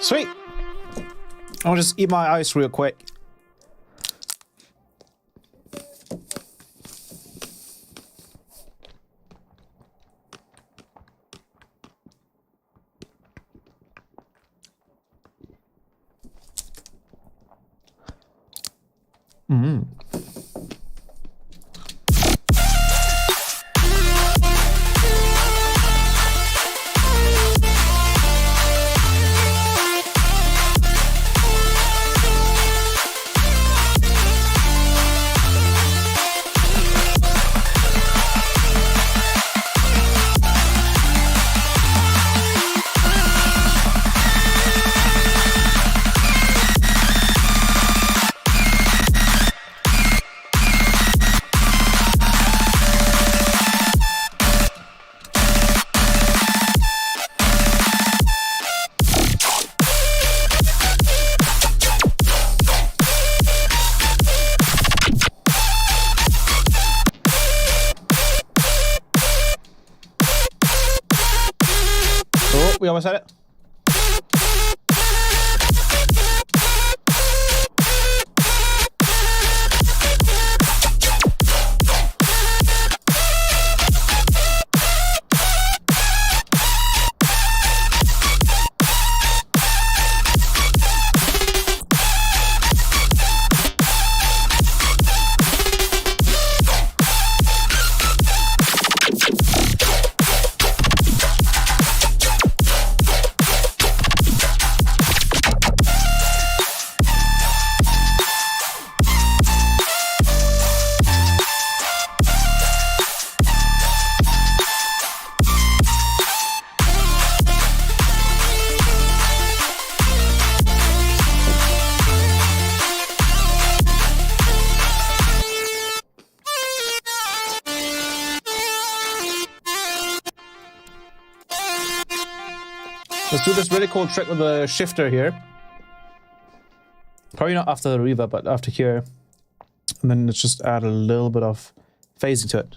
Sweet. I'll just eat my ice real quick. We almost had it. Let's do this really cool trick with the shifter here. Probably not after the reverb, but after here. And then let's just add a little bit of phasing to it.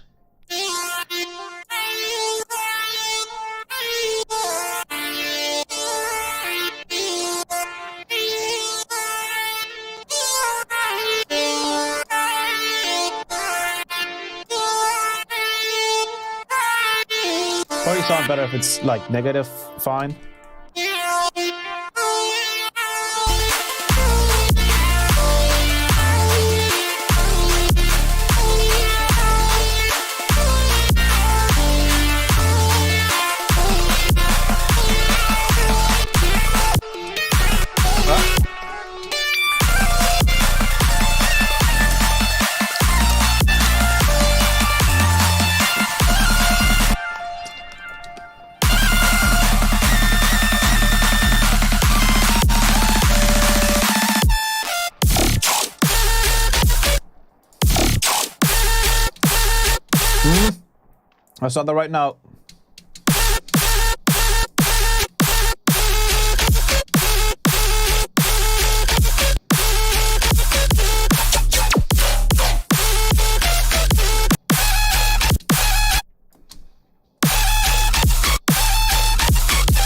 Probably sound better if it's like negative fine. I saw that right now.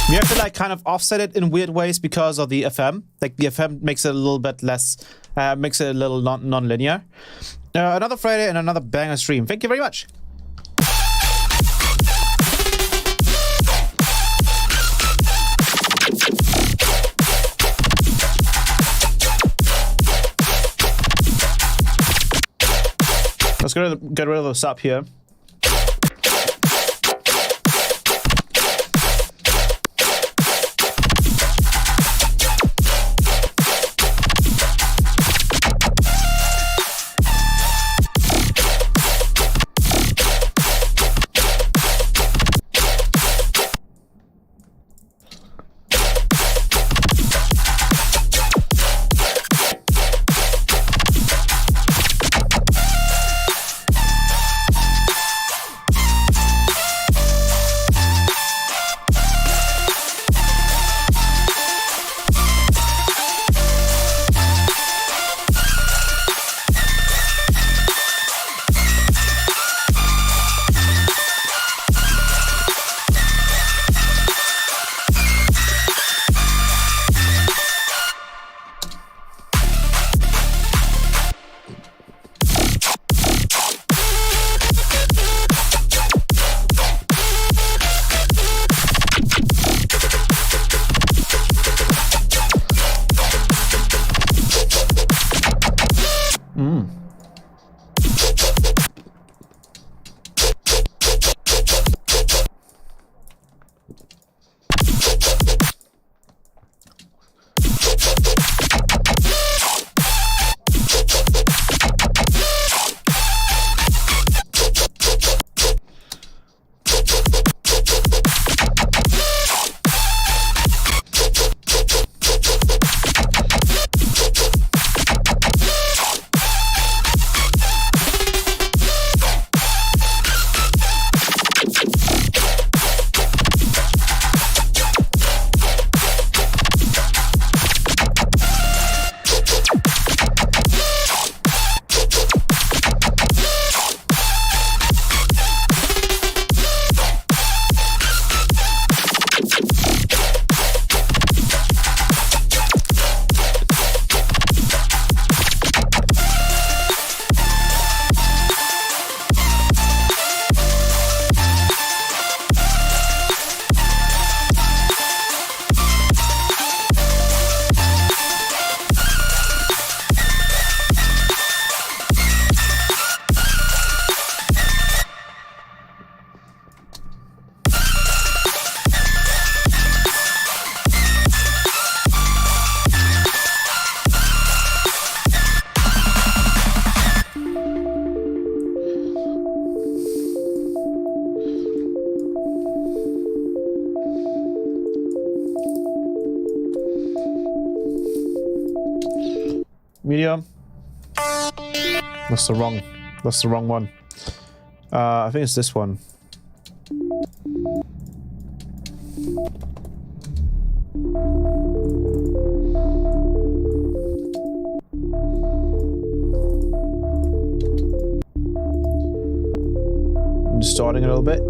You have to like kind of offset it in weird ways because of the FM. Like the FM makes it a little bit less, makes it a little non-linear. Another Friday and another banger stream. Thank you very much. Let's get rid of the sub here. Medium. That's the wrong one. I think it's this one. I'm distorting it a little bit.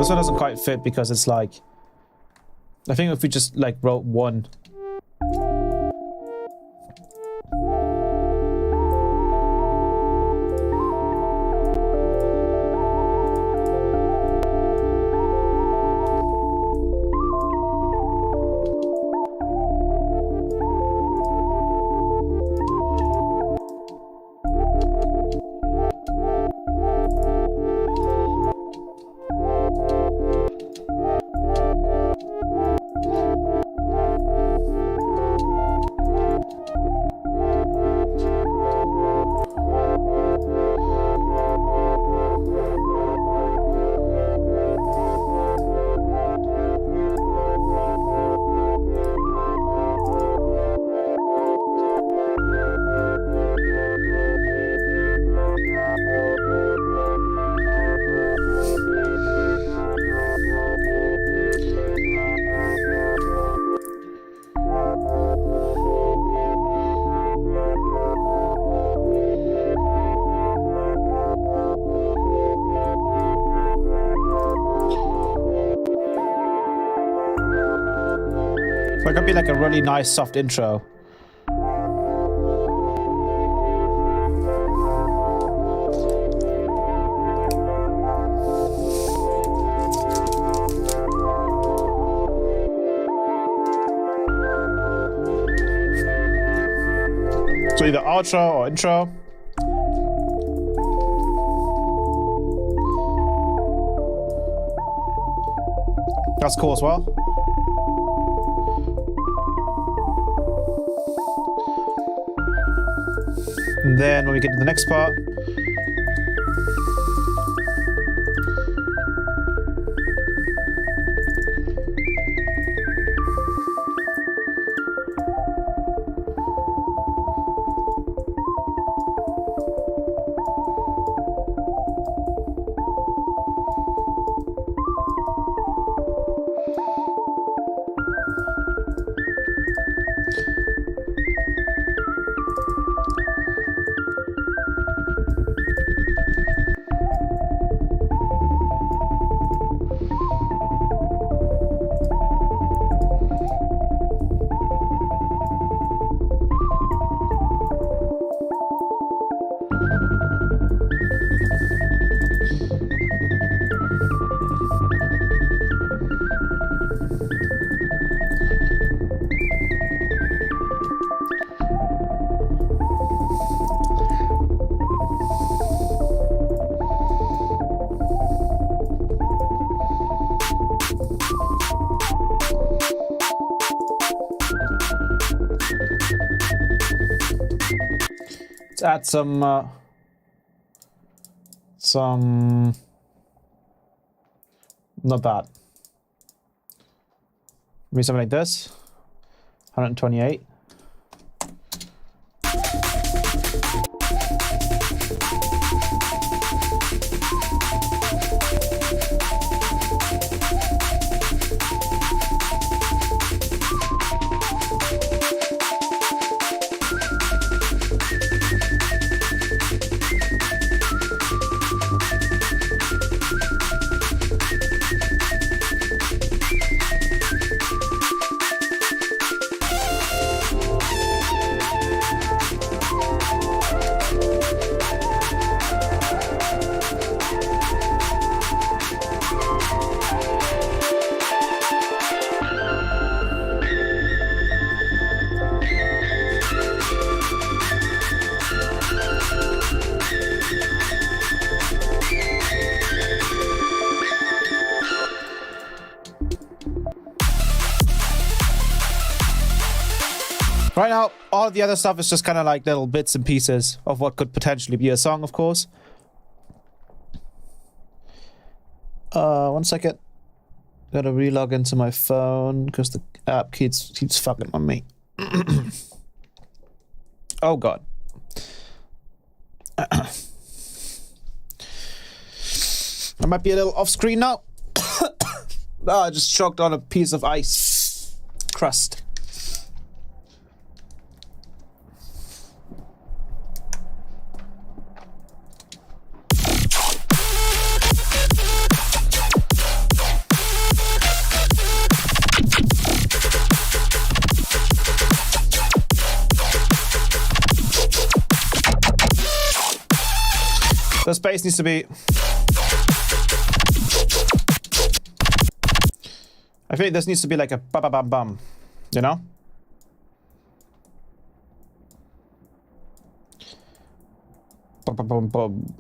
This one doesn't quite fit because it's like, I think if we just like wrote one. So it could be like a really nice soft intro. So either outro or intro. That's cool as well. And then when we get to the next part, let's add some not that. Maybe something like this. 128. Right now, all of the other stuff is just kind of like little bits and pieces of what could potentially be a song, of course. 1 second. Gotta relog into my phone because the app keeps fucking on me. Oh god. I might be a little off screen now. I just choked on a piece of ice crust. The space needs to be... I feel like this needs to be like a ba-ba-bam-bam, you know? Ba-ba-bum-bum.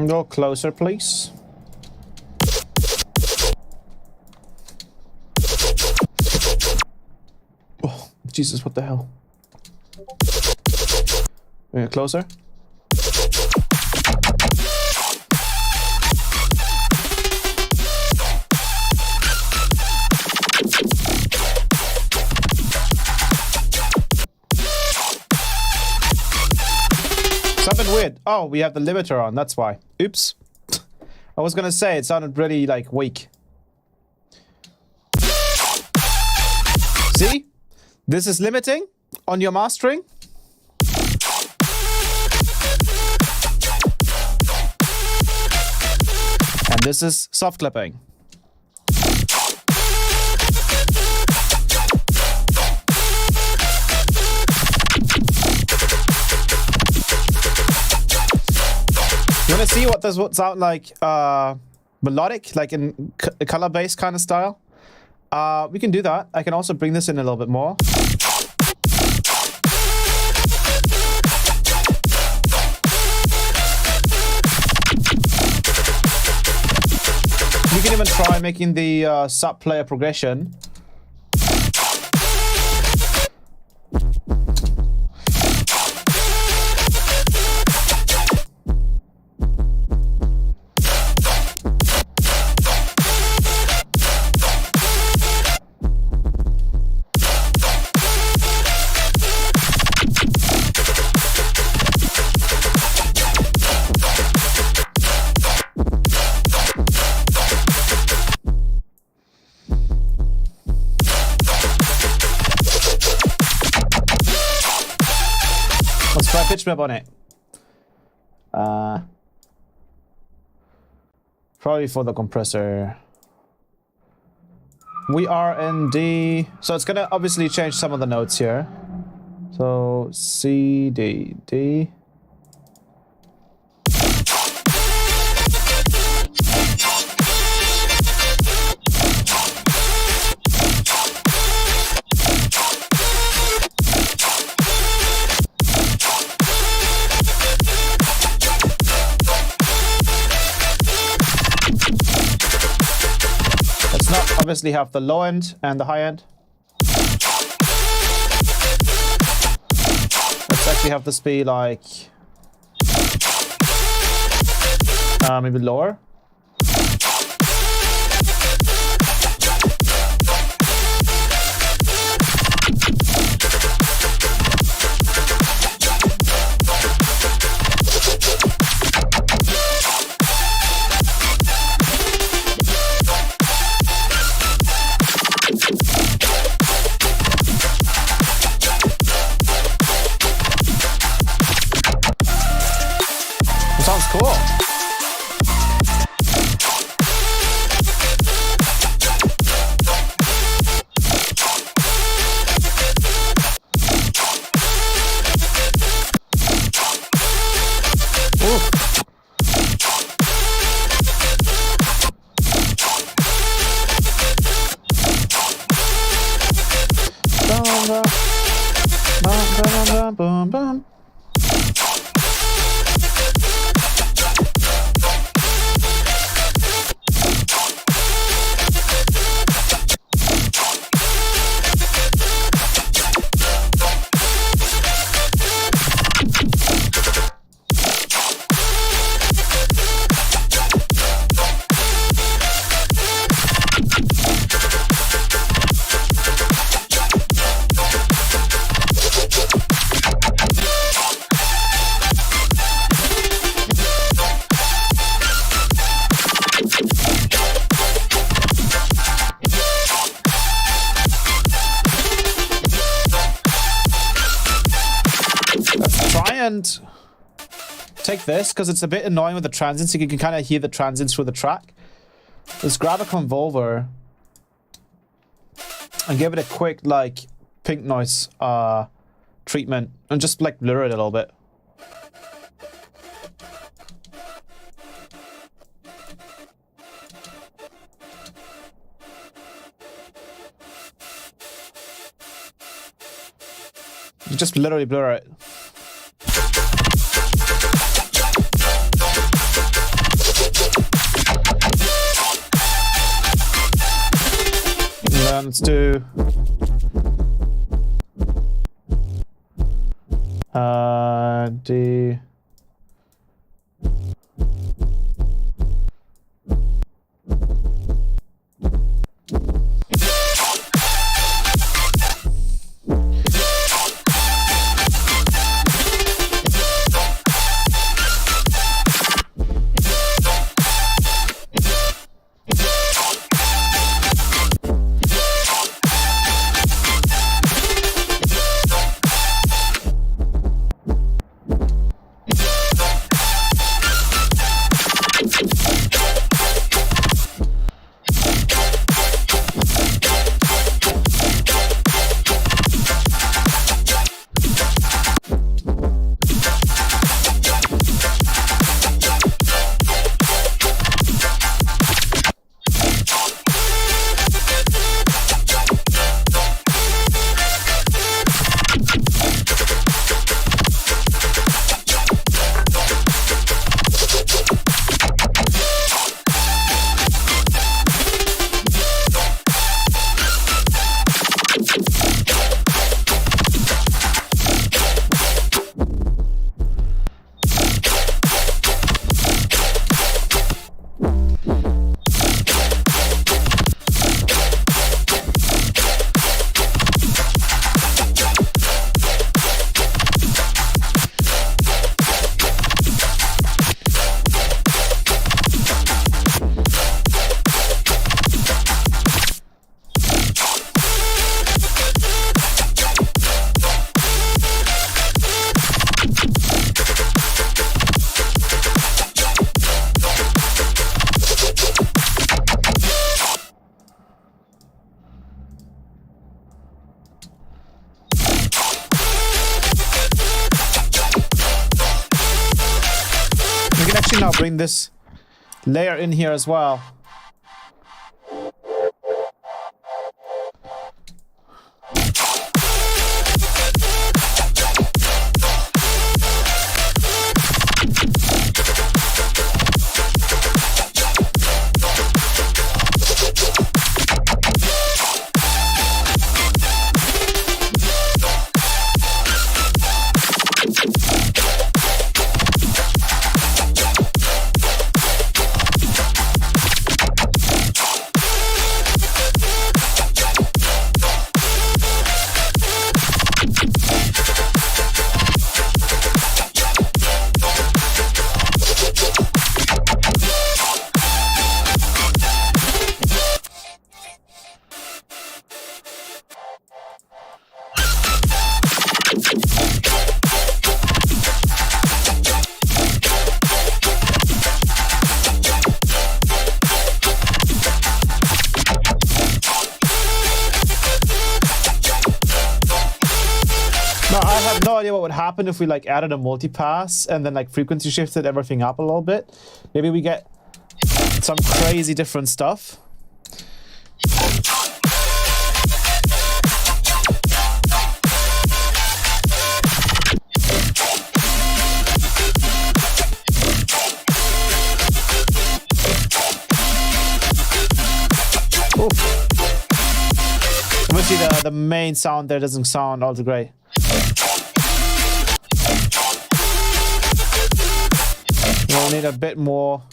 Go closer, please. Oh, Jesus, what the hell? Bring it closer. Something weird. Oh, we have the limiter on, that's why. Oops. I was gonna say, it sounded really, like, weak. See? This is limiting on your mastering. And this is soft clipping. You want to see what this would sound like melodic, like in color-based kind of style? We can do that. I can also bring this in a little bit more. You can even try making the sub-player progression. Let's try pitch map on it. Probably for the compressor. We are in D. So it's gonna obviously change some of the notes here. So C, D, D. Obviously have the low end and the high end. Let's actually have this be like maybe lower. Sounds cool. Boom, boom. And take this because it's a bit annoying with the transients. You can kind of hear the transients through the track. Let's grab a convolver and give it a quick like pink noise treatment and just like blur it a little bit. You just literally blur it. And then let's do D. Now bring this layer in here as well. What would happen if we like added a multipass and then like frequency shifted everything up a little bit. Maybe we get some crazy different stuff. Obviously the main sound there doesn't sound all too great. We'll need a bit more.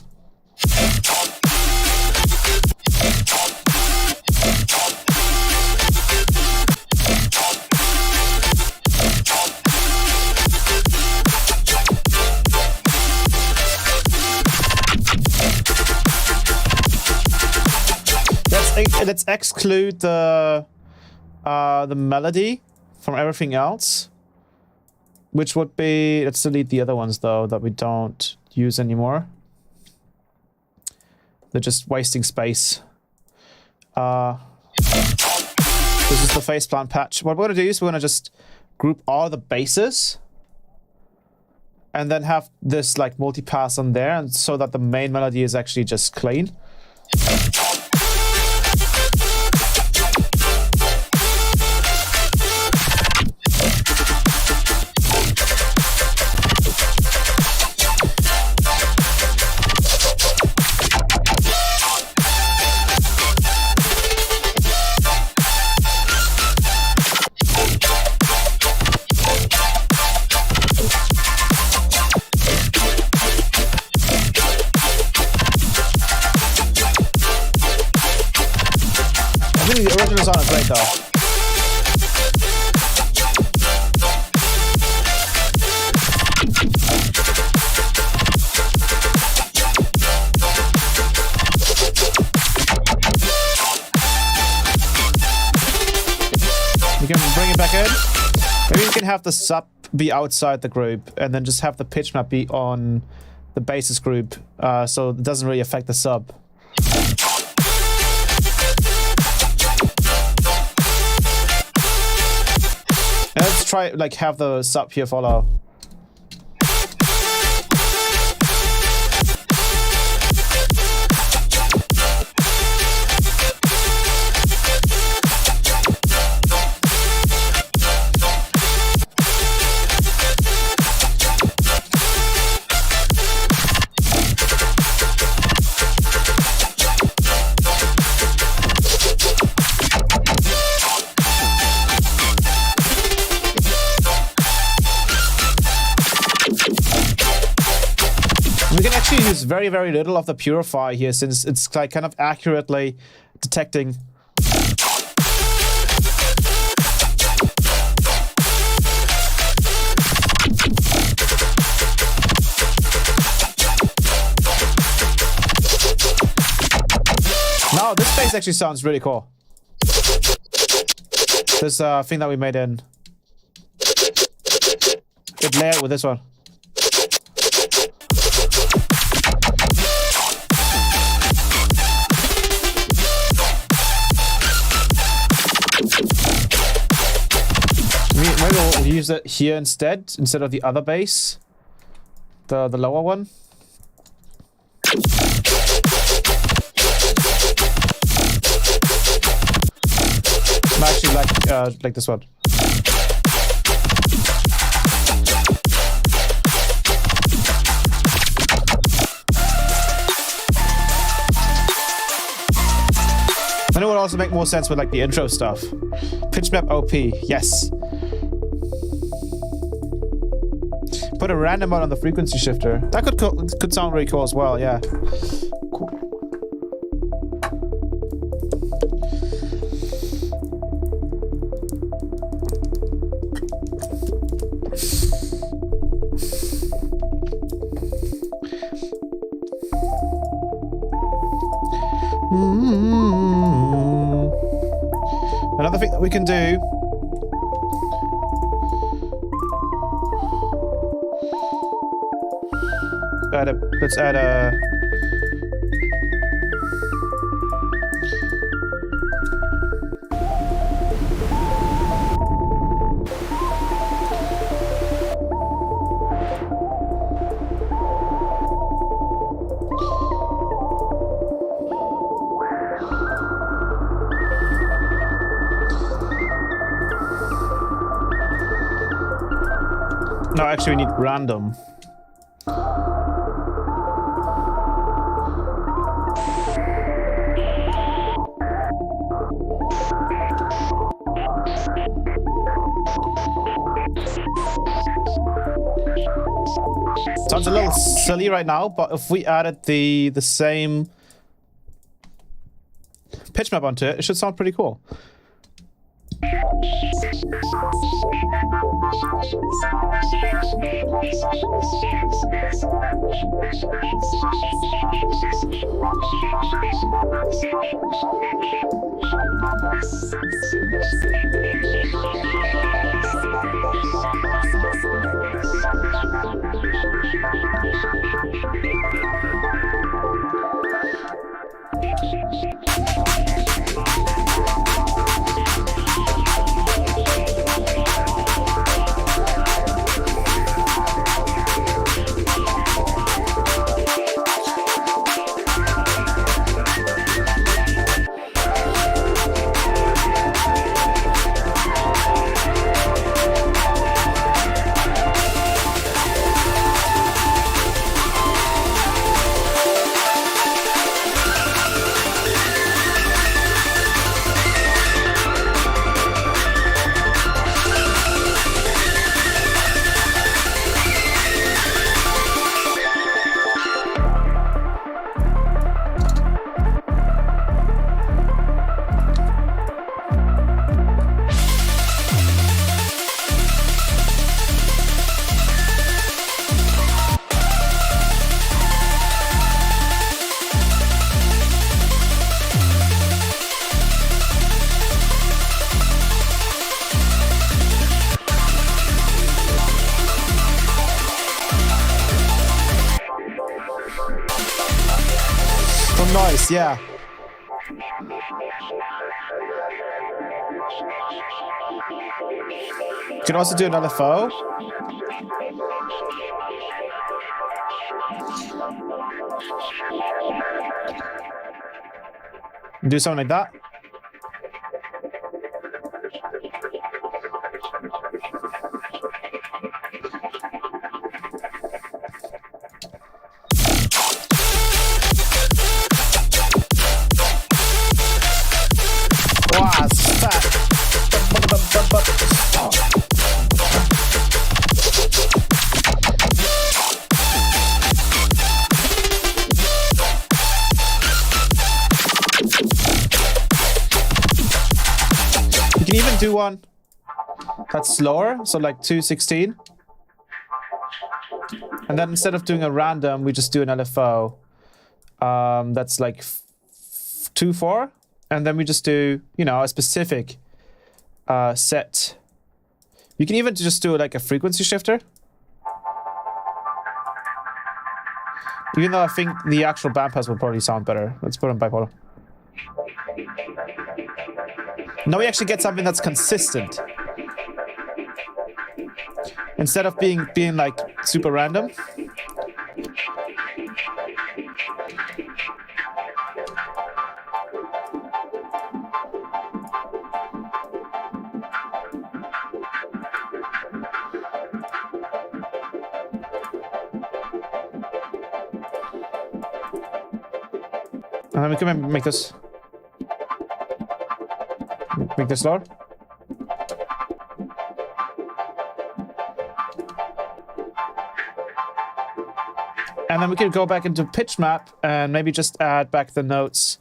Let's exclude the melody from everything else, which would be, let's delete the other ones though that we don't use anymore. They're just wasting space. This is the faceplant patch. What we're gonna do is we're gonna just group all the basses and then have this like multi-pass on there, and so that the main melody is actually just clean. The original song is great though. You can bring it back in. Maybe you can have the sub be outside the group and then just have the pitch map be on the basis group, so it doesn't really affect the sub. And let's try like have the sub here follow. We can actually use very, very little of the purifier here, since it's like kind of accurately detecting. Now this bass actually sounds really cool. This thing that we made in it layered with this one. Maybe we'll use it here instead of the other bass, the lower one. I actually like this one. Then it would also make more sense with like the intro stuff. Pitch map OP, yes. Put a random mode on the frequency shifter. That could sound really cool as well, yeah. Cool. Another thing that we can do . Let's add a... No, actually we need random. Sounds a little silly right now, but if we added the same pitch map onto it, it should sound pretty cool. Nice, yeah. You can also do an LFO. Do something like that. Wow, it's fat. You can even do one that's slower, so like 216. And then instead of doing a random, we just do an LFO. That's like 2/4. And then we just do, you know, a specific set. You can even just do like a frequency shifter. Even though I think the actual bandpass will probably sound better. Let's put on bipolar. Now we actually get something that's consistent. Instead of being like super random. And then we can make this slower. And then we can go back into pitch map and maybe just add back the notes.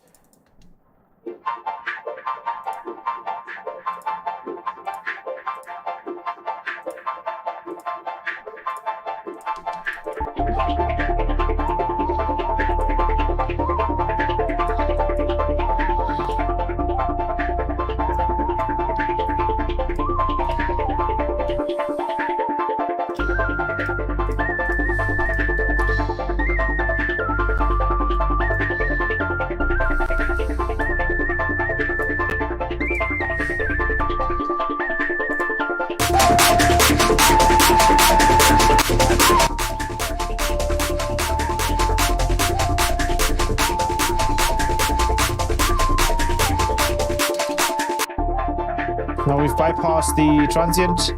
Now we've bypassed the transient,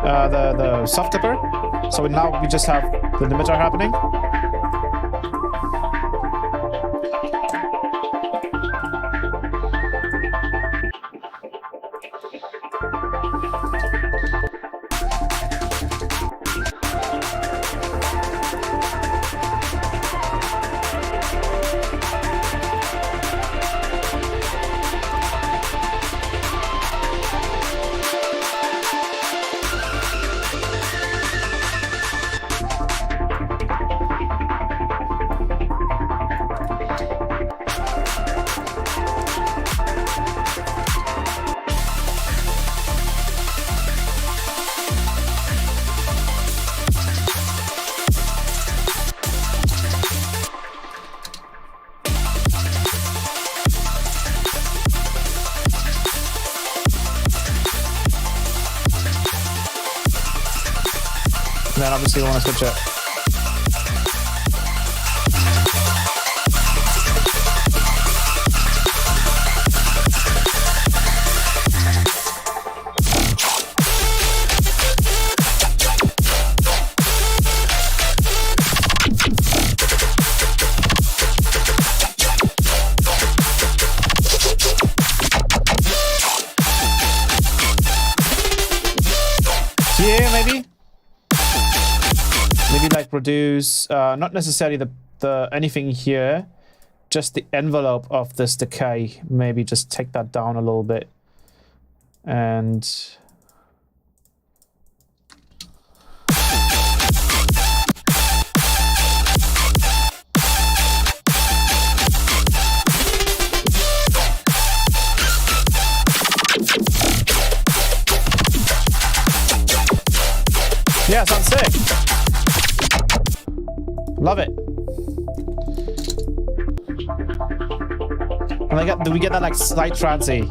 the soft dipper. So now we just have the limiter happening. Then obviously we want to switch it. Yeah, maybe. Maybe like reduce, not necessarily the anything here, just the envelope of this decay. Maybe just take that down a little bit. And yeah, sounds sick. Love it. Do we get that like slight transy?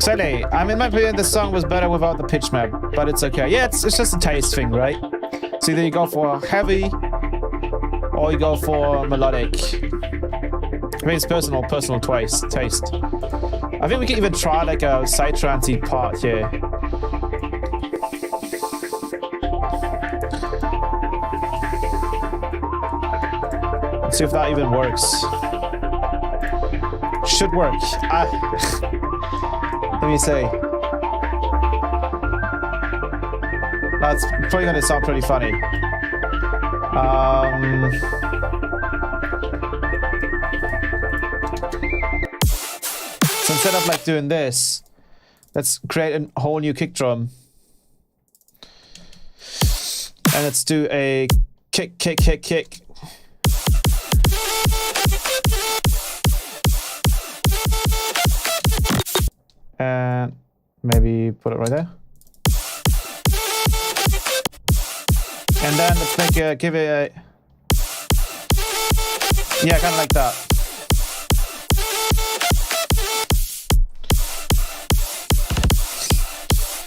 Silly. I mean, in my opinion, the song was better without the pitch map, but it's okay. Yeah, it's just a taste thing, right? So either you go for heavy or you go for melodic. I mean, it's personal taste. I think we can even try like a side transy part here. Let's see if that even works. Should work. Let me say. That's probably gonna sound pretty funny. So instead of like doing this, let's create a whole new kick drum. And let's do a kick. And maybe put it right there. And then let's make a, give it a, yeah, kind of like that.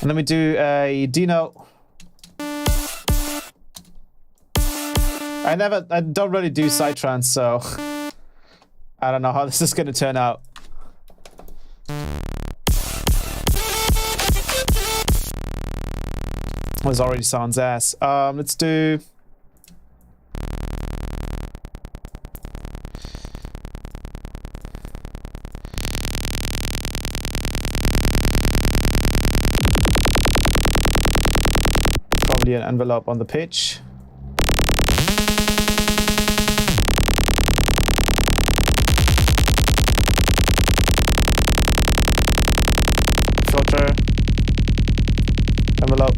And then we do a D note. I don't really do psytrance, so I don't know how this is going to turn out. This already sounds ass. Let's do... probably an envelope on the pitch. Filter. Envelope.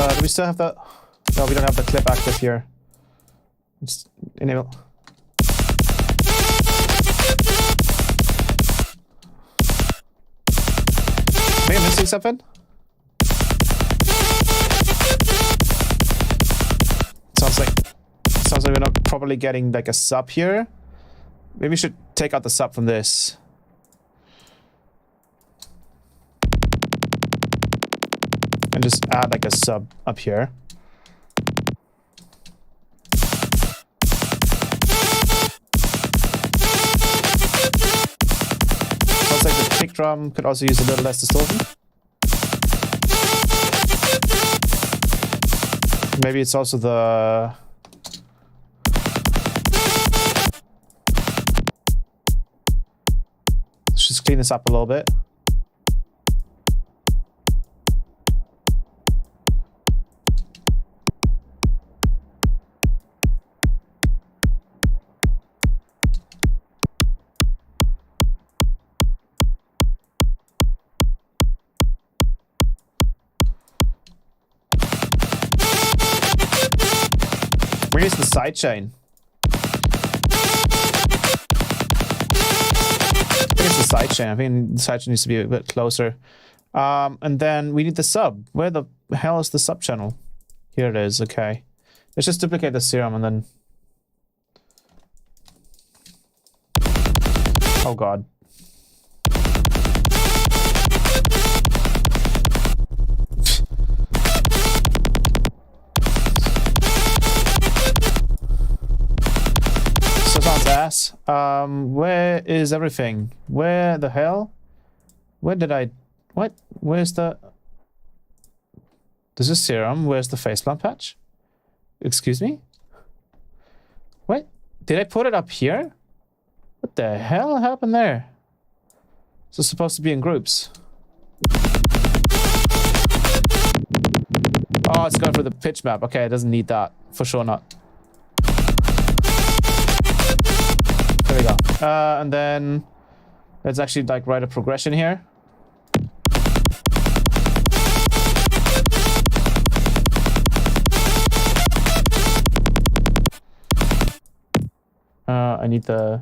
Do we still have the... No, we don't have the clip active here. Just enable. Maybe I'm missing something? Sounds like we're not properly getting like a sub here. Maybe we should take out the sub from this. And just add like a sub up here. Sounds like the kick drum could also use a little less distortion. Maybe it's also the... Let's just clean this up a little bit. Where's the sidechain? Where's the sidechain? I think the sidechain needs to be a bit closer. And then we need the sub. Where the hell is the sub channel? Here it is, okay. Let's just duplicate the serum and then... Oh god. Ass. Where is everything? Where the hell? Where did I... What? Where's the... This is serum. Where's the faceplant patch? Excuse me? What? Did I put it up here? What the hell happened there? This is supposed to be in groups. Oh, it's going for the pitch map. Okay, it doesn't need that. For sure not. There we go. And then let's actually like write a progression here. I need the...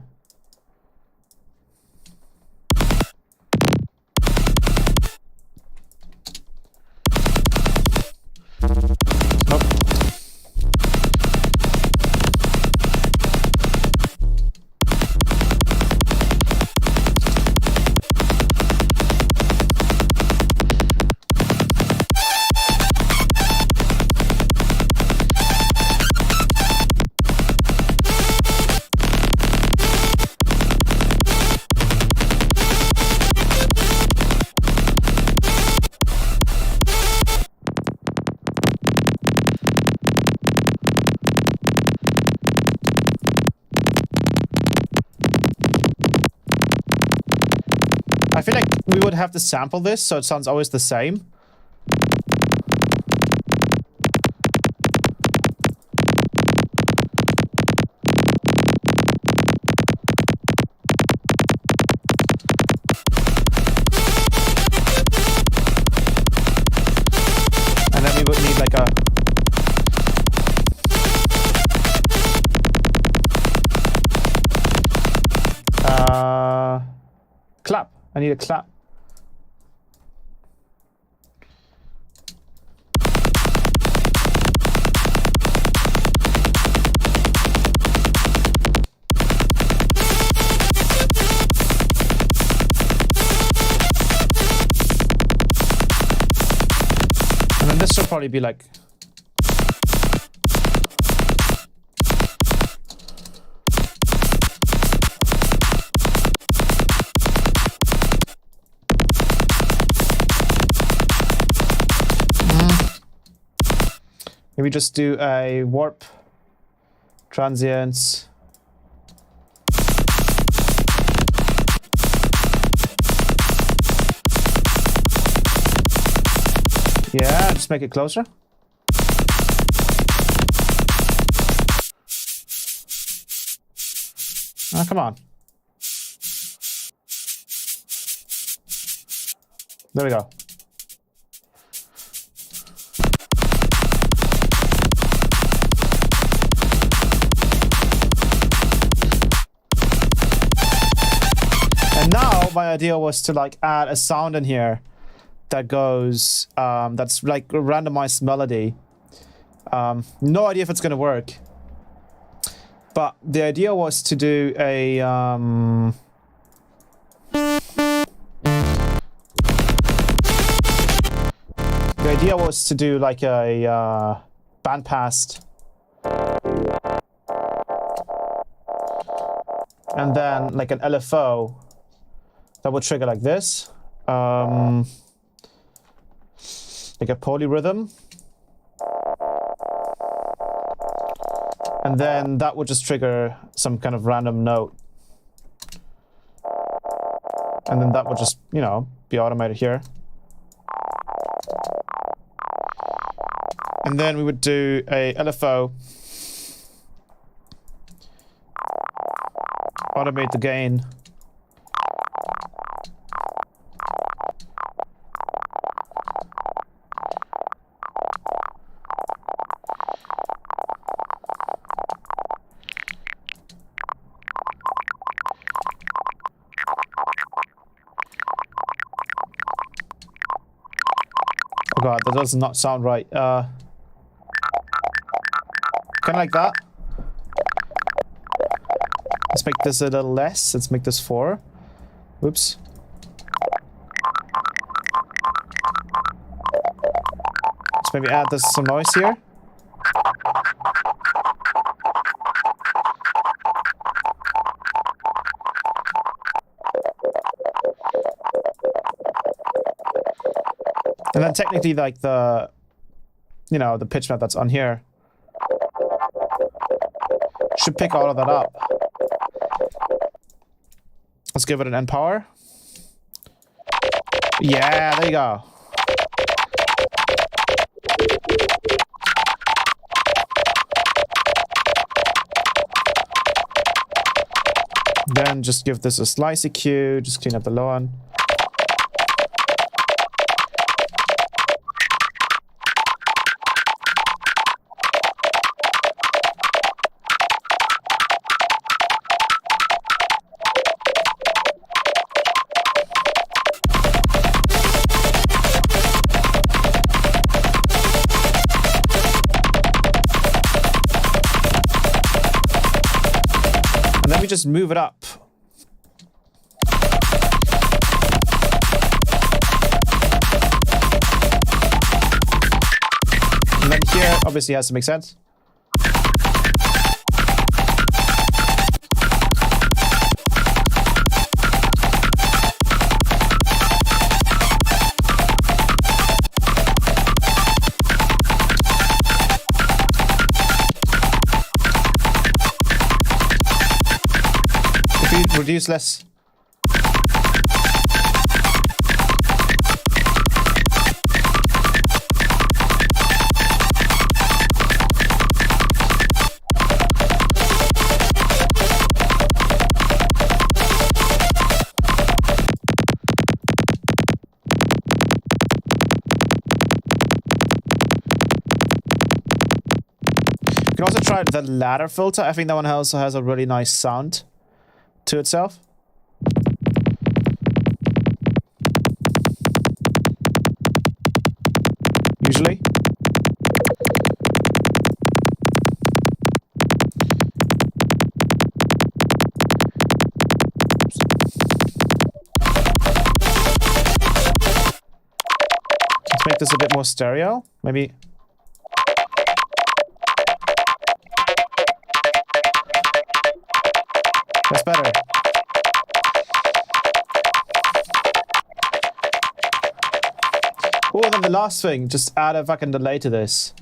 I feel like we would have to sample this so it sounds always the same. And then we would need like a clap. I need a clap. And then this should probably be like maybe just do a warp, transients. Yeah, just make it closer. Oh, come on. There we go. And now my idea was to like add a sound in here that goes, that's like a randomized melody. No idea if it's gonna work. But the idea was to do a, the idea was to do like a bandpass. And then like an LFO that would trigger like this. Like a polyrhythm. And then that would just trigger some kind of random note. And then that would just, you know, be automated here. And then we would do a LFO. Automate the gain. Oh god, that does not sound right. Kind of like that. Let's make this a little less. Let's make this 4. Whoops. Let's maybe add this some noise here. And then technically like the, you know, the pitch map that's on here should pick all of that up. Let's give it an end power. Yeah, there you go. Then just give this a slice EQ, just clean up the low end. Just move it up. And then here obviously has to make sense. Reduce less. You can also try the ladder filter. I think that one also has a really nice sound to itself. Usually. Let's make this a bit more stereo. Maybe. That's better. Oh, then the last thing, just add a fucking delay to this.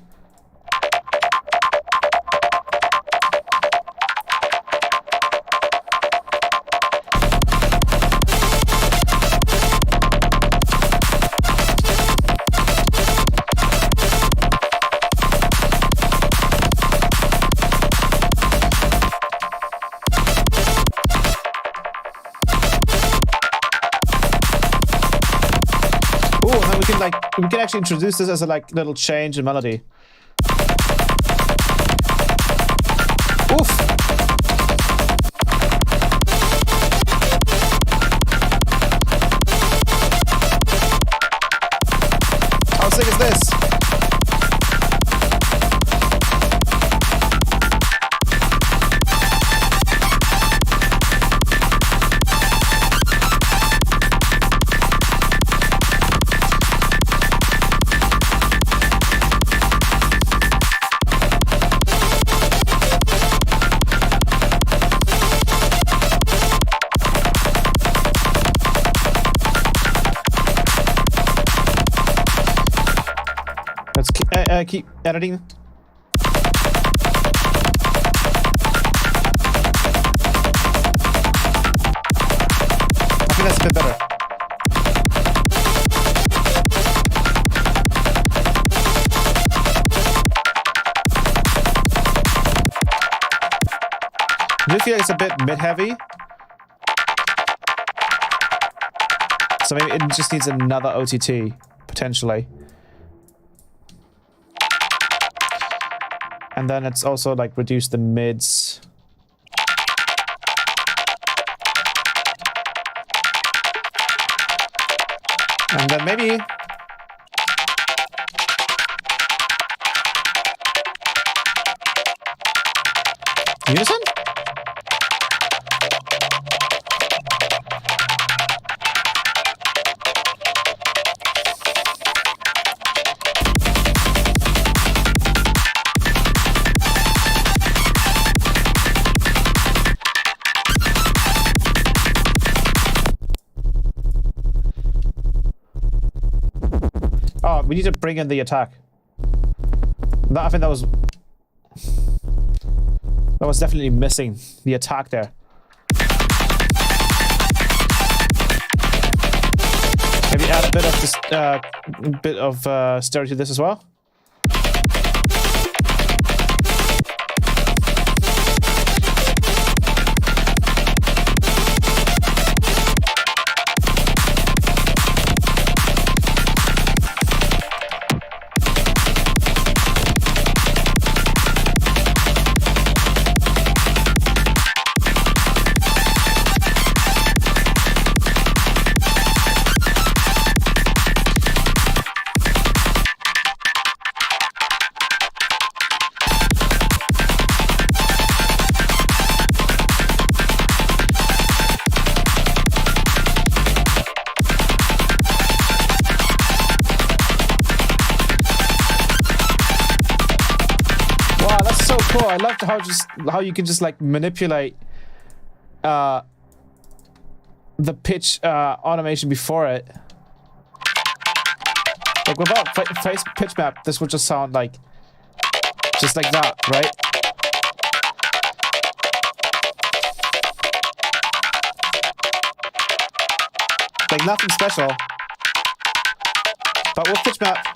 We can actually introduce this as a like little change in melody. Oof. How sick is this? Let's keep editing. I think that's a bit better. I do feel it's a bit mid-heavy. So maybe it just needs another OTT, potentially. And then it's also like reduce the mids. And then maybe unison? Oh, we need to bring in the attack. I think that was definitely missing the attack there. Maybe add a bit of this, stereo to this as well. Cool. I love how you can just like manipulate the pitch automation before it. Like without face pitch map, this would just sound like just like that, right? Like nothing special, but with pitch map.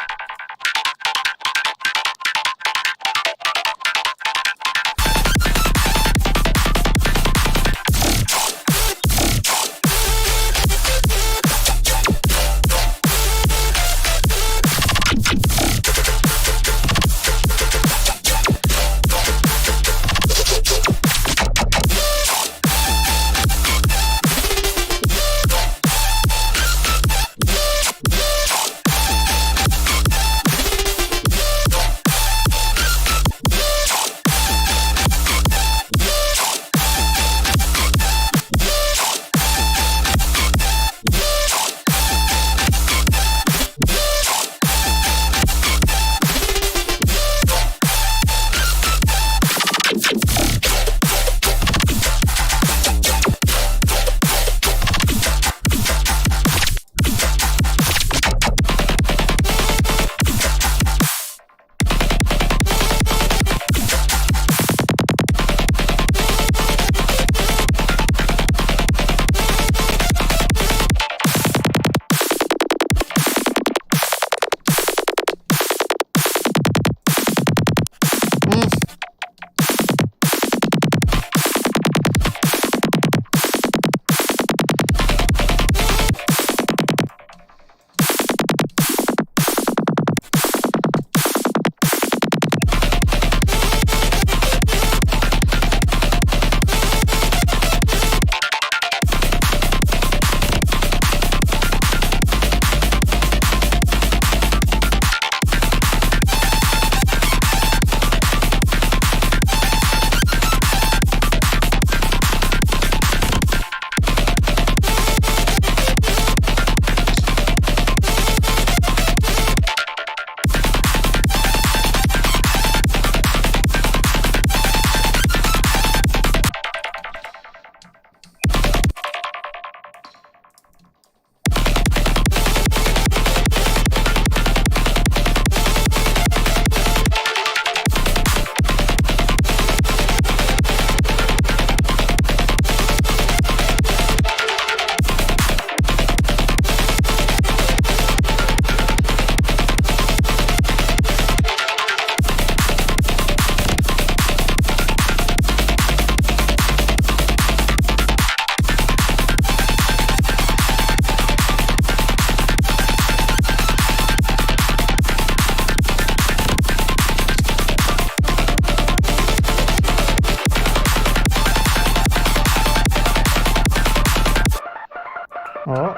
Oh.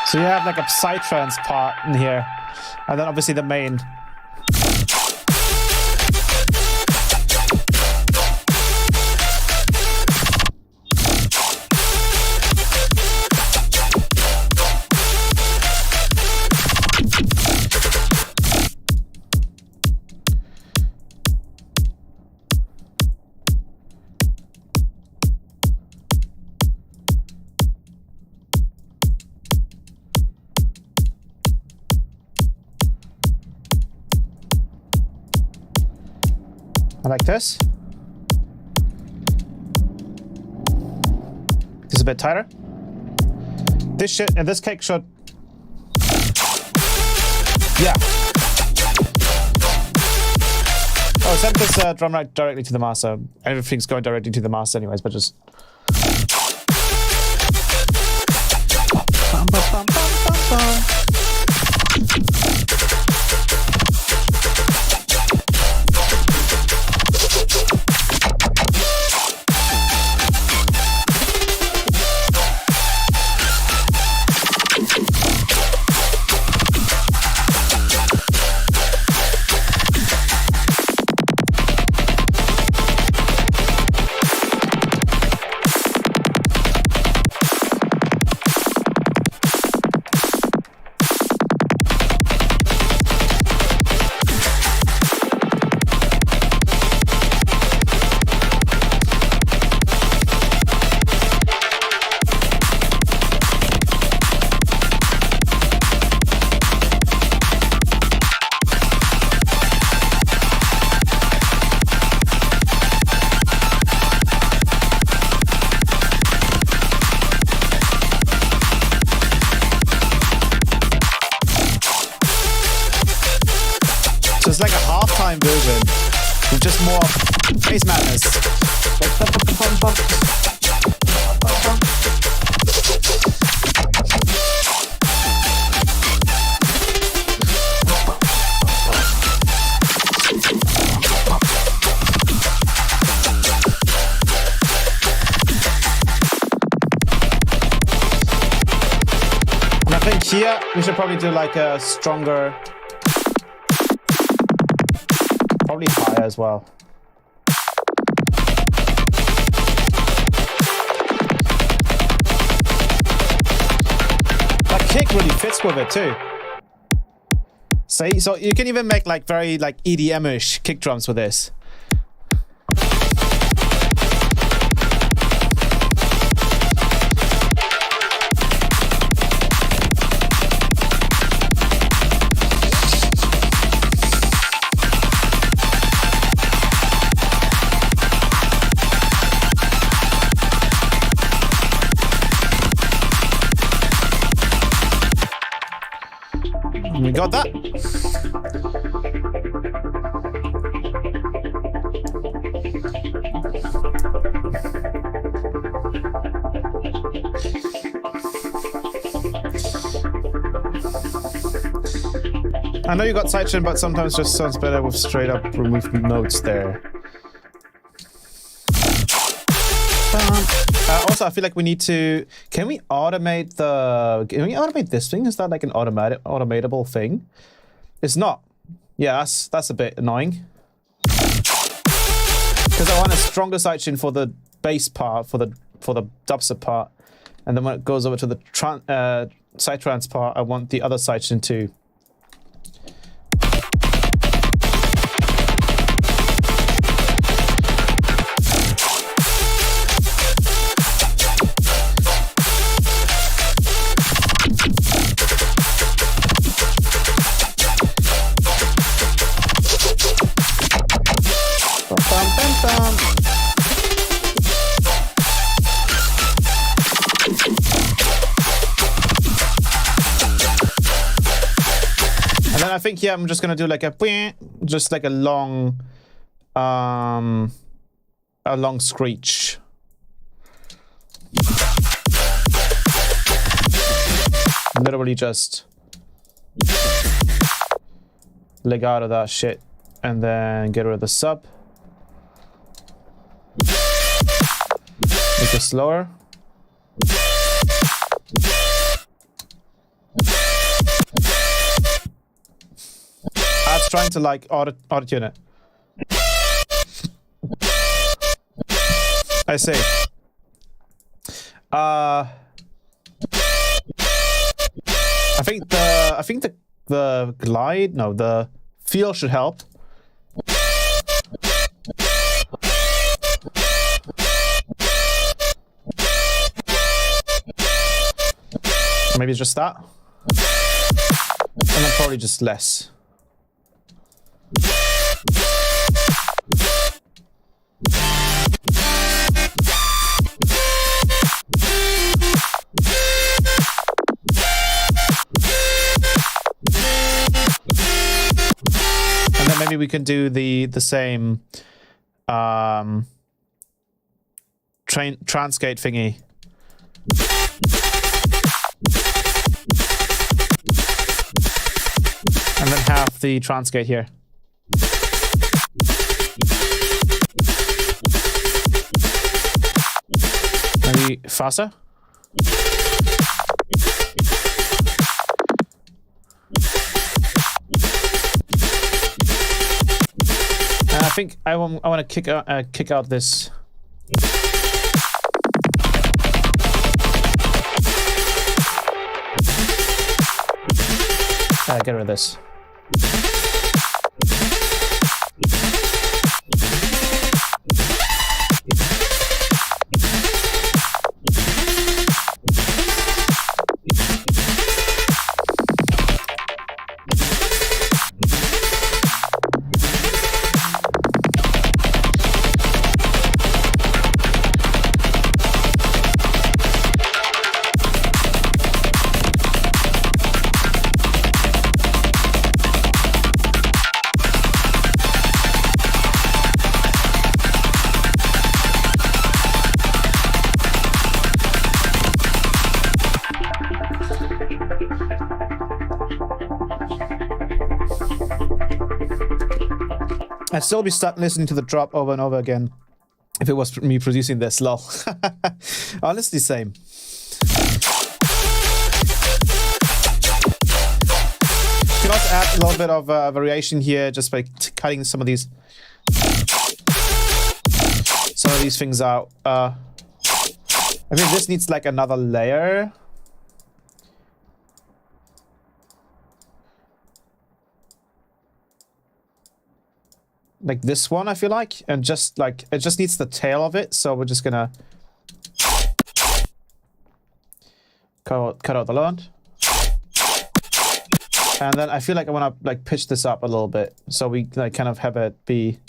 So you have like a psytrance part in here, and then obviously the main. I like this. This is a bit tighter. This shit and this cake should. Yeah. Oh, send this drum right directly to the master. Everything's going directly to the master, anyways, but just. Bum, bum, bum, bum, bum. It's like a half-time version with just more bass madness. And I think here we should probably do like a stronger. Probably higher as well. That kick really fits with it too. See, so you can even make like very like EDM-ish kick drums with this. We got that. I know you got sidechain, but sometimes just sounds better with straight up removed notes there. Also, I feel like we need to. Can we automate the? Can we automate this thing? Is that like an automatable thing? It's not. Yeah, that's a bit annoying. Because I want a stronger sidechain for the bass part, for the dubstep part, and then when it goes over to the sidetrance part, I want the other sidechain too. And then I think here I'm just gonna do like a just like a long screech. literally just leg out of that shit and then get rid of the sub. Make it slower. That's trying to like auto-tune it. I see. I think the glide, no, the feel should help. Maybe just that. And then probably just less. And then maybe we can do the same transgate thingy. And then have the transgate here. Maybe faster. And I think I want to kick out this. Get rid of this. I'd still be stuck listening to the drop over and over again if it was me producing this, lol. Honestly, same. You can also add a little bit of variation here just by cutting some of these things out. I mean, this needs like another layer. Like this one, I feel like, and just like it just needs the tail of it, so we're just gonna cut out the low end. And then I feel like I want to like pitch this up a little bit, so we like kind of have it be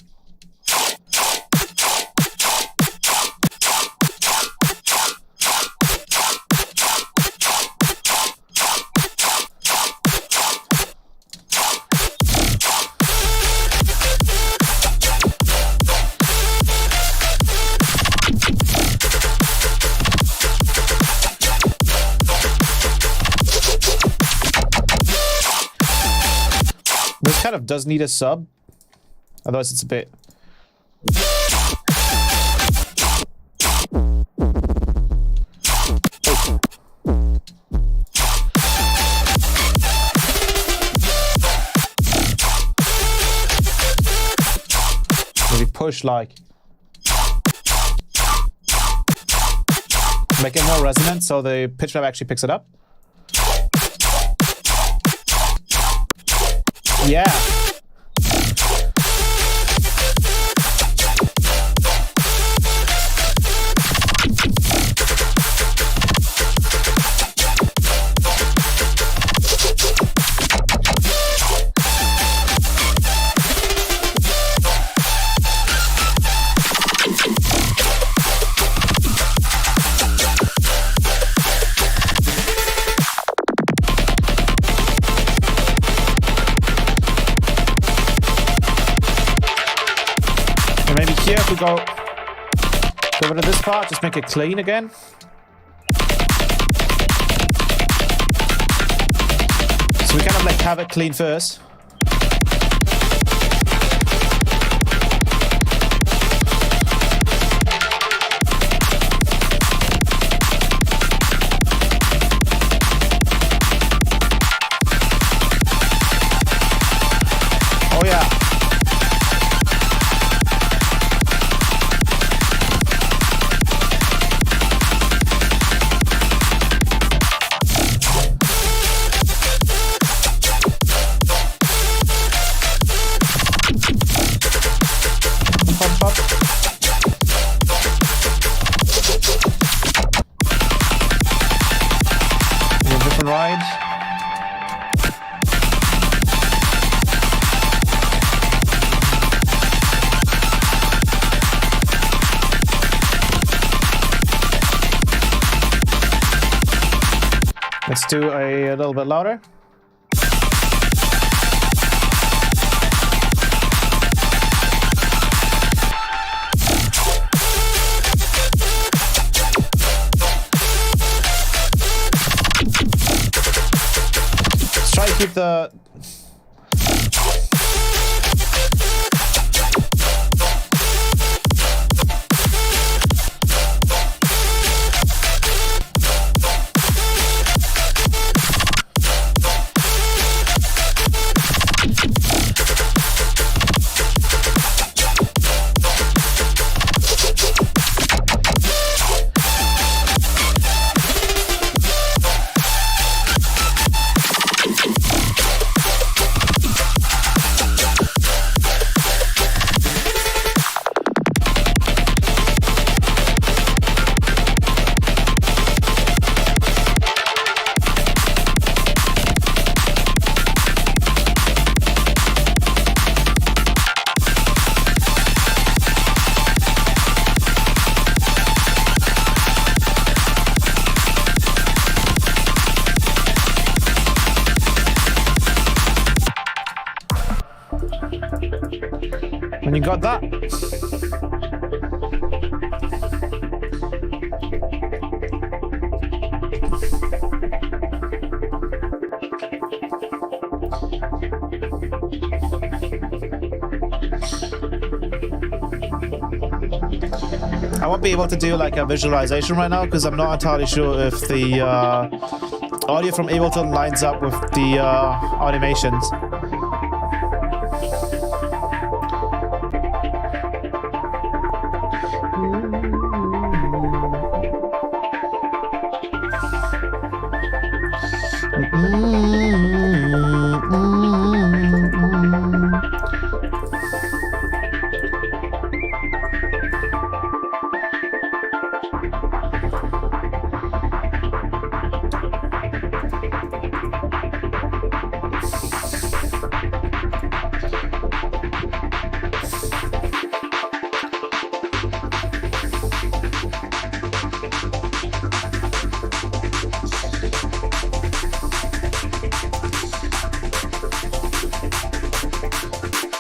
kind of does need a sub, otherwise it's a bit. Maybe push like, make it more resonant so the pitch drive actually picks it up. Yeah. Here, if we go rid of this part, just make it clean again. So we kind of like have it clean first. Oh yeah. Pop. A different ride. Let's do a little bit louder. Let's try to keep the... When you got that, I won't be able to do like a visualization right now because I'm not entirely sure if the audio from Ableton lines up with the animations.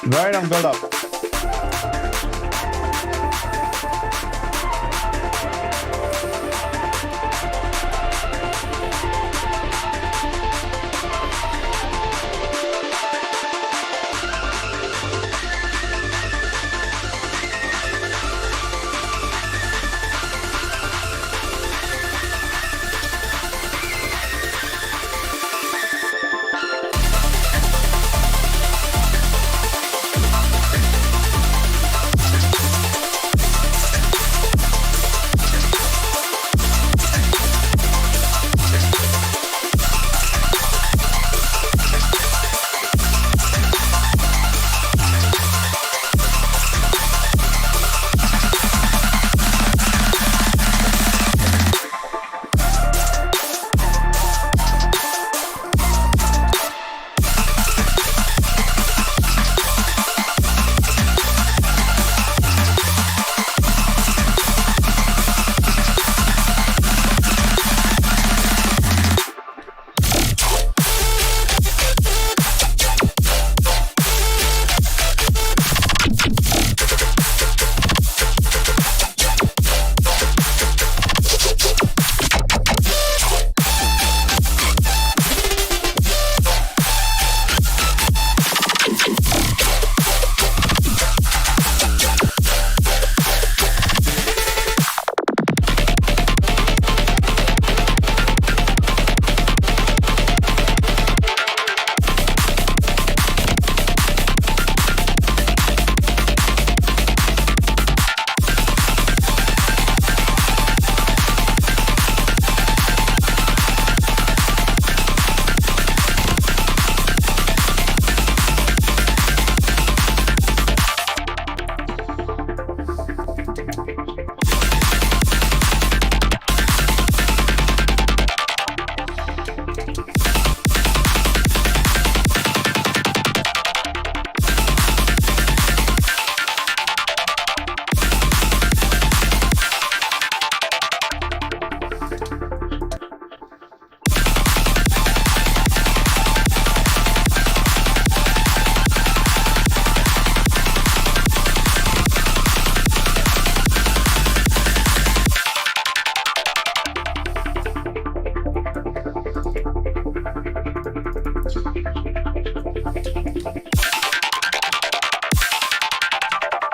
Very long build up.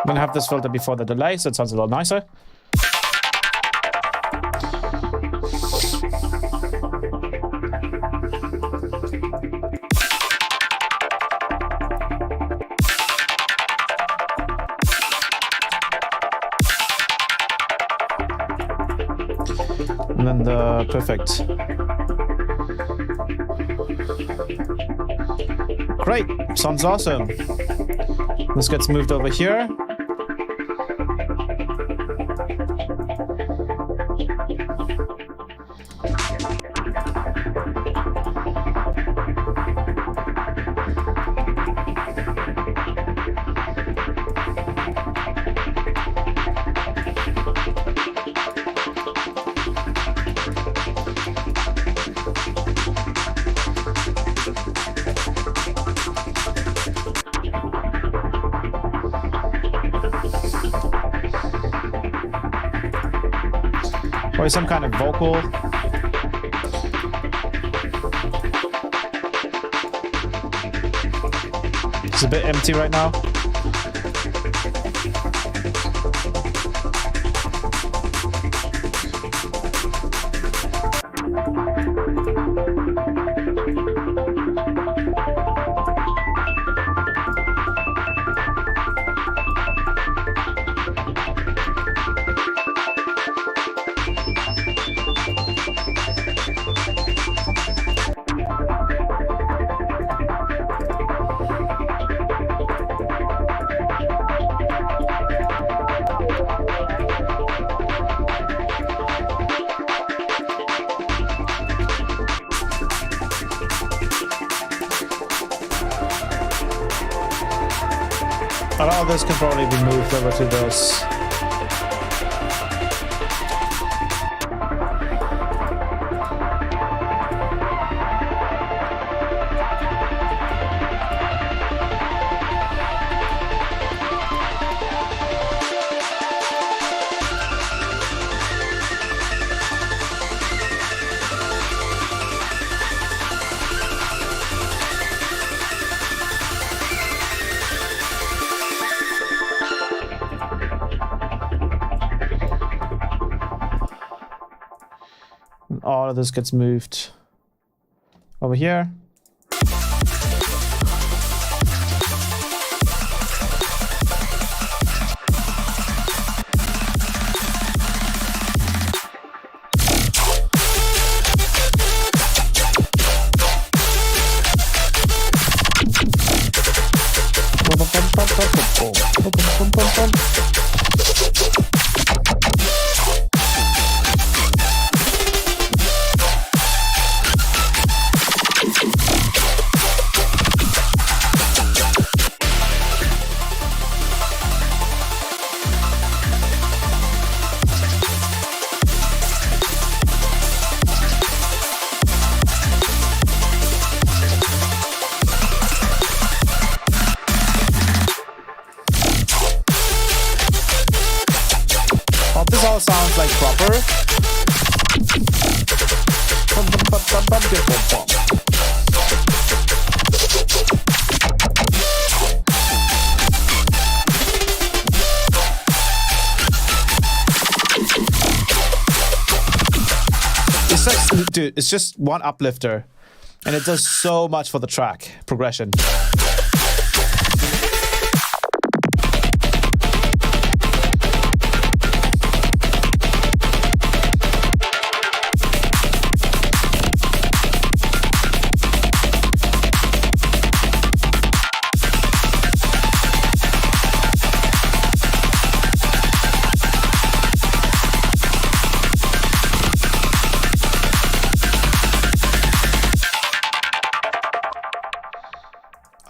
gonna have this filter before the delay, so it sounds a little nicer. And then the perfect. Great, sounds awesome. This gets moved over here. Or some kind of vocal. It's a bit empty right now. A lot of this can probably be moved over to this. All of this gets moved over here. This all sounds like proper. It's like, dude, it's just one uplifter, and it does so much for the track progression.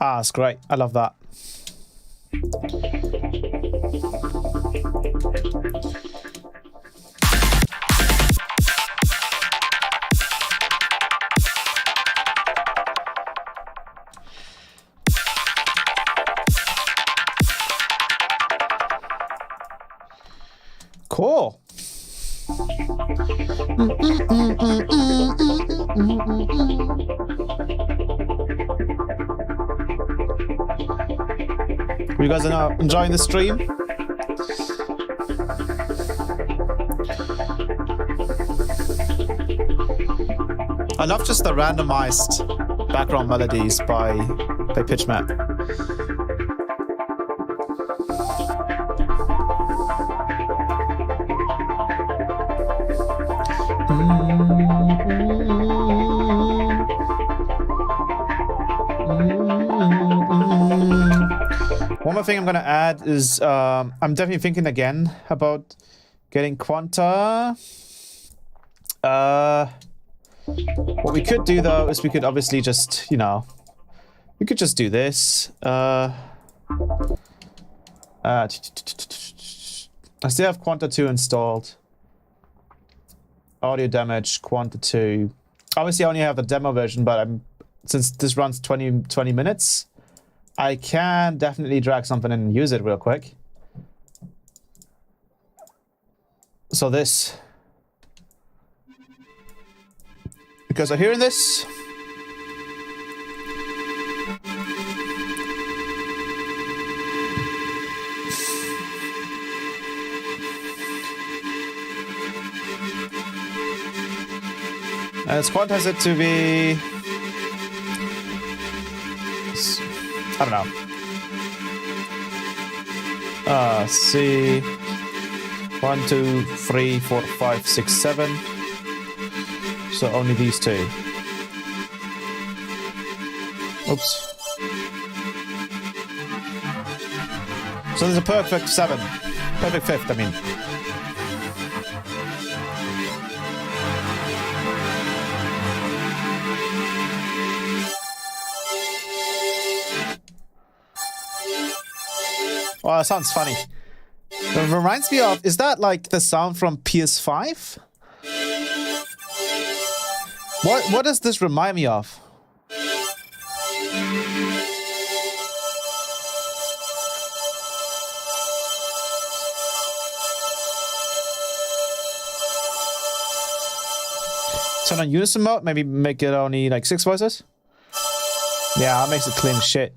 Ah, it's great. I love that. Cool. You guys are now enjoying the stream? I love just the randomized background melodies by pitch map. One more thing I'm gonna add is I'm definitely thinking again about getting Quanta. What we could do though is we could obviously just, you know, we could just do this. I still have Quanta 2 installed. Audio damage, Quanta 2. Obviously I only have the demo version, but since this runs 20 minutes, I can definitely drag something in and use it real quick. So this. Because I'm hearing this. And it's quantize it to be... I don't know. See. 1, 2, 3, 4, 5, 6, 7. So only these two. Oops. So there's a perfect 7. Perfect 5th, I mean. Oh, that sounds funny. It reminds me of, is that like the sound from PS5? What does this remind me of? Turn on unison mode, maybe make it only like 6 voices? Yeah, that makes it clean shit.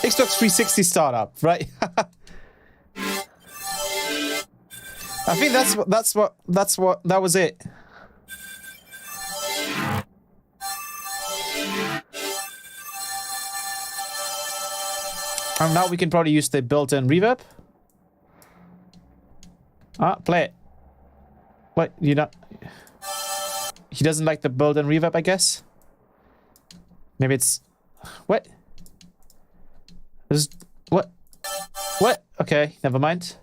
Xbox 360 startup, right? I think that was it. And now we can probably use the built-in reverb. Play it. What, you not? He doesn't like the built-in reverb, I guess. Maybe it's what? What? What? Okay, never mind.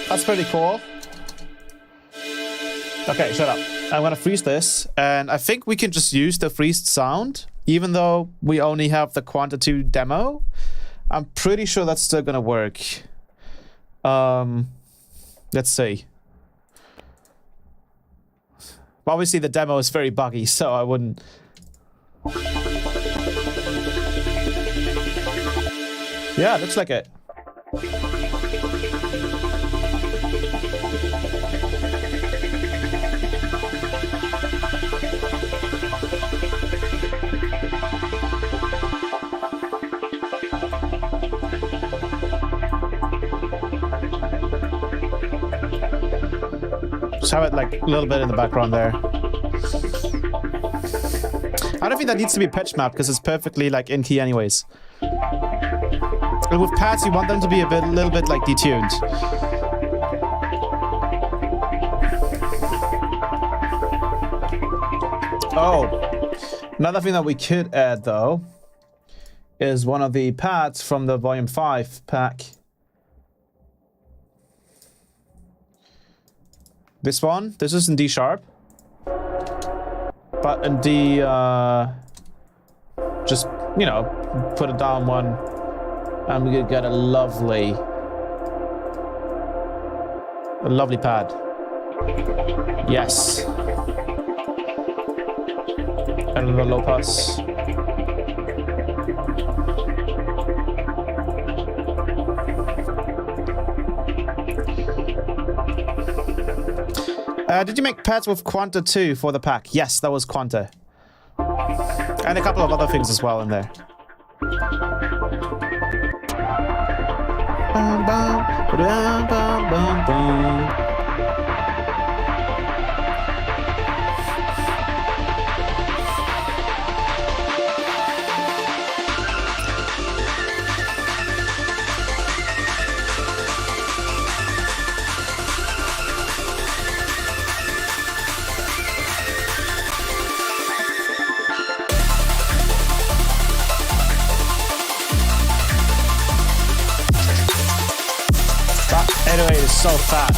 That's pretty cool. Okay, shut up. I'm gonna freeze this, and I think we can just use the freezed sound, even though we only have the Quanta 2 demo. I'm pretty sure that's still gonna work. Let's see. Obviously, the demo is very buggy, so I wouldn't. Yeah, it looks like it. Just have it like a little bit in the background there. I don't think that needs to be pitch mapped because it's perfectly like in key anyways. And with pads, you want them to be a little bit like detuned. Oh, another thing that we could add though is one of the pads from the Volume 5 pack. This one, this is in D sharp, but in D, just, you know, put it down one And we could get a lovely pad. Yes. And a little low pass. Did you make pads with Quanta too for the pack? Yes, that was Quanta. And a couple of other things as well in there. Bum, bum, ba-dum, bum, bum, bum. Anyway, it's so fat.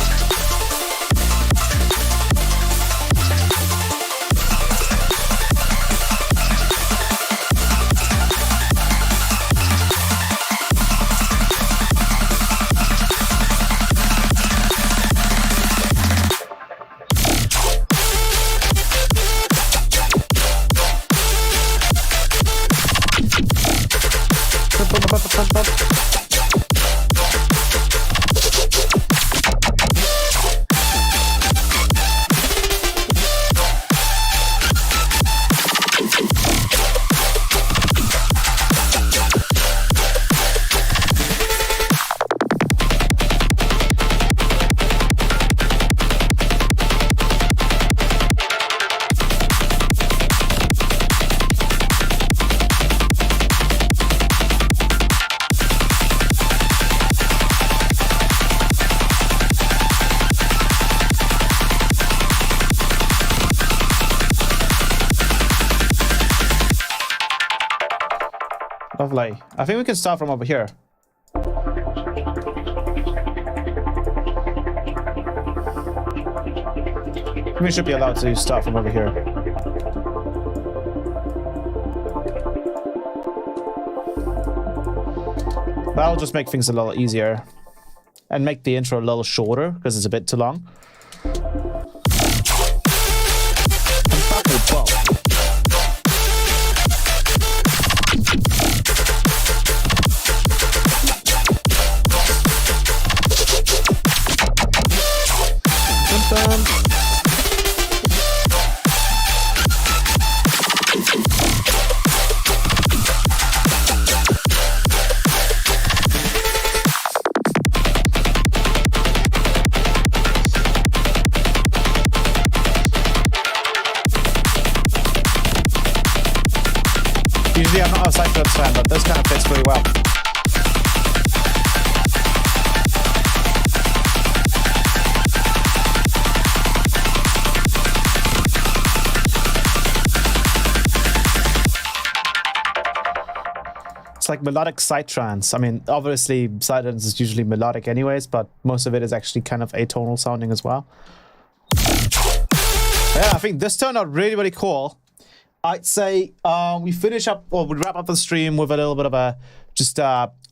Lovely. I think we can start from over here. We should be allowed to start from over here. That'll just make things a little easier. And make the intro a little shorter, because it's a bit too long. Usually I'm not a Cyclops fan, but this kind of fits pretty well. It's like melodic psytrance. I mean, obviously psytrance is usually melodic anyways, but most of it is actually kind of atonal sounding as well. Yeah, I think this turned out really, really cool. I'd say we finish up, or we wrap up the stream with a little bit of a just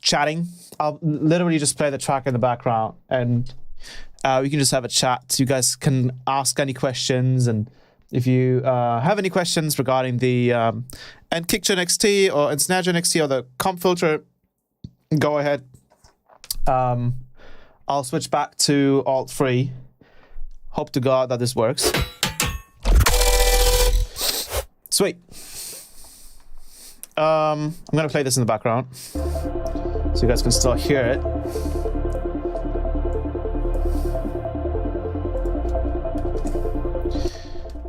chatting. I'll literally just play the track in the background, and we can just have a chat. You guys can ask any questions, and if you have any questions regarding the Kickgen XT or SNARE-GEN XT or the comp filter, go ahead. I'll switch back to Alt 3. Hope to God that this works. Sweet. I'm gonna play this in the background so you guys can still hear it.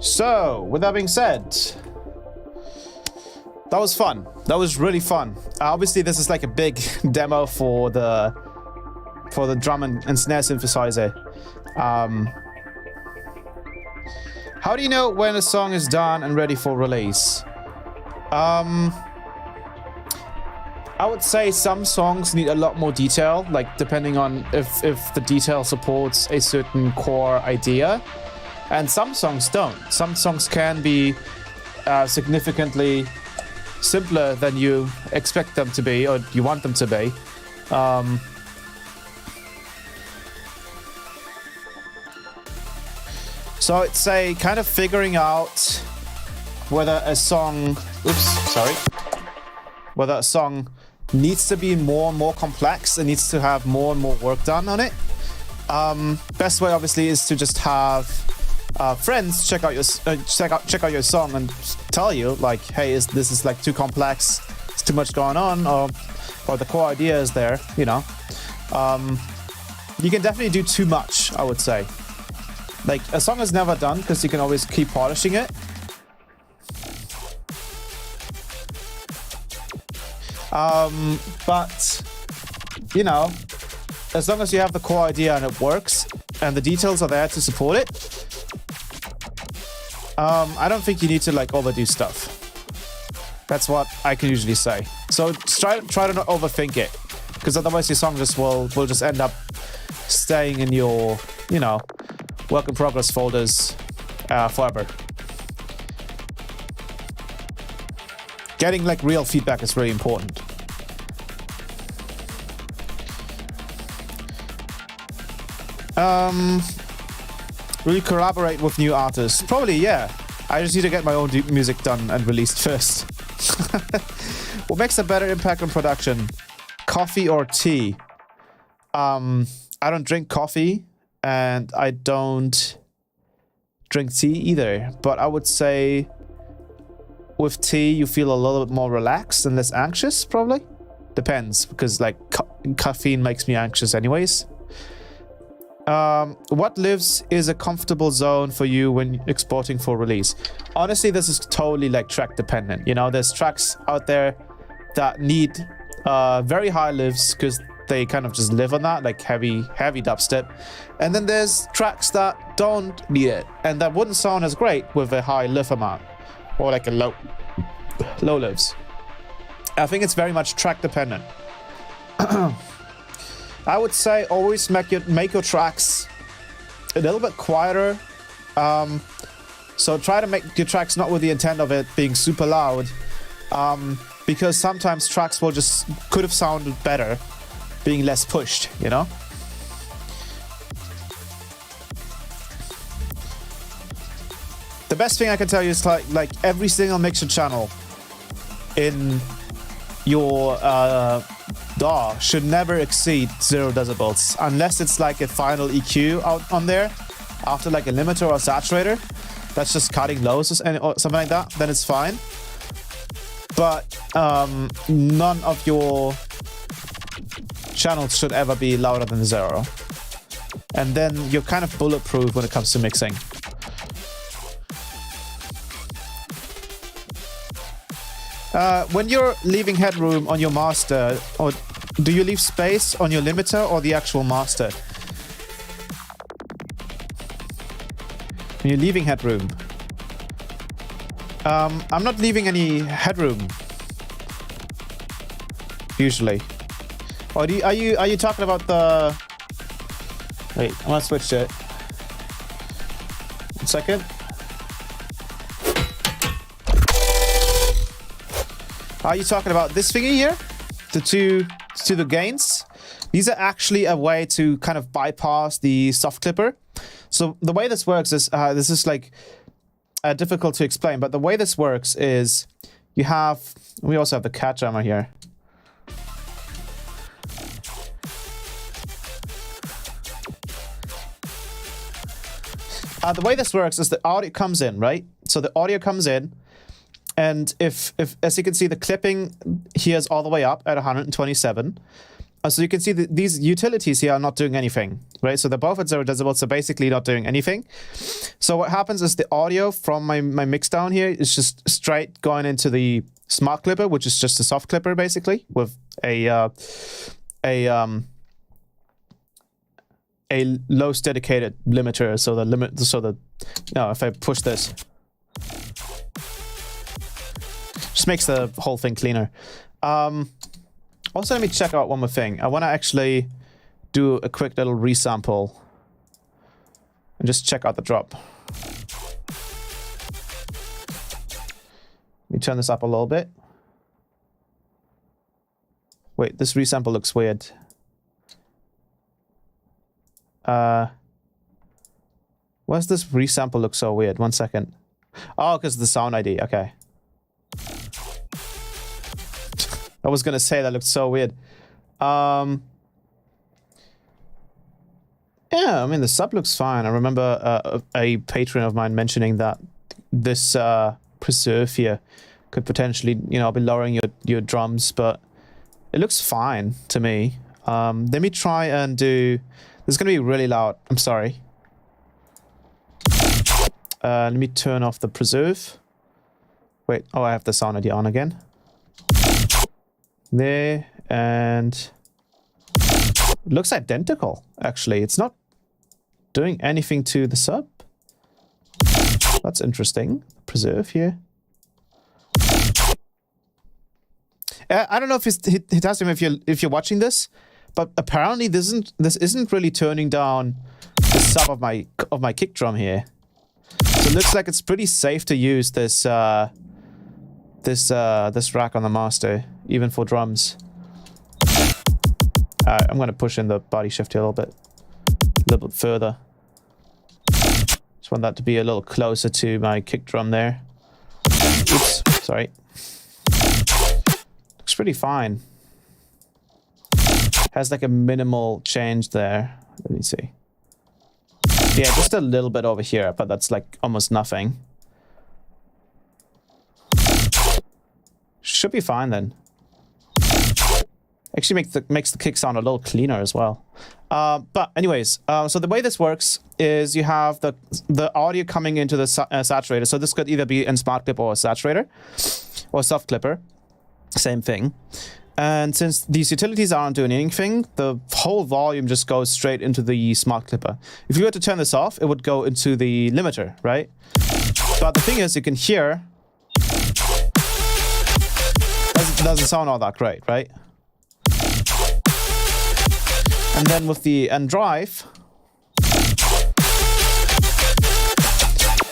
So, with that being said, that was fun. That was really fun. Obviously, this is like a big demo for the drum and snare synthesizer. How do you know when a song is done and ready for release? I would say some songs need a lot more detail, like depending on if the detail supports a certain core idea. And some songs don't. Some songs can be significantly simpler than you expect them to be or you want them to be. So I'd say kind of figuring out whether a song, whether a song needs to be more and more complex and needs to have more and more work done on it. Best way obviously is to just have friends check out your song and tell you like, hey, this is like too complex, it's too much going on, or the core idea is there, you know. You can definitely do too much, I would say. Like, a song is never done because you can always keep polishing it. But, you know, as long as you have the core idea and it works and the details are there to support it, I don't think you need to like overdo stuff. That's what I can usually say. So try to not overthink it, because otherwise your song just will just end up staying in your, you know, work in progress folders forever. Getting like real feedback is really important. Will you collaborate with new artists? Probably, yeah. I just need to get my own music done and released first. What makes a better impact on production? Coffee or tea? I don't drink coffee and I don't drink tea either. But I would say with tea, you feel a little bit more relaxed and less anxious, probably. Depends, because like caffeine makes me anxious anyways. What lives is a comfortable zone for you when exporting for release? Honestly, this is totally like track dependent. You know, there's tracks out there that need very high lives because they kind of just live on that, like heavy dubstep. And then there's tracks that don't need it and that wouldn't sound as great with a high live amount or like a low lives. I think it's very much track dependent. I would say always make your tracks a little bit quieter. So try to make your tracks not with the intent of it being super loud, because sometimes tracks could have sounded better being less pushed, you know? The best thing I can tell you is like every single mixer channel in your DAW should never exceed 0 decibels unless it's like a final EQ out on there after like a limiter or a saturator that's just cutting lows or something like that, then it's fine. But none of your channels should ever be louder than 0, and then you're kind of bulletproof when it comes to mixing. When you're leaving headroom on your master, or do you leave space on your limiter or the actual master? When you're leaving headroom. I'm not leaving any headroom usually. Or are you talking about the? Wait, I'm gonna switch it. 1 second. Are you talking about this thingy here? The gains? These are actually a way to kind of bypass the soft clipper. So the way this works is, this is like difficult to explain, but the way this works is we also have the cat drummer here. The way this works is the audio comes in, right? So the audio comes in, and if as you can see, the clipping here is all the way up at 127. So you can see that these utilities here are not doing anything, right? So they're both at 0 decibels, so basically not doing anything. So what happens is the audio from my mix down here is just straight going into the smart clipper, which is just a soft clipper basically with a low dedicated limiter. So if I push this, just makes the whole thing cleaner. Also, let me check out one more thing. I want to actually do a quick little resample and just check out the drop. Let me turn this up a little bit. Wait, this resample looks weird. Why does this resample look so weird? 1 second. Oh, because the sound ID. Okay. I was gonna say that looked so weird. Yeah, I mean, the sub looks fine. I remember a patron of mine mentioning that this preserve here could potentially, you know, be lowering your drums, but it looks fine to me. Let me try and do... This is going to be really loud. I'm sorry. Let me turn off the preserve. Wait, oh, I have the sound ID on again. There, and... It looks identical, actually. It's not doing anything to the sub. That's interesting. Preserve here. I don't know if Hitasim, if you're watching this, but apparently this isn't really turning down the sub of my kick drum here. So it looks like it's pretty safe to use this this rack on the master, even for drums. I'm gonna push in the body shift here a little bit further. Just want that to be a little closer to my kick drum there. Oops, sorry. Looks pretty fine. Has like a minimal change there. Let me see. Yeah, just a little bit over here, but that's like almost nothing. Should be fine then. Actually makes the kick sound a little cleaner as well. But anyways, so the way this works is you have the audio coming into the saturator. So this could either be in Smart Clip or a saturator or a soft clipper. Same thing. And since these utilities aren't doing anything, the whole volume just goes straight into the Smart Clipper. If you were to turn this off, it would go into the limiter, right? But the thing is, you can hear... Doesn't sound all that great, right? And then with the end drive,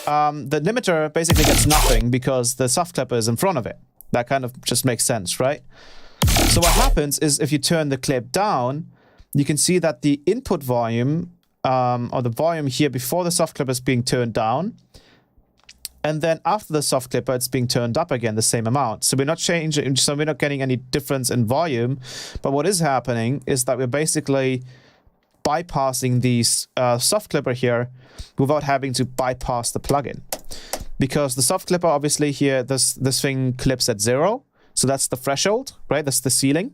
the limiter basically gets nothing because the soft clipper is in front of it. That kind of just makes sense, right? So what happens is if you turn the clip down, you can see that the input volume, or the volume here before the soft clipper is being turned down, and then after the soft clipper, it's being turned up again the same amount. So we're not changing, so we're not getting any difference in volume. But what is happening is that we're basically bypassing the soft clipper here without having to bypass the plugin. Because the soft clipper, obviously here, this thing clips at 0. So that's the threshold, right? That's the ceiling.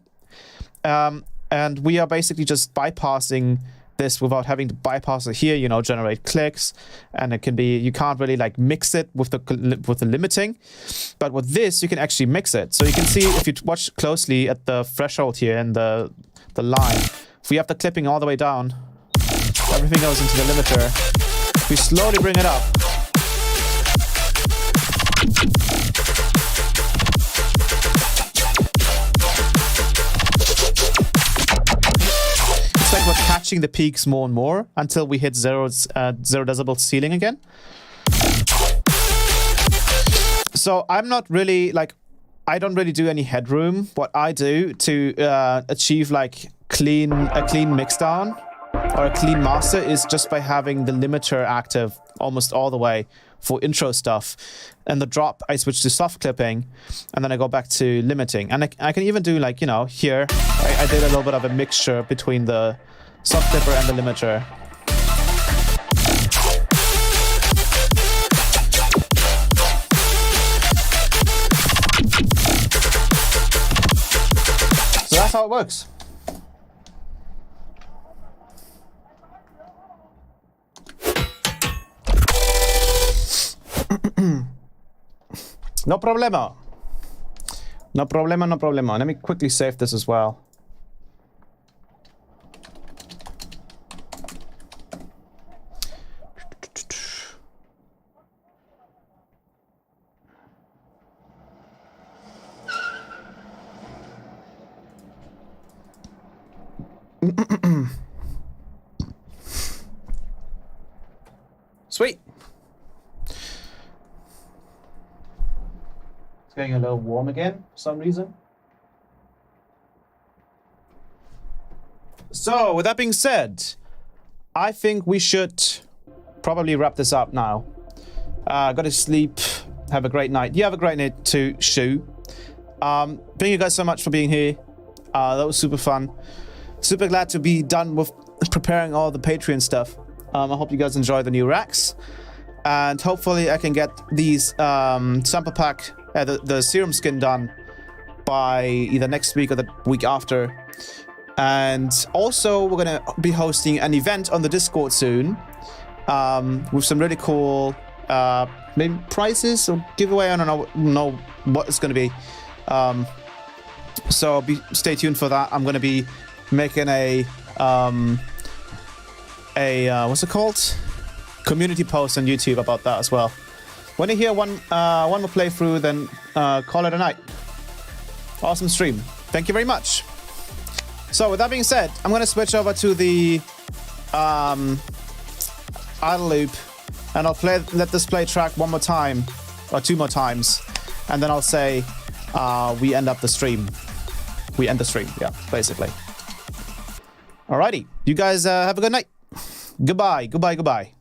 And we are basically just bypassing this without having to bypass it here, you know, generate clicks. And it can be, you can't really like mix it with the limiting. But with this, you can actually mix it. So you can see if you watch closely at the threshold here and the line, if we have the clipping all the way down, everything goes into the limiter. If we slowly bring it up, it's like we're catching the peaks more and more until we hit 0 decibel ceiling again. So I'm not really like, I don't really do any headroom. What I do to achieve like a clean mixdown or a clean master is just by having the limiter active almost all the way for intro stuff. And the drop, I switch to soft clipping, and then I go back to limiting. And I can even do like, you know, here, I did a little bit of a mixture between the soft clipper and the limiter. So that's how it works. No problema. No problema, no problema. Let me quickly save this as well. Sweet. It's getting a little warm again for some reason. So with that being said, I think we should probably wrap this up now. Go to sleep. Have a great night. You have a great night too, Shu. Thank you guys so much for being here. That was super fun. Super glad to be done with preparing all the Patreon stuff. I hope you guys enjoy the new racks. And hopefully I can get these sample pack, the serum skin done by either next week or the week after. And also we're going to be hosting an event on the Discord soon with some really cool maybe prizes or giveaway. I don't know what it's going to be. So stay tuned for that. I'm going to be making a what's it called? Community post on YouTube about that as well. When you hear one more playthrough, then call it a night. Awesome stream. Thank you very much. So with that being said, I'm going to switch over to the idle loop, and I'll let this play track one more time or two more times, and then I'll say we end up the stream. We end the stream, yeah, basically. Alrighty, you guys have a good night. Goodbye, goodbye, goodbye.